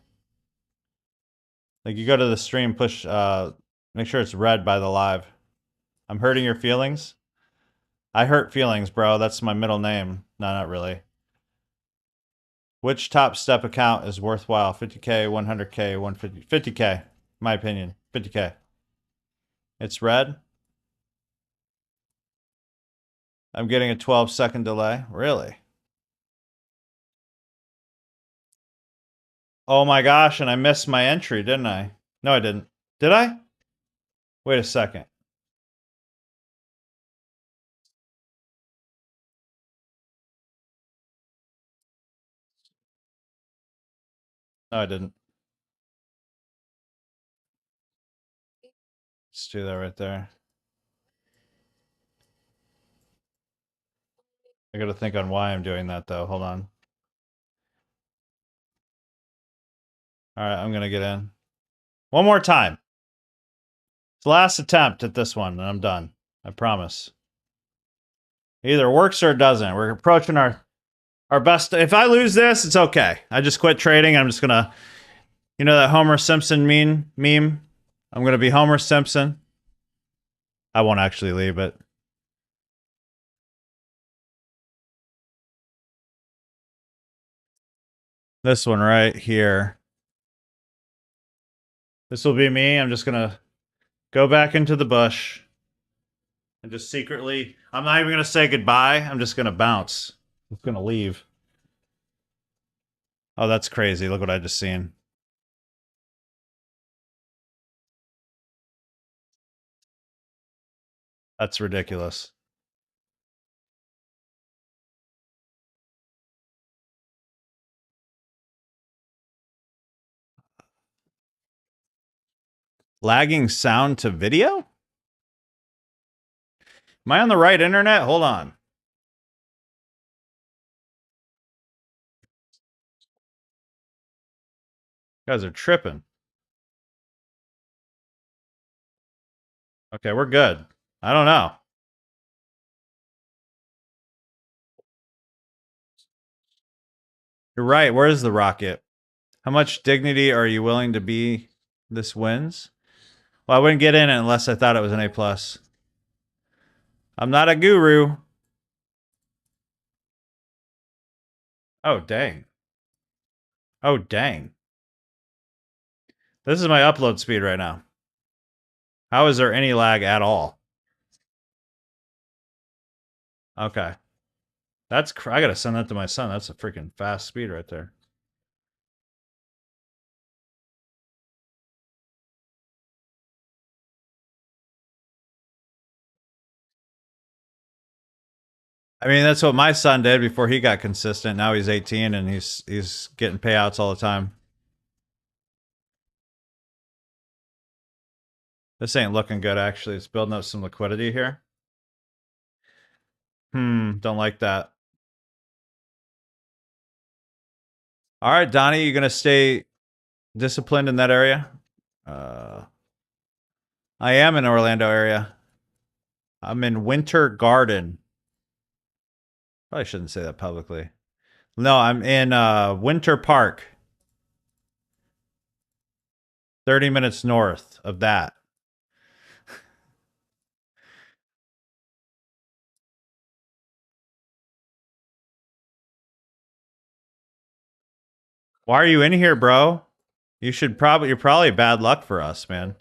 Like you go to the stream, push, make sure it's red by the live. I'm hurting your feelings. I hurt feelings, bro. That's my middle name. No, not really. Which top step account is worthwhile? 50K, 100K, 150, 50K. My opinion, 50K. It's red. I'm getting a 12-second delay. Really? Oh my gosh, and I missed my entry, didn't I? No, I didn't. Did I? Wait a second. No, I didn't. Let's do that right there. I gotta think on why I'm doing that though. Hold on. All right, I'm gonna get in. One more time. It's the last attempt at this one, and I'm done. I promise. It either works or it doesn't. We're approaching our best. If I lose this, it's okay. I just quit trading. I'm just gonna, you know, that Homer Simpson meme. I'm gonna be Homer Simpson. I won't actually leave it. This one right here. This will be me. I'm just gonna go back into the bush and just secretly. I'm not even gonna say goodbye. I'm just gonna bounce. I'm gonna leave. Oh, that's crazy. Look what I just seen. That's ridiculous. Lagging sound to video? Am I on the right internet? Hold on. You guys are tripping. Okay, we're good. I don't know. You're right. Where is the rocket? How much dignity are you willing to be this wins? Well, I wouldn't get in it unless I thought it was an A plus. I'm not a guru. Oh dang. Oh dang. This is my upload speed right now. How is there any lag at all? Okay. That's I gotta send that to my son. That's a freaking fast speed right there. I mean, that's what my son did before he got consistent. Now he's 18 and he's getting payouts all the time. This ain't looking good actually. It's building up some liquidity here. Don't like that. All right, Donnie, you gonna stay disciplined in that area? I am in Orlando area. I'm in Winter Garden. Probably shouldn't say that publicly. No, I'm in Winter Park. 30 minutes north of that. Why are you in here, bro? You're probably bad luck for us, man.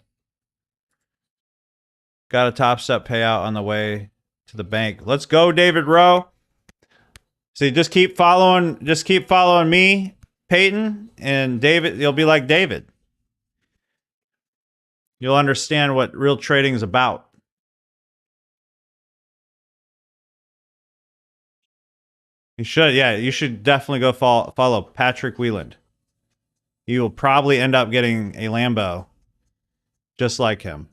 Got a top step payout on the way to the bank. Let's go, David Rowe. See, just keep following me, Peyton, and David. You'll be like David. You'll understand what real trading is about. You should, yeah, you should definitely go follow Patrick Wieland. You will probably end up getting a Lambo just like him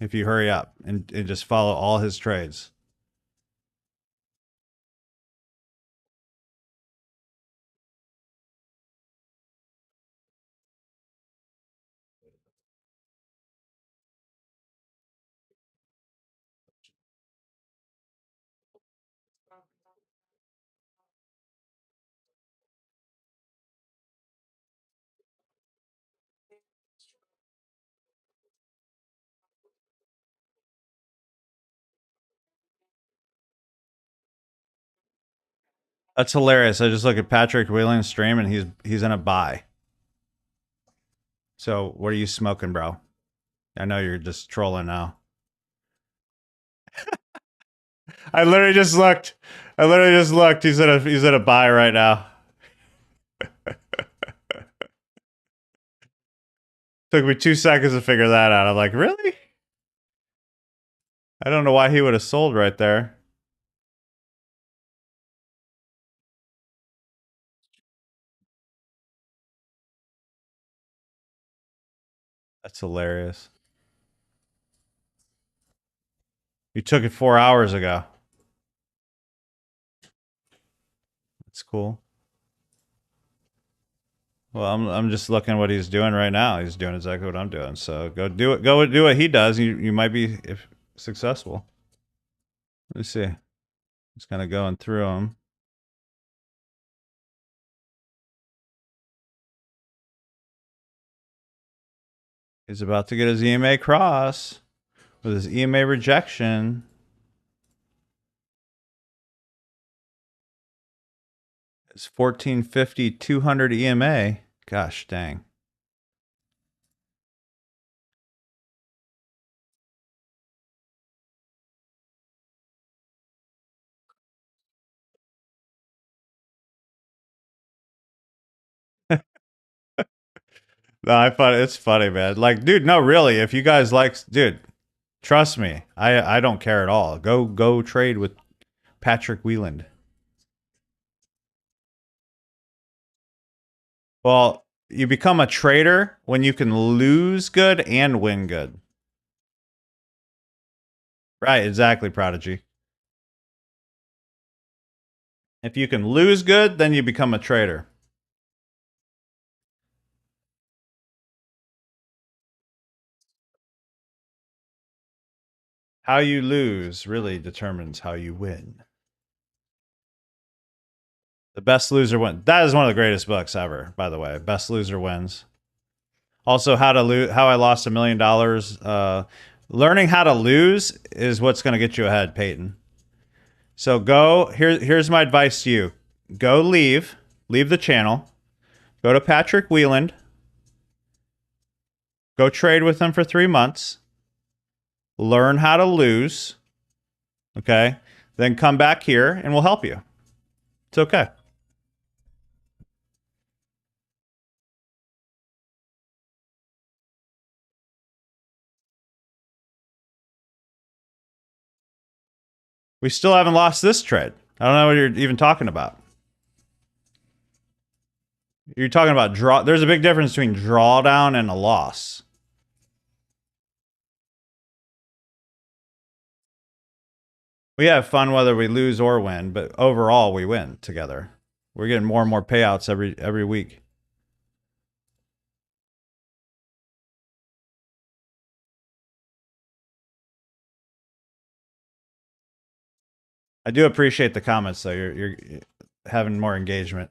if you hurry up and just follow all his trades. That's hilarious. I just look at Patrick Wieland's stream and he's in a buy. So what are you smoking, bro? I know you're just trolling now. I literally just looked. He's at a buy right now. Took me 2 seconds to figure that out. I'm like, really? I don't know why he would have sold right there. That's hilarious. You took it 4 hours ago. That's cool. Well, I'm just looking at what he's doing right now. He's doing exactly what I'm doing. So go do it. Go do what he does. You might be if successful. Let's see. Just kind of going through them. He's about to get his EMA cross with his EMA rejection. It's 1450, 200 EMA. Gosh dang. No, I thought it's funny, man. Like, dude, no, really. If you guys like, dude, trust me, I don't care at all. Go trade with Patrick Wieland. Well, you become a trader when you can lose good and win good. Right, exactly, Prodigy. If you can lose good, then you become a trader. How you lose really determines how you win. The best loser wins. That is one of the greatest books ever, by the way. Best loser wins. Also, how to lose. How I lost $1 million. Learning how to lose is what's going to get you ahead, Peyton. So go. Here's my advice to you. Go leave the channel. Go to Patrick Wieland. Go trade with him for 3 months. Learn how to lose. Okay. Then come back here and we'll help you. It's okay. We still haven't lost this trade. I don't know what you're even talking about. You're talking about draw. There's a big difference between drawdown and a loss. We have fun whether we lose or win, but overall we win together. We're getting more and more payouts every week. I do appreciate the comments though. You're having more engagement.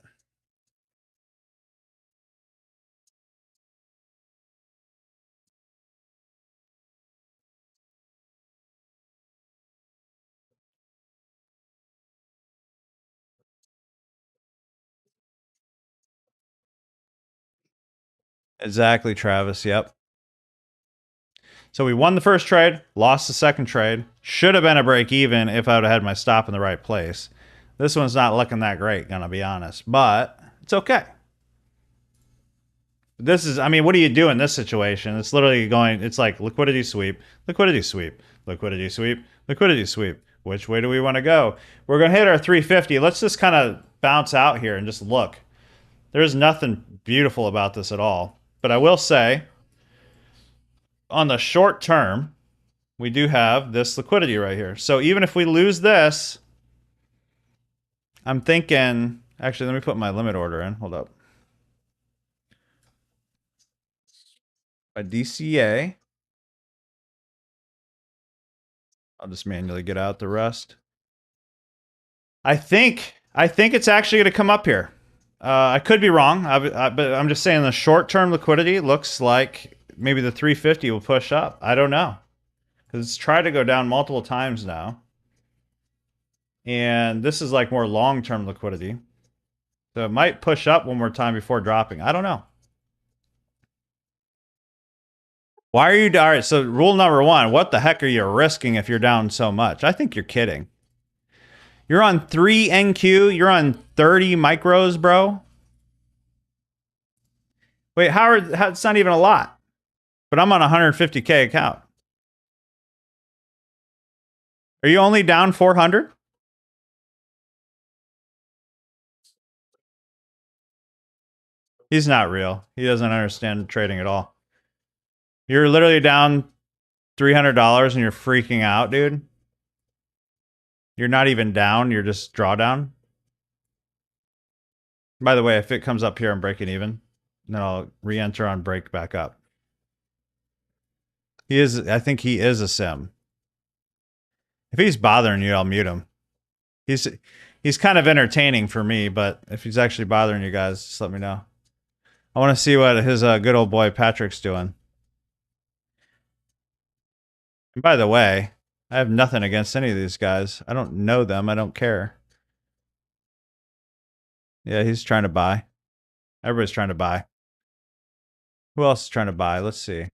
Exactly, Travis. Yep. So we won the first trade, lost the second trade. Should have been a break even if I would have had my stop in the right place. This one's not looking that great, gonna be honest, but it's okay. This is, I mean, what do you do in this situation? It's literally going, it's like liquidity sweep, liquidity sweep, liquidity sweep, liquidity sweep. Which way do we want to go? We're going to hit our 350. Let's just kind of bounce out here and just look. There's nothing beautiful about this at all. But I will say, on the short term, we do have this liquidity right here. So even if we lose this, I'm thinking, actually, let me put my limit order in. Hold up. A DCA. I'll just manually get out the rest. I think it's actually going to come up here. I could be wrong, but I'm just saying the short-term liquidity looks like maybe the 350 will push up. I don't know, because it's tried to go down multiple times now, and this is like more long-term liquidity, so it might push up one more time before dropping. I don't know. Why are you all right? So rule number one: what the heck are you risking if you're down so much? I think you're kidding. You're on 3 NQ. You're on 30 micros, bro. Wait, Howard, it's not even a lot. But I'm on a 150K account. Are you only down 400? He's not real. He doesn't understand trading at all. You're literally down $300 and you're freaking out, dude. You're not even down. You're just drawdown. By the way, if it comes up here, I'm breaking even. then I'll re-enter on break back up. He is. I think he is a sim. If he's bothering you, I'll mute him. He's kind of entertaining for me, but if he's actually bothering you guys, just let me know. I want to see what his good old boy Patrick's doing. And by the way, I have nothing against any of these guys. I don't know them. I don't care. Yeah, he's trying to buy. Everybody's trying to buy. Who else is trying to buy? Let's see.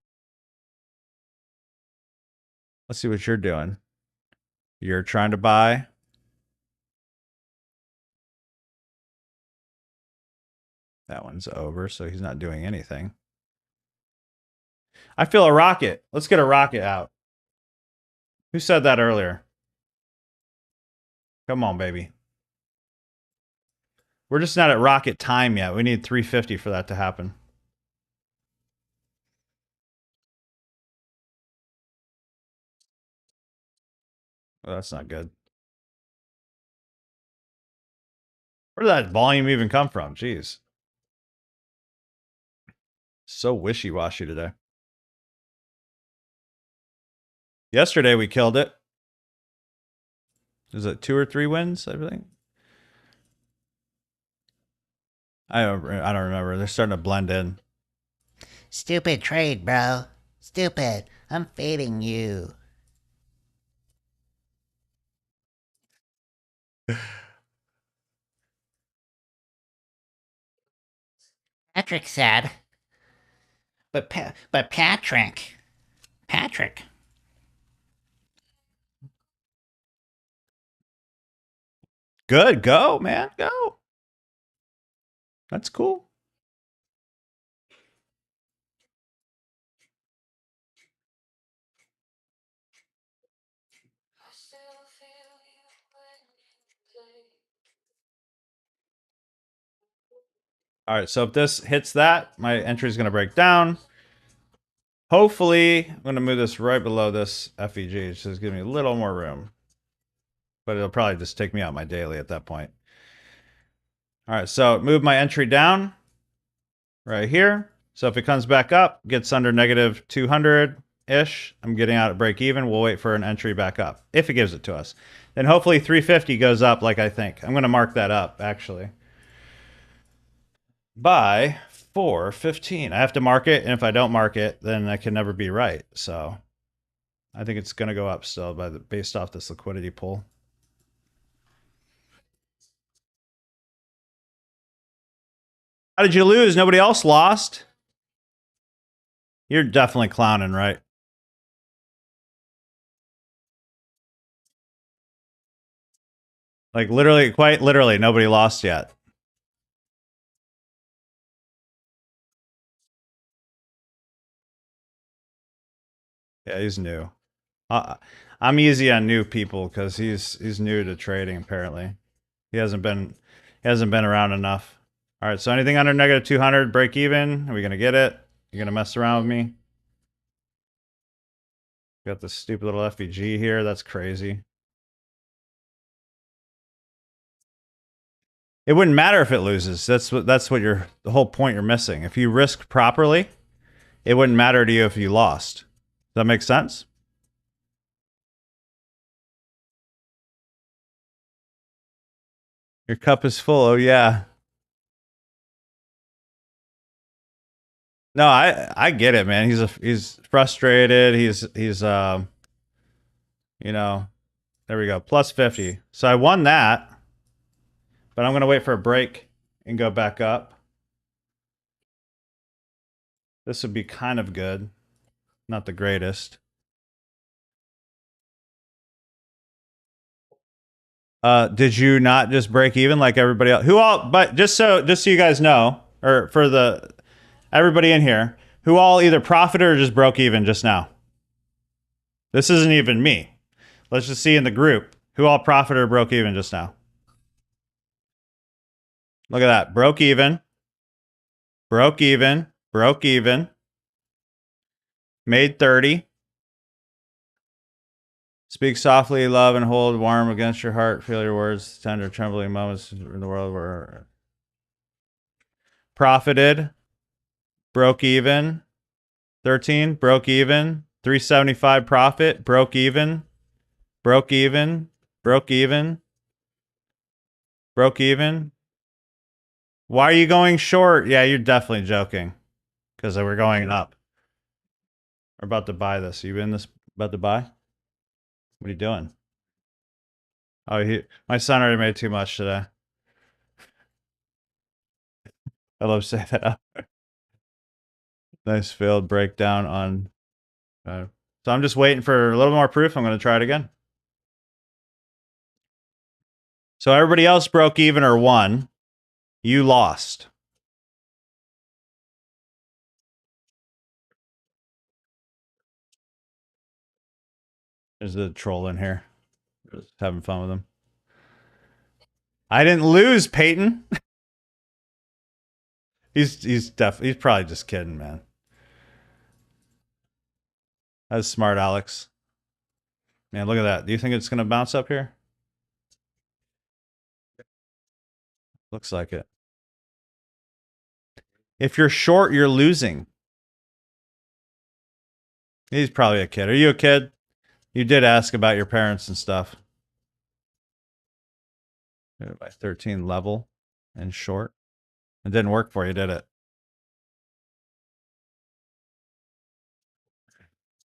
Let's see what you're doing. You're trying to buy. That one's over, so he's not doing anything. I feel a rocket. Let's get a rocket out. Who said that earlier? Come on, baby. We're just not at rocket time yet. We need 350 for that to happen. Well, that's not good. Where did that volume even come from? Jeez. So wishy-washy today. Yesterday we killed it. Is it 2 or 3 wins, I think? I don't remember. They're starting to blend in.
Stupid trade, bro. Stupid. I'm fading you. Patrick said. But Patrick.
Good. Go, man. Go. That's cool. All right, so if this hits that, my entry is going to break down. Hopefully, I'm going to move this right below this FEG, so it's giving me a little more room. But it'll probably just take me out my daily at that point. All right, so move my entry down right here. So if it comes back up, gets under negative 200-ish, I'm getting out at break even. We'll wait for an entry back up, if it gives it to us. Then hopefully 350 goes up like I think. I'm going to mark that up, actually. By 415. I have to mark it, and if I don't mark it, then I can never be right. So I think it's going to go up still based off this liquidity pool. How did you lose? Nobody else lost? You're definitely clowning, right? Like literally, quite literally, nobody lost yet. Yeah, he's new. I'm easy on new people because he's new to trading. Apparently, he hasn't been around enough. All right, so anything under negative 200, break even. Are we gonna get it? You're gonna mess around with me? Got this stupid little FEG here. That's crazy. It wouldn't matter if it loses. That's what the whole point you're missing. If you risk properly, it wouldn't matter to you if you lost. Does that make sense? Your cup is full. Oh yeah. No, I get it, man. He's frustrated. He's you know, there we go. Plus 50. So I won that. But I'm going to wait for a break and go back up. This would be kind of good. Not the greatest. Did you not just break even like everybody else? Who all, but just so you guys know, or for everybody in here, who all either profited or just broke even just now? This isn't even me. Let's just see in the group who all profited or broke even just now. Look at that. Broke even. Broke even. Broke even. Made 30. Speak softly, love, and hold warm against your heart. Feel your words, tender, trembling moments in the world where profited. Broke even. 13, broke even. 375 profit, broke even. Broke even. Broke even. Broke even. Why are you going short? Yeah, you're definitely joking. Because we're going up. We're about to buy this. You in this about to buy? What are you doing? Oh, my son already made too much today. I love saying that. Nice failed breakdown on. So I'm just waiting for a little more proof. I'm going to try it again. So everybody else broke even or won. You lost. There's the troll in here. Just having fun with him. I didn't lose, Peyton. he's probably just kidding, man. That's smart, Alex. Man, look at that. Do you think it's gonna bounce up here? Looks like it. If you're short, you're losing. He's probably a kid. Are you a kid? You did ask about your parents and stuff. By 13 level and short. It didn't work for you, did it?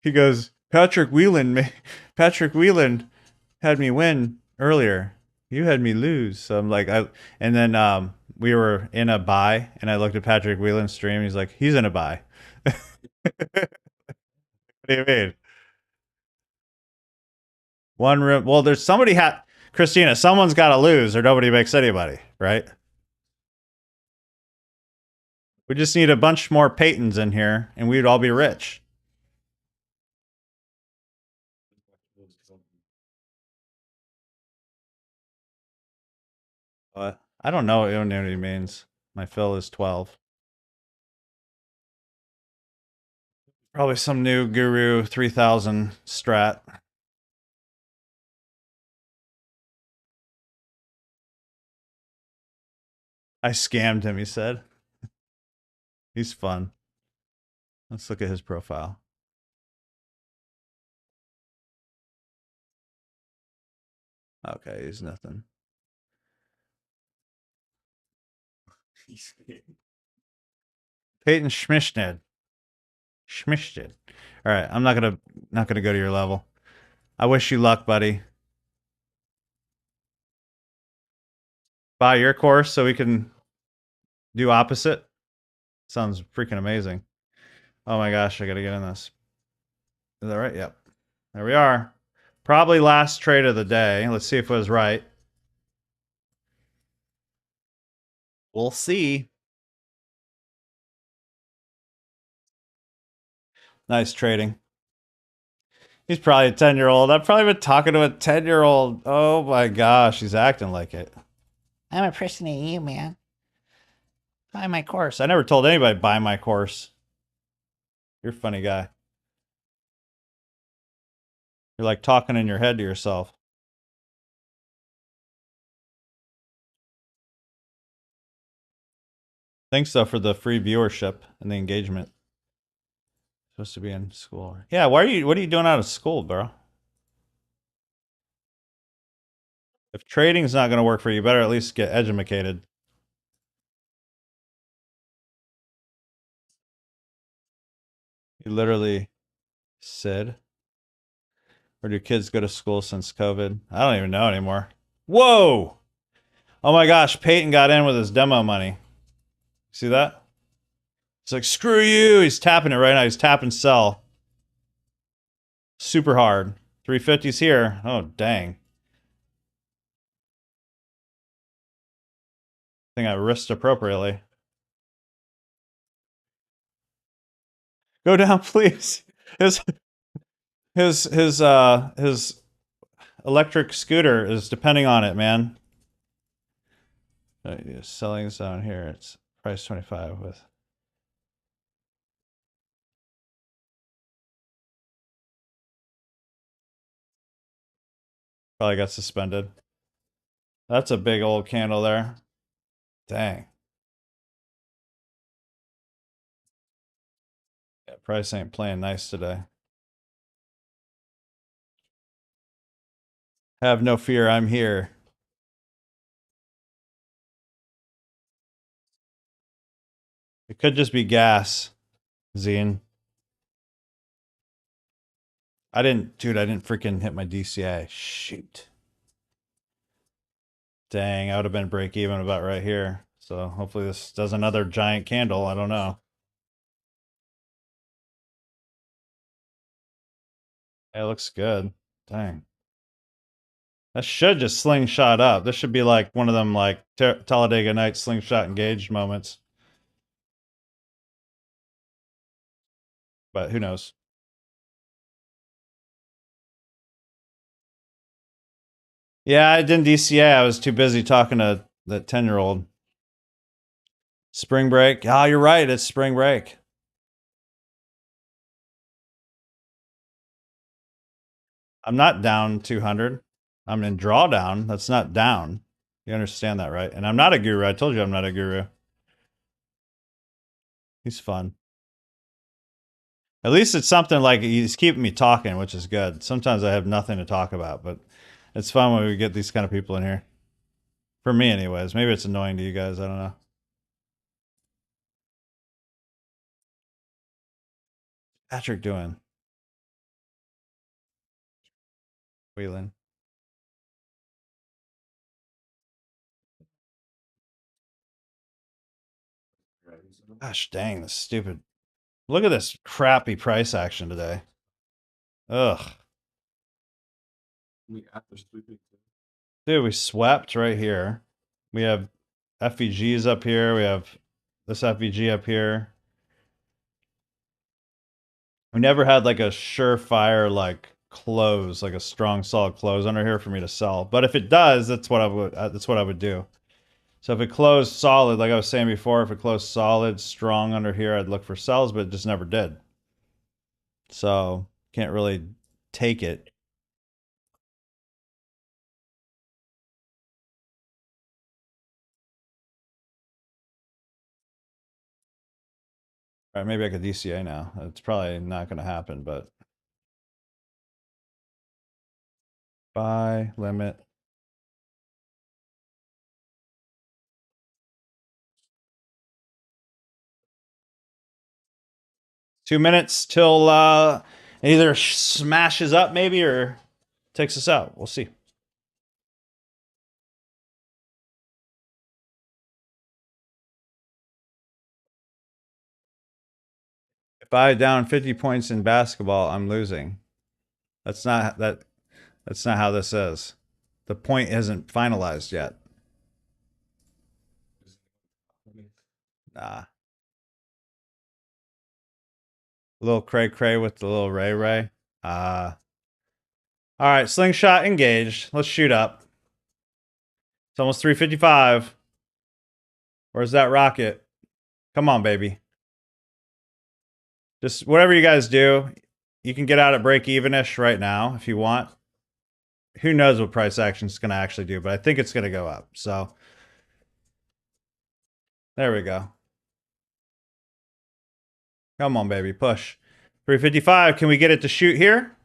He goes, Patrick Whelan had me win earlier. You had me lose. So I'm like, and then we were in a buy, and I looked at Patrick Whelan's stream. He's like, he's in a buy. What do you mean? One room. Well, there's somebody Christina, someone's got to lose, or nobody makes anybody, right? We just need a bunch more Peytons in here, and we'd all be rich. I don't know what unity means. My fill is 12. Probably some new Guru 3000 strat. I scammed him, he said. He's fun. Let's look at his profile. Okay, he's nothing. Peyton Schmishned. All right, I'm not gonna go to your level. I wish you luck, buddy. Buy your course so we can do opposite. Sounds freaking amazing. Oh my gosh, I gotta get in this. Is that right? Yep. There we are. Probably last trade of the day. Let's see if it was right. We'll see. Nice trading. He's probably a 10-year-old. I've probably been talking to a 10-year-old. Oh my gosh, he's acting like it.
I'm impersonating you, man.
Buy my course. I never told anybody buy my course. You're a funny guy. You're like talking in your head to yourself. Thanks though for the free viewership and the engagement. Supposed to be in school. Yeah, what are you doing out of school, bro? If trading's not gonna work for you, you better at least get educated. You literally said. Where do kids go to school since COVID? I don't even know anymore. Whoa! Oh my gosh, Peyton got in with his demo money. See that? It's like, screw you. He's tapping it right now. He's tapping sell. Super hard. 350's here. Oh, dang. I think I risked appropriately. Go down, please. His electric scooter is depending on it, man. Selling zone here. It's price 25 with. Probably got suspended. That's a big old candle there. Dang. Price ain't playing nice today. Have no fear, I'm here. It could just be gas, Zine. I didn't freaking hit my DCA. Shoot. Dang, I would have been break even about right here. So hopefully this does another giant candle. I don't know. It looks good. Dang. That should just slingshot up. This should be like one of them like Talladega Nights slingshot engaged moments. But who knows? Yeah, I didn't DCA. I was too busy talking to that 10-year-old. Spring break. Ah, you're right. It's spring break. I'm not down 200. I'm in drawdown. That's not down. You understand that, right? And I'm not a guru. I told you I'm not a guru. He's fun. At least it's something like he's keeping me talking, which is good. Sometimes I have nothing to talk about, but it's fun when we get these kind of people in here. For me, anyways. Maybe it's annoying to you guys. I don't know. Patrick doing? Wheeling. Gosh dang, this stupid. Look at this crappy price action today. Ugh. Dude, we swept right here. We have FVGs up here. We have this FVG up here. We never had like a surefire like close, like a strong solid close under here for me to sell. But if it does, that's what I would do. So if it closed solid, like I was saying before, if it closed solid, strong under here, I'd look for sells, but it just never did. So can't really take it. All right, maybe I could DCA now. It's probably not going to happen, but buy limit. Two minutes till either smashes up maybe or takes us out. We'll see. If I down 50 points in basketball, I'm losing. That's not how this is. The point isn't finalized yet. Nah. Little cray cray with the little Ray Ray. All right, slingshot engaged. Let's shoot up. It's almost 355. Where's that rocket? Come on, baby. Just whatever you guys do, you can get out at break even-ish right now if you want. Who knows what price action is going to actually do, but I think it's going to go up. So there we go. Come on, baby. Push. 355. Can we get it to shoot here?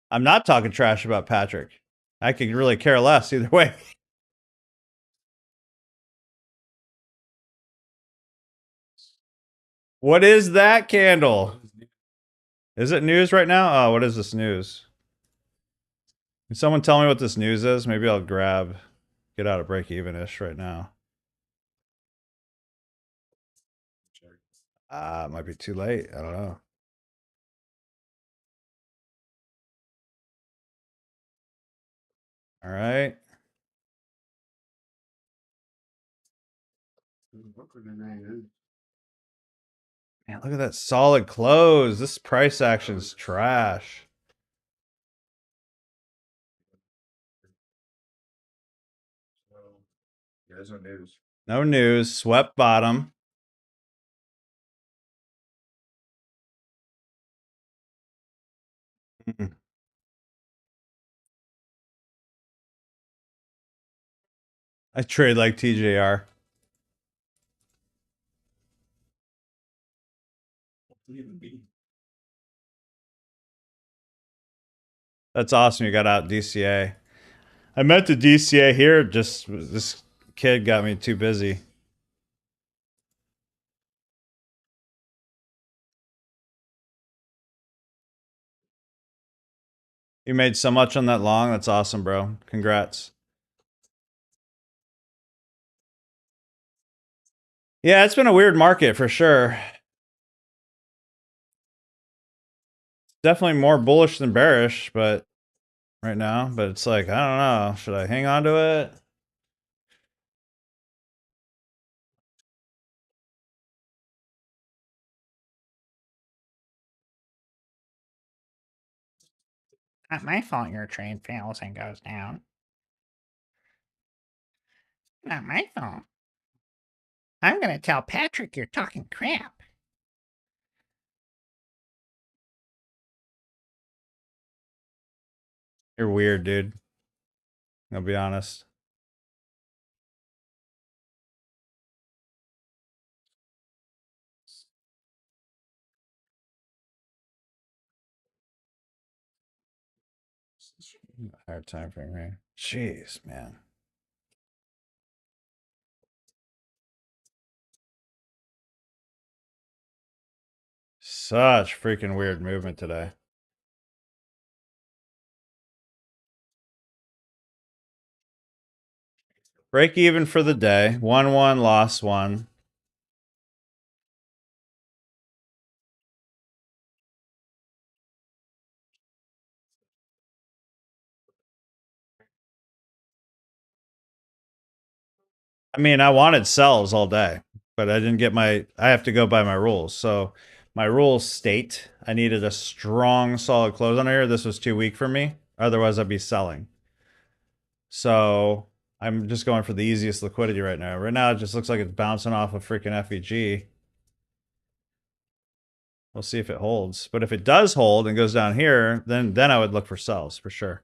I'm not talking trash about Patrick. I could really care less either way. What is that candle? Is it news right now? Oh, what is this news? Can someone tell me what this news is? Maybe I'll get out of break even-ish right now. It might be too late. I don't know. All right. Man, look at that solid close. This price action's trash.
No news.
No news. Swept bottom. I trade like TJR. That's awesome. You got out DCA. I meant to DCA here. Just this kid got me too busy. You made so much on that long. That's awesome, bro. Congrats. Yeah, it's been a weird market for sure. Definitely more bullish than bearish, but right now, but it's like, I don't know. Should I hang on to it?
Not my fault your trade fails and goes down. Not my fault. I'm gonna tell Patrick you're talking crap.
You're weird, dude. I'll be honest. Hard time frame here. Jeez, man. Such freaking weird movement today. Break even for the day. 1-1, lost 1. I mean, I wanted sells all day, but I didn't get I have to go by my rules. So my rules state I needed a strong, solid close on here. This was too weak for me. Otherwise, I'd be selling. So I'm just going for the easiest liquidity right now. Right now, it just looks like it's bouncing off a freaking FEG. We'll see if it holds. But if it does hold and goes down here, then I would look for sells for sure.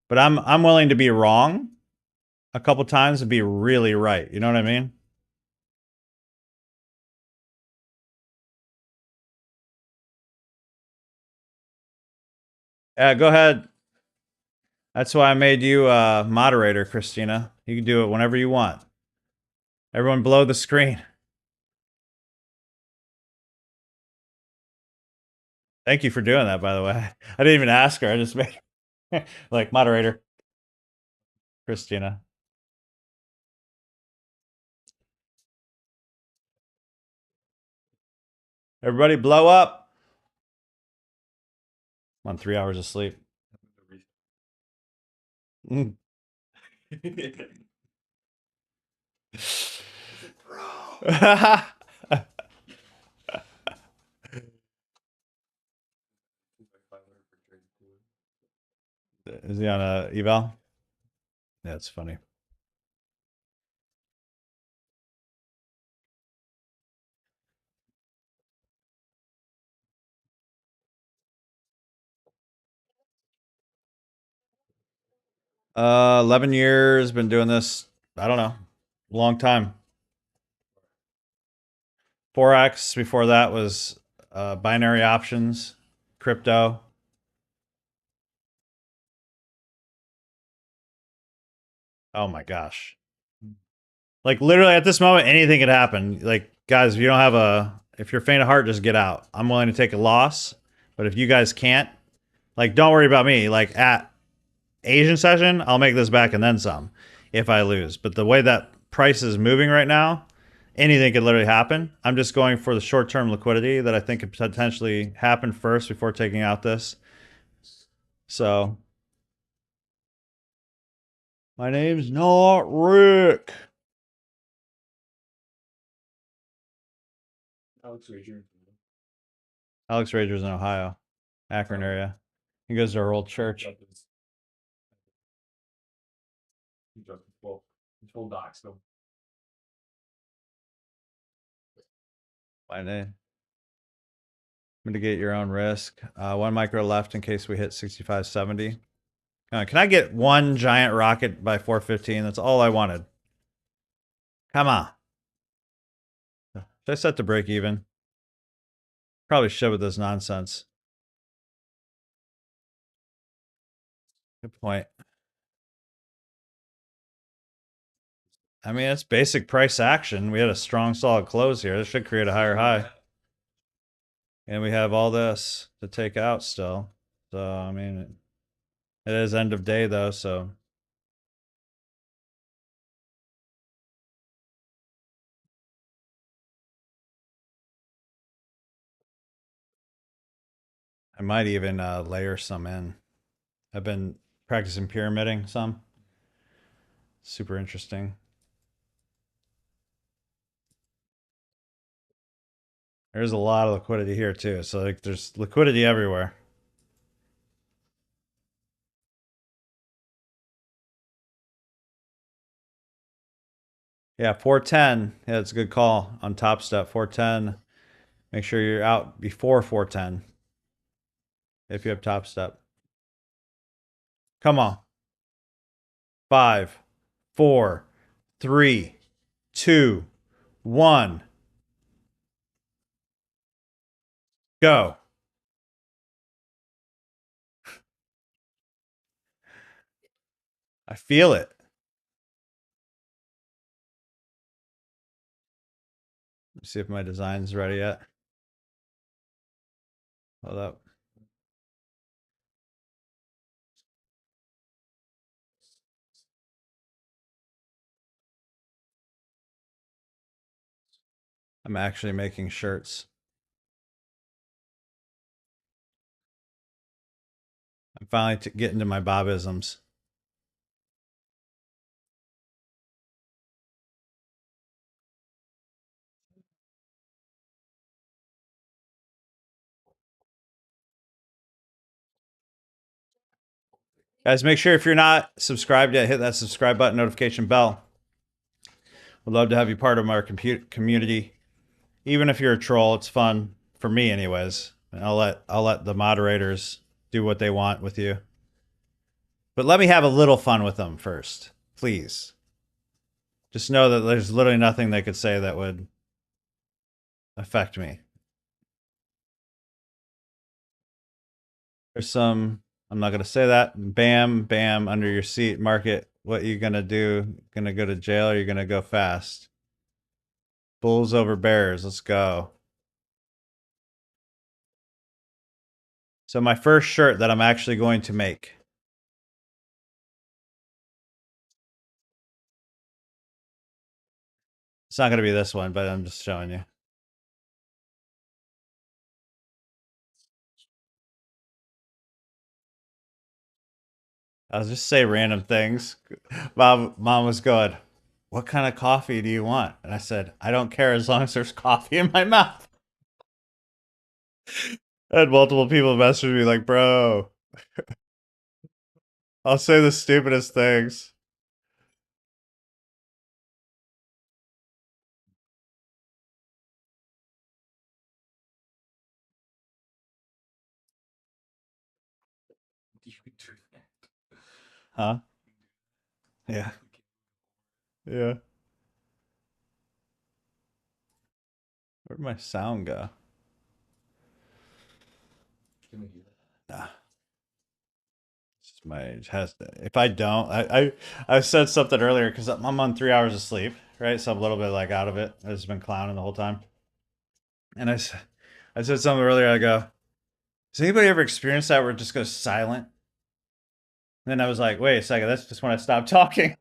But I'm willing to be wrong a couple times and be really right. You know what I mean? Yeah, go ahead. That's why I made you a moderator, Christina. You can do it whenever you want. Everyone below the screen. Thank you for doing that, by the way. I didn't even ask her. I just made like moderator, Christina. Everybody blow up. I'm on 3 hours of sleep. Mm. Is he on a eval? That's funny. Uh, 11 years, been doing this, I don't know, long time. Forex before that was binary options, crypto. Oh my gosh. Like literally at this moment, anything could happen. Like, guys, if you don't have if you're faint of heart, just get out. I'm willing to take a loss. But if you guys can't, like, don't worry about me. Like at Asian session, I'll make this back and then some if I lose. But the way that price is moving right now, anything could literally happen. I'm just going for the short-term liquidity that I think could potentially happen first before taking out this. So my name's not Rick. Alex Rager's in Ohio, Akron area. He goes to our old church. My name. Mitigate your own risk. 1 micro left in case we hit 65.70. Can I get one giant rocket by 415? That's all I wanted. Come on. Should I set the break even? Probably should with this nonsense. Good point. I mean, it's basic price action. We had a strong, solid close here. This should create a higher high. And we have all this to take out still. So, I mean, it is end of day, though, so. I might even layer some in. I've been practicing pyramiding some. Super interesting. There's a lot of liquidity here too. So like there's liquidity everywhere. Yeah, 410. Yeah, it's a good call on Top Step. 410. Make sure you're out before 410 if you have Top Step. Come on. 5, 4, 3, 2, 1. Go. I feel it. Let's see if my design's ready yet. Hold up. I'm actually making shirts. I'm finally getting to my Bobisms. Guys, make sure if you're not subscribed yet, hit that subscribe button, notification bell. We'd love to have you part of our community. Even if you're a troll, it's fun for me, anyways. I'll let the moderators do what they want with you. But let me have a little fun with them first, please. Just know that there's literally nothing they could say that would affect me. There's some, I'm not going to say that. Bam, bam, under your seat. Market, what you going to do? Going to go to jail or you going to go fast? Bulls over bears. Let's go. So my first shirt that I'm actually going to make. It's not going to be this one, but I'm just showing you. I'll just say random things. Mom was going, "What kind of coffee do you want?" And I said, "I don't care as long as there's coffee in my mouth." I had multiple people message me like, "Bro, I'll say the stupidest things." Huh? Yeah. Yeah. Where'd my sound go? Nah. It's just my has if I don't, I said something earlier because I'm on 3 hours of sleep, right? So I'm a little bit like out of it. I've just been clowning the whole time. And I said something earlier. I go, "Has anybody ever experienced that where it just goes silent?" And then I was like, "Wait a second, that's just when I stopped talking."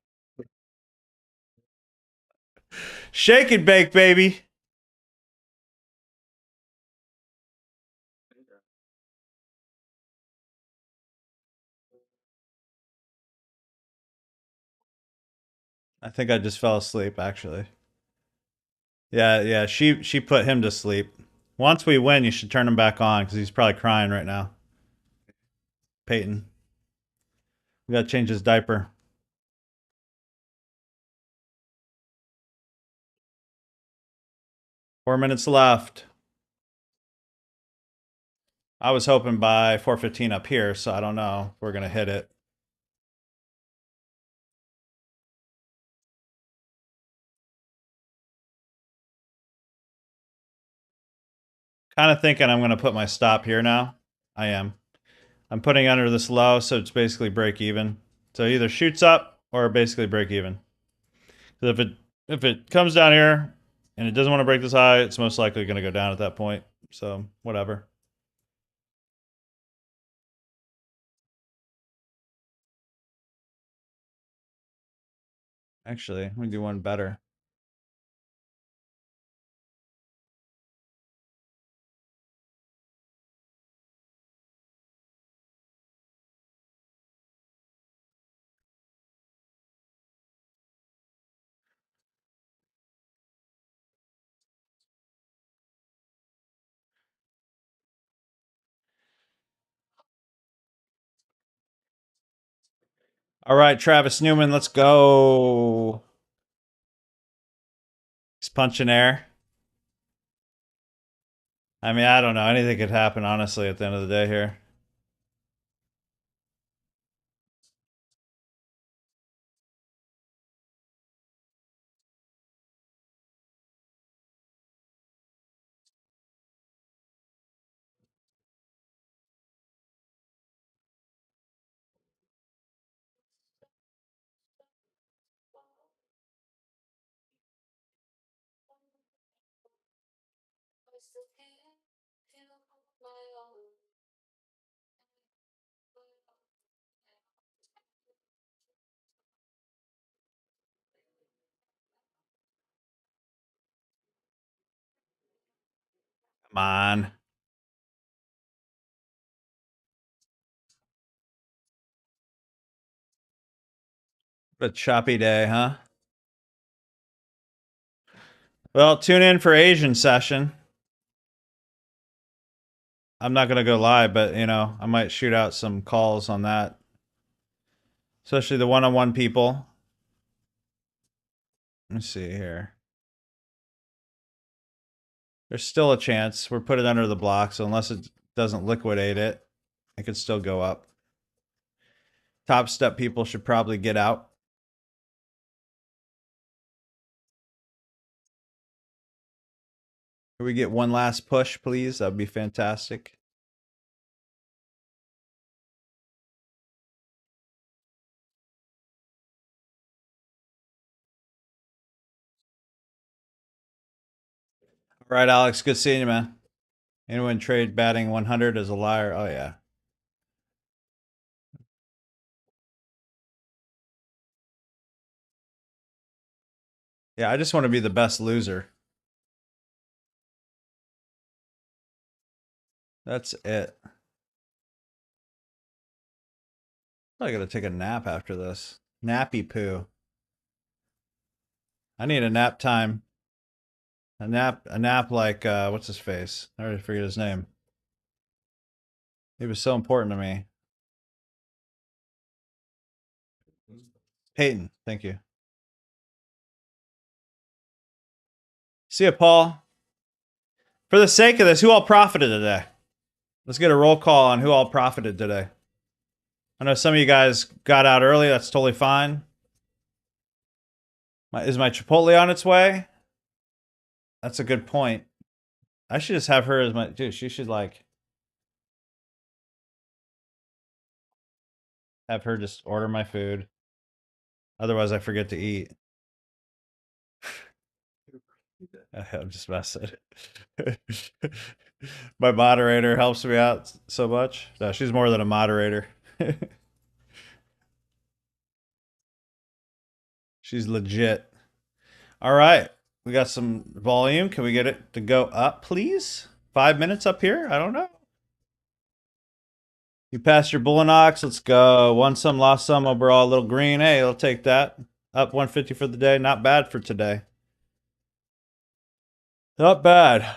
Shake and bake, baby. I think I just fell asleep, actually. Yeah. She put him to sleep. Once we win, you should turn him back on because he's probably crying right now. Peyton, we gotta change his diaper. Four minutes left. I was hoping by 4:15 up here, so I don't know if we're gonna hit it. Kind of thinking I'm going to put my stop here now. I am. I'm putting under this low, so it's basically break even. So either shoots up or basically break even. So if it comes down here and it doesn't want to break this high, it's most likely going to go down at that point. So whatever. Actually, let me do one better. All right, Travis Newman, let's go. He's punching air. I mean, I don't know. Anything could happen, honestly, at the end of the day here. Come on. A choppy day, huh? Well, tune in for Asian session. I'm not going to go live, but, you know, I might shoot out some calls on that. Especially the one-on-one people. Let's see here. There's still a chance. We're put it under the block, so unless it doesn't liquidate it, it could still go up. Top step people should probably get out. Can we get one last push, please? That'd be fantastic. All right, Alex. Good seeing you, man. Anyone trade batting 100 as a liar? Oh, yeah. Yeah, I just want to be the best loser. That's it. I gotta take a nap after this. Nappy poo. I need a nap time. A nap like, what's his face? I already forget his name. He was so important to me. Peyton, thank you. See ya, Paul. For the sake of this, who all profited today? Let's get a roll call on who all profited today. I know some of you guys got out early. That's totally fine. Is my Chipotle on its way? That's a good point. I should just have her as my dude. She should like have her just order my food. Otherwise, I forget to eat. I'm just messing. My moderator helps me out so much. No, she's more than a moderator. She's legit. All right. We got some volume. Can we get it to go up, please? 5 minutes up here? I don't know. You passed your Bullinox. Let's go. Won some, lost some. Overall, a little green. Hey, I'll take that. Up 150 for the day. Not bad for today. Not bad.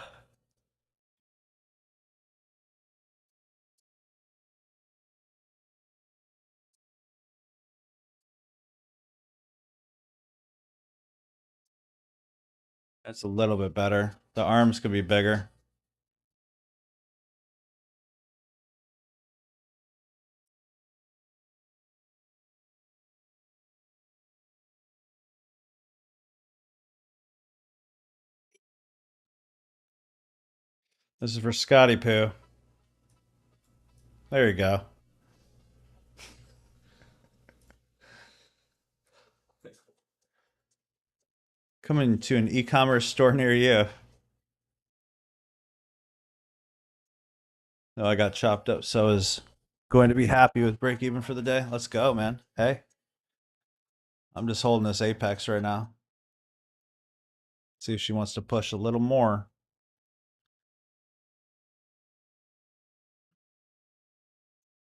That's a little bit better. The arms could be bigger. This is for Scotty Poo. There you go. Coming to an e-commerce store near you. No, I got chopped up, so is going to be happy with break even for the day. Let's go, man. Hey, I'm just holding this apex right now. See if she wants to push a little more.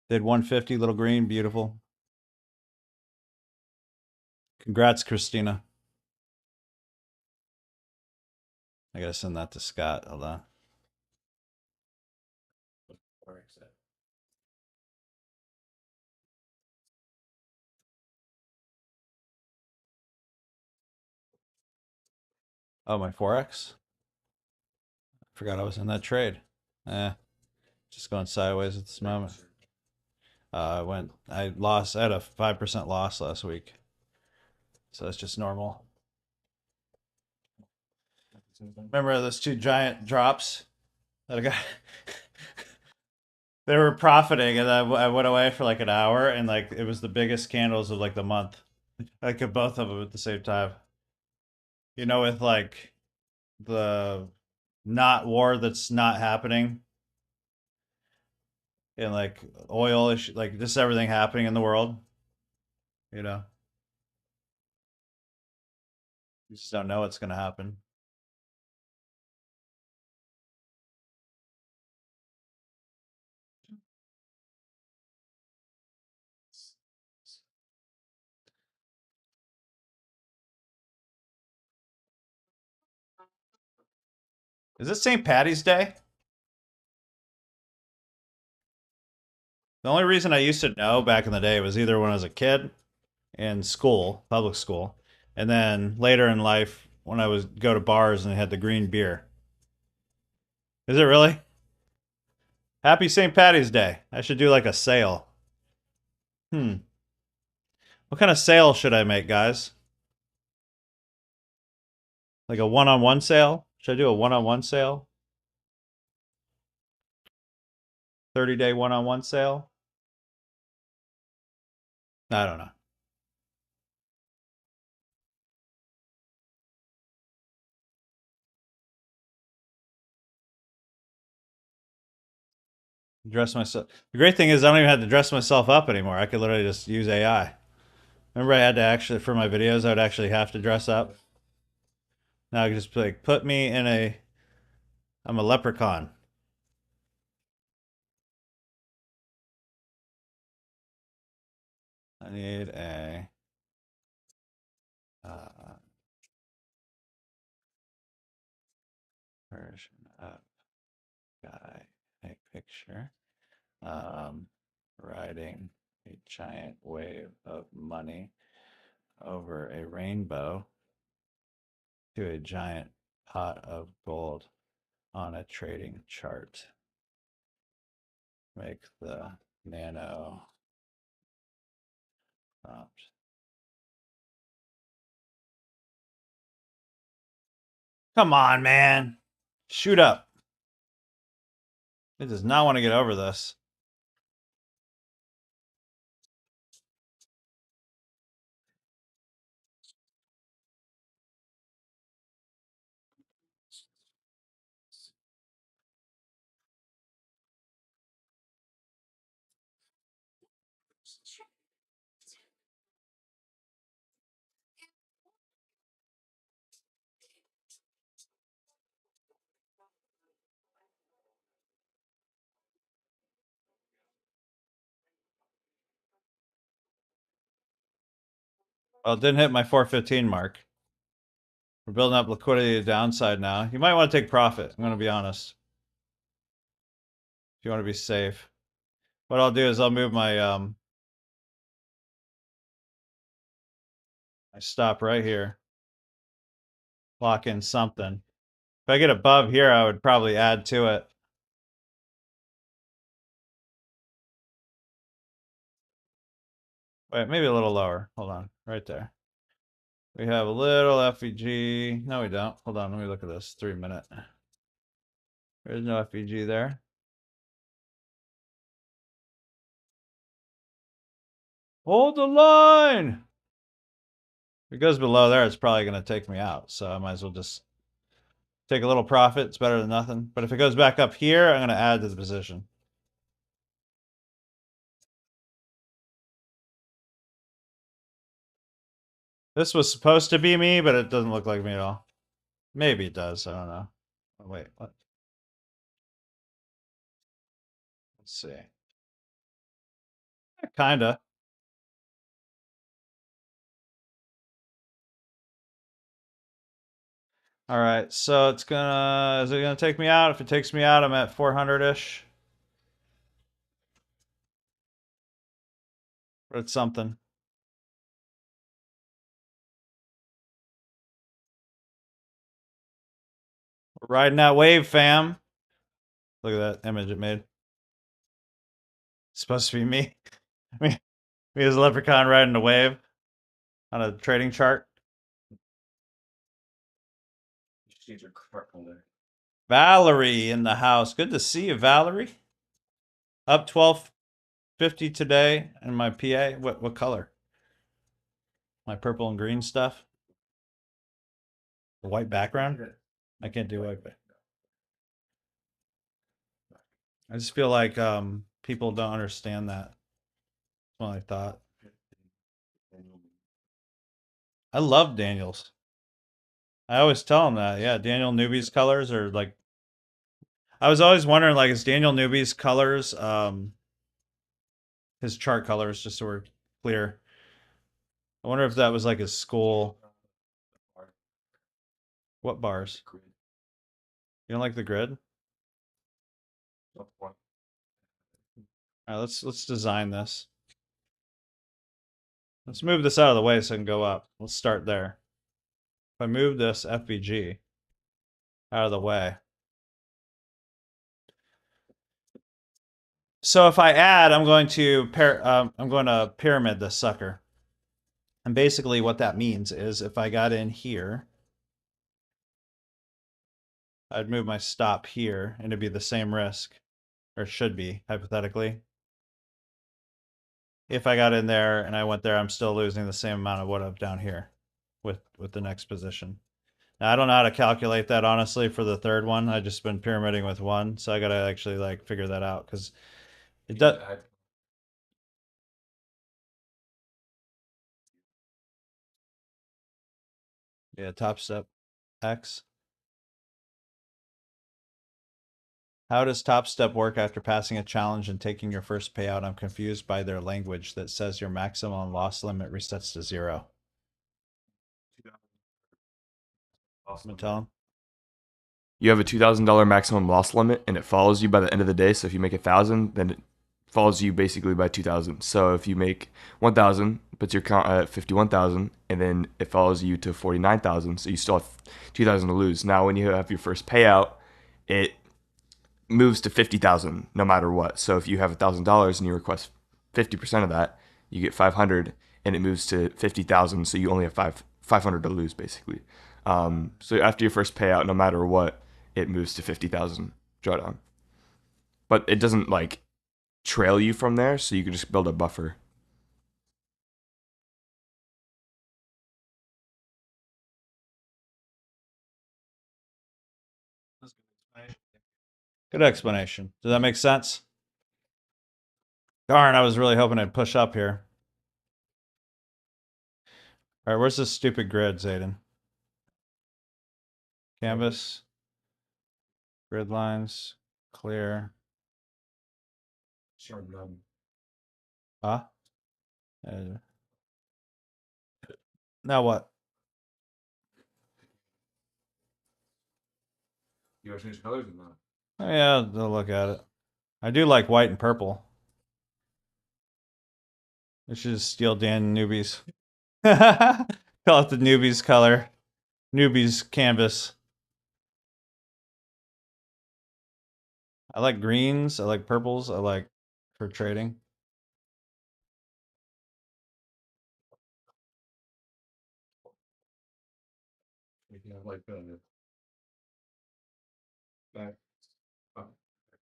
Did 150, little green, beautiful. Congrats, Christina. I gotta send that to Scott. Hold on. Oh, my Forex? Forgot I was in that trade. Just going sideways at this moment. I lost, I had a 5% loss last week. So that's just normal. Remember those two giant drops that I got? They were profiting, and I went away for like an hour, and like it was the biggest candles of like the month. I could both of them at the same time. You know, with like the not war that's not happening, and like oil issue, like just everything happening in the world. You know, you just don't know what's gonna happen. Is it St. Patty's Day? The only reason I used to know back in the day was either when I was a kid in school, public school, and then later in life when I would go to bars and they had the green beer. Is it really? Happy St. Patty's Day. I should do like a sale. Hmm. What kind of sale should I make, guys? Like a one-on-one sale? Should I do a one-on-one sale? 30-day one-on-one sale? I don't know. Dress myself. The great thing is I don't even have to dress myself up anymore. I could literally just use AI. Remember I had to actually, for my videos, I would actually have to dress up. Now I can just like put me in a, I'm a leprechaun. I need a version of guy, a picture, riding a giant wave of money over a rainbow to a giant pot of gold on a trading chart. Make the nano prompt. Come on, man. Shoot up. It does not want to get over this. Well, it didn't hit my 415 mark. We're building up liquidity to downside now. You might want to take profit. I'm going to be honest. If you want to be safe. What I'll do is I'll move my I stop right here. Lock in something. If I get above here, I would probably add to it. Wait, maybe a little lower. Hold on. Right there. We have a little FEG. No, we don't. Hold on. Let me look at this. 3 minute. There's no FVG there. Hold the line. If it goes below there, it's probably going to take me out. So I might as well just take a little profit. It's better than nothing. But if it goes back up here, I'm going to add to the position. This was supposed to be me, but it doesn't look like me at all. Maybe it does. I don't know. Oh, wait, what? Let's see. Kinda. All right, so it's gonna, is it gonna take me out? If it takes me out, I'm at 400-ish. But it's something. We're riding that wave, fam. Look at that image it made. It's supposed to be me. me, me as a leprechaun riding a wave on a trading chart. Valerie in the house. Good to see you, Valerie. Up 1250 today in my PA. What color? My purple and green stuff. The white background. I can't do white. I just feel like people don't understand that. That's what I thought. I love Daniel's. I always tell him that. Yeah, Daniel Newby's colors are like. I was always wondering, like, is Daniel Newby's colors, his chart colors, just so we're clear. I wonder if that was like his school. What bars? You don't like the grid? All right, let's design this. Let's move this out of the way so it can go up. Let's start there. If I move this FVG out of the way. So if I add, I'm going to pyramid this sucker. And basically what that means is if I got in here, I'd move my stop here and it'd be the same risk, or it should be, hypothetically. If I got in there and I went there, I'm still losing the same amount of what I've down here with the next position. Now, I don't know how to calculate that, honestly, for the third one. I just been pyramiding with one, so I got to actually, like, figure that out, because it does... Yeah, top step X. How does Top Step work after passing a challenge and taking your first payout? I'm confused by their language that says your maximum loss limit resets to 0. Awesome. Tell them.
You have a $2,000 maximum loss limit, and it follows you by the end of the day. So if you make 1,000, then it follows you basically by 2,000. So if you make 1,000, puts your count at 51,000, and then it follows you to 49,000. So you still have 2,000 to lose. Now, when you have your first payout, it moves to 50,000 no matter what. So if you have $1,000 and you request 50% of that, you get 500, and it moves to 50,000. So you only have 500 to lose basically. So after your first payout, no matter what, it moves to 50,000 drawdown. But it doesn't like trail you from there, so you can just build a buffer.
Good explanation. Does that make sense? Darn, I was really hoping I'd push up here. All right, where's this stupid grid, Zayden? Canvas. Grid lines. Clear. Huh? Now what?
You want to change colors or not?
Oh, yeah, they'll look at it. I do like white and purple. I should just steal Dan Newbies. Call it the Newbies color. Newbies canvas. I like greens. I like purples. I like for trading.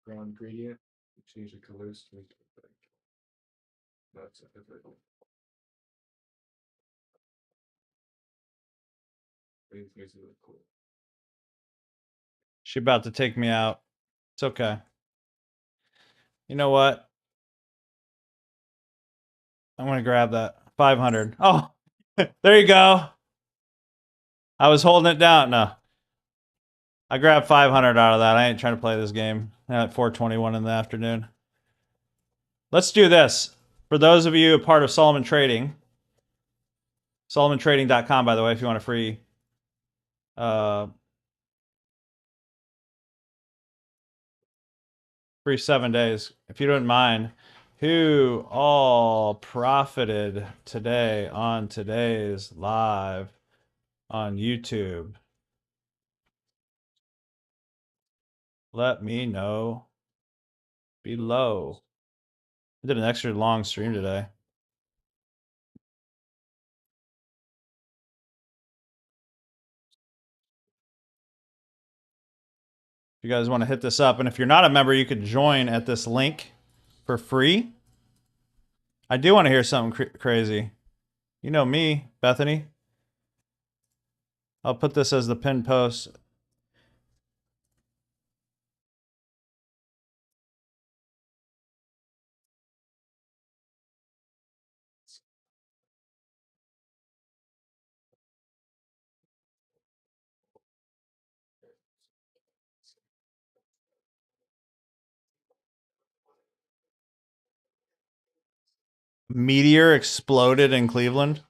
background gradient. Change the colors to make it like that's it. Makes it look cool.
She about to take me out. It's okay. You know what? I'm gonna grab that 500. Oh, there you go. I was holding it down. No, I grabbed 500 out of that. I ain't trying to play this game at 4:21 in the afternoon. Let's do this. For those of you a part of Solomon Trading, SolomonTrading.com, by the way, if you want a free free 7 days, if you don't mind, who all profited today on today's live on YouTube? Let me know below. I did an extra long stream today. If you guys want to hit this up, and if you're not a member, you could join at this link for free. I do want to hear something crazy. You know me, Bethany. I'll put this as the pinned post. Meteor exploded in Cleveland.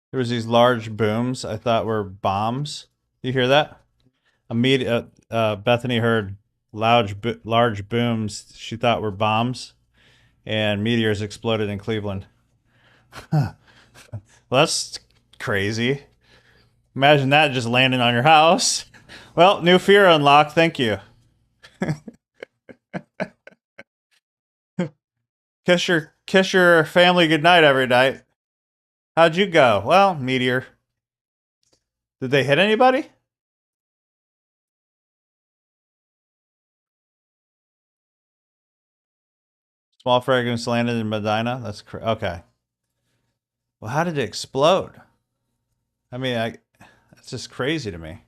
There was these large booms I thought were bombs. You hear that? Bethany heard large booms she thought were bombs, and meteors exploded in Cleveland. Well, that's crazy. Imagine that just landing on your house. Well, new fear unlocked. Thank you. Kiss your family goodnight every night. How'd you go? Well, meteor. Did they hit anybody? Small fragments landed in Medina. That's okay. Well, how did it explode? I mean, it's just crazy to me.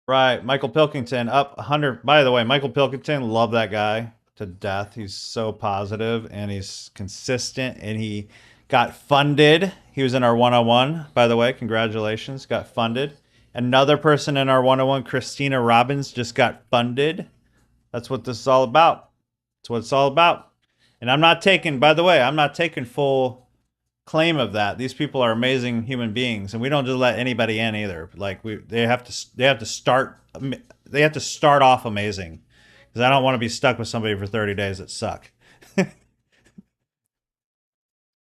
Right, Michael Pilkington up 100. By the way, Michael Pilkington, love that guy to death. He's so positive and he's consistent, and he got funded. He was in our 101, by the way. Congratulations, got funded. Another person in our 101, Christina Robbins, just got funded. That's what this is all about. That's what it's all about. And I'm not taking, by the way, I'm not taking full claim of that. These people are amazing human beings, and we don't just let anybody in either. Like they have to start off amazing, because I don't want to be stuck with somebody for 30 days that suck.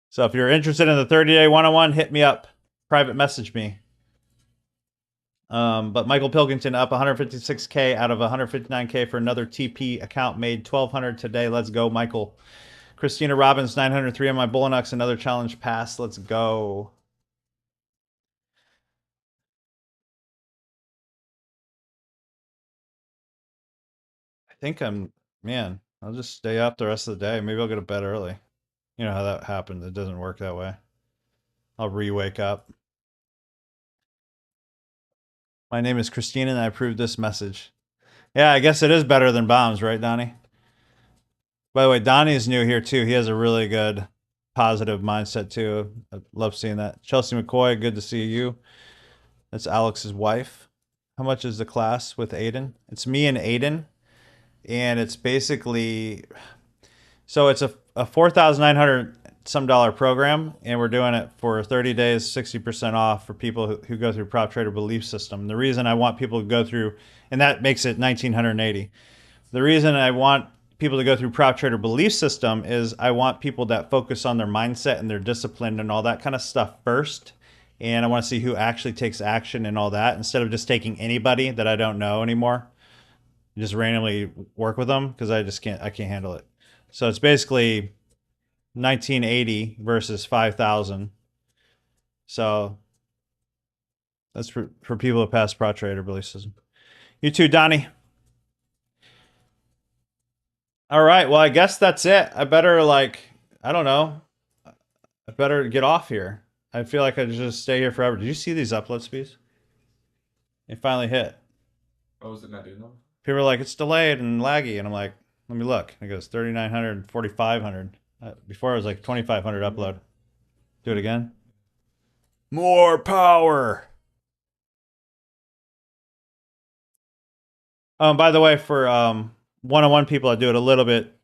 So if you're interested in the 30-day 101, hit me up, private message me. But Michael Pilkington up 156K out of 159K for another TP account, made 1,200 today. Let's go, Michael. Christina Robbins, 903 on my Bullinux, another challenge pass. Let's go. I think I'll just stay up the rest of the day. Maybe I'll go to bed early. You know how that happened. It doesn't work that way. I'll re-wake up. My name is Christina, and I approve this message. Yeah, I guess it is better than bombs, right, Donnie? By the way, Donnie's new here, too. He has a really good, positive mindset, too. I love seeing that. Chelsea McCoy, good to see you. That's Alex's wife. How much is the class with Aiden? It's me and Aiden. And it's basically, so it's a 4,900 some dollar program, and we're doing it for 30 days, 60% off for people who go through prop trader belief system. The reason I want people to go through, and that makes it 1,980. The reason I want people to go through prop trader belief system is I want people that focus on their mindset and their discipline and all that kind of stuff first. And I want to see who actually takes action and all that, instead of just taking anybody that I don't know anymore. Just randomly work with them, because I can't handle it. So it's basically 1980 versus 5,000. So That's for people who pass Pro Trader belief system. You too, Donnie. All right. Well, I guess that's it. I better I don't know. I better get off here. I feel like I just stay here forever. Did you see these upload speeds? They finally hit.
Oh, was it not doing that?
People are like, it's delayed and laggy, and I'm like, let me look. It goes 3,900, 4,500. Before it was like 2,500 upload. Do it again. More power. By the way, for one-on-one people, I do it a little bit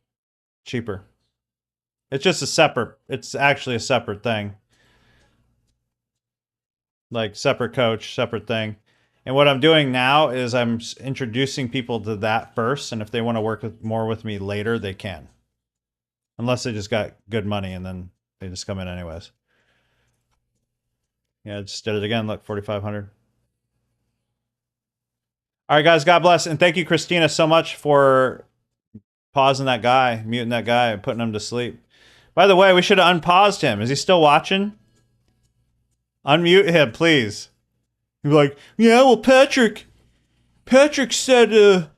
cheaper. It's just it's actually a separate thing. Like separate coach, separate thing. And what I'm doing now is I'm introducing people to that first, and if they want to work more with me later, they can. Unless they just got good money and then they just come in anyways. Yeah, I just did it again. Look, 4,500. All right, guys, God bless. And thank you, Christina, so much for pausing that guy, muting that guy, and putting him to sleep. By the way, we should have unpaused him. Is he still watching? Unmute him, please. You're like, yeah, well, Patrick said,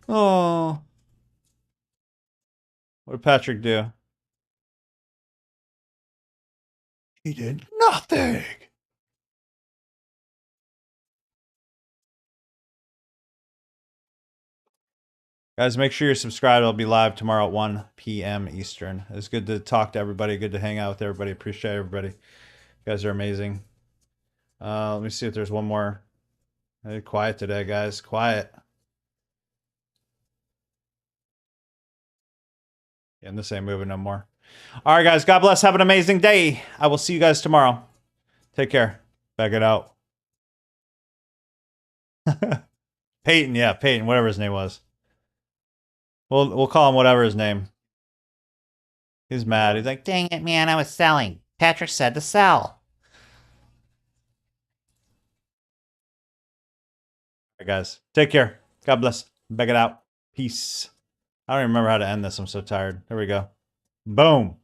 oh. What did Patrick do? He did nothing. Guys, make sure you're subscribed. I'll be live tomorrow at 1 p.m. Eastern. It's good to talk to everybody. Good to hang out with everybody. Appreciate everybody. You guys are amazing. Let me see if there's one more. Hey, quiet today, guys. Quiet. Yeah, and this ain't moving no more. All right, guys. God bless. Have an amazing day. I will see you guys tomorrow. Take care. Back it out. Peyton, yeah, Peyton, whatever his name was. We'll call him whatever his name. He's mad. He's like,
Dang it, man, I was selling. Patrick said to sell.
all right, guys. Take care. God bless. Back it out. Peace. I don't even remember how to end this. I'm so tired. There we go. Boom.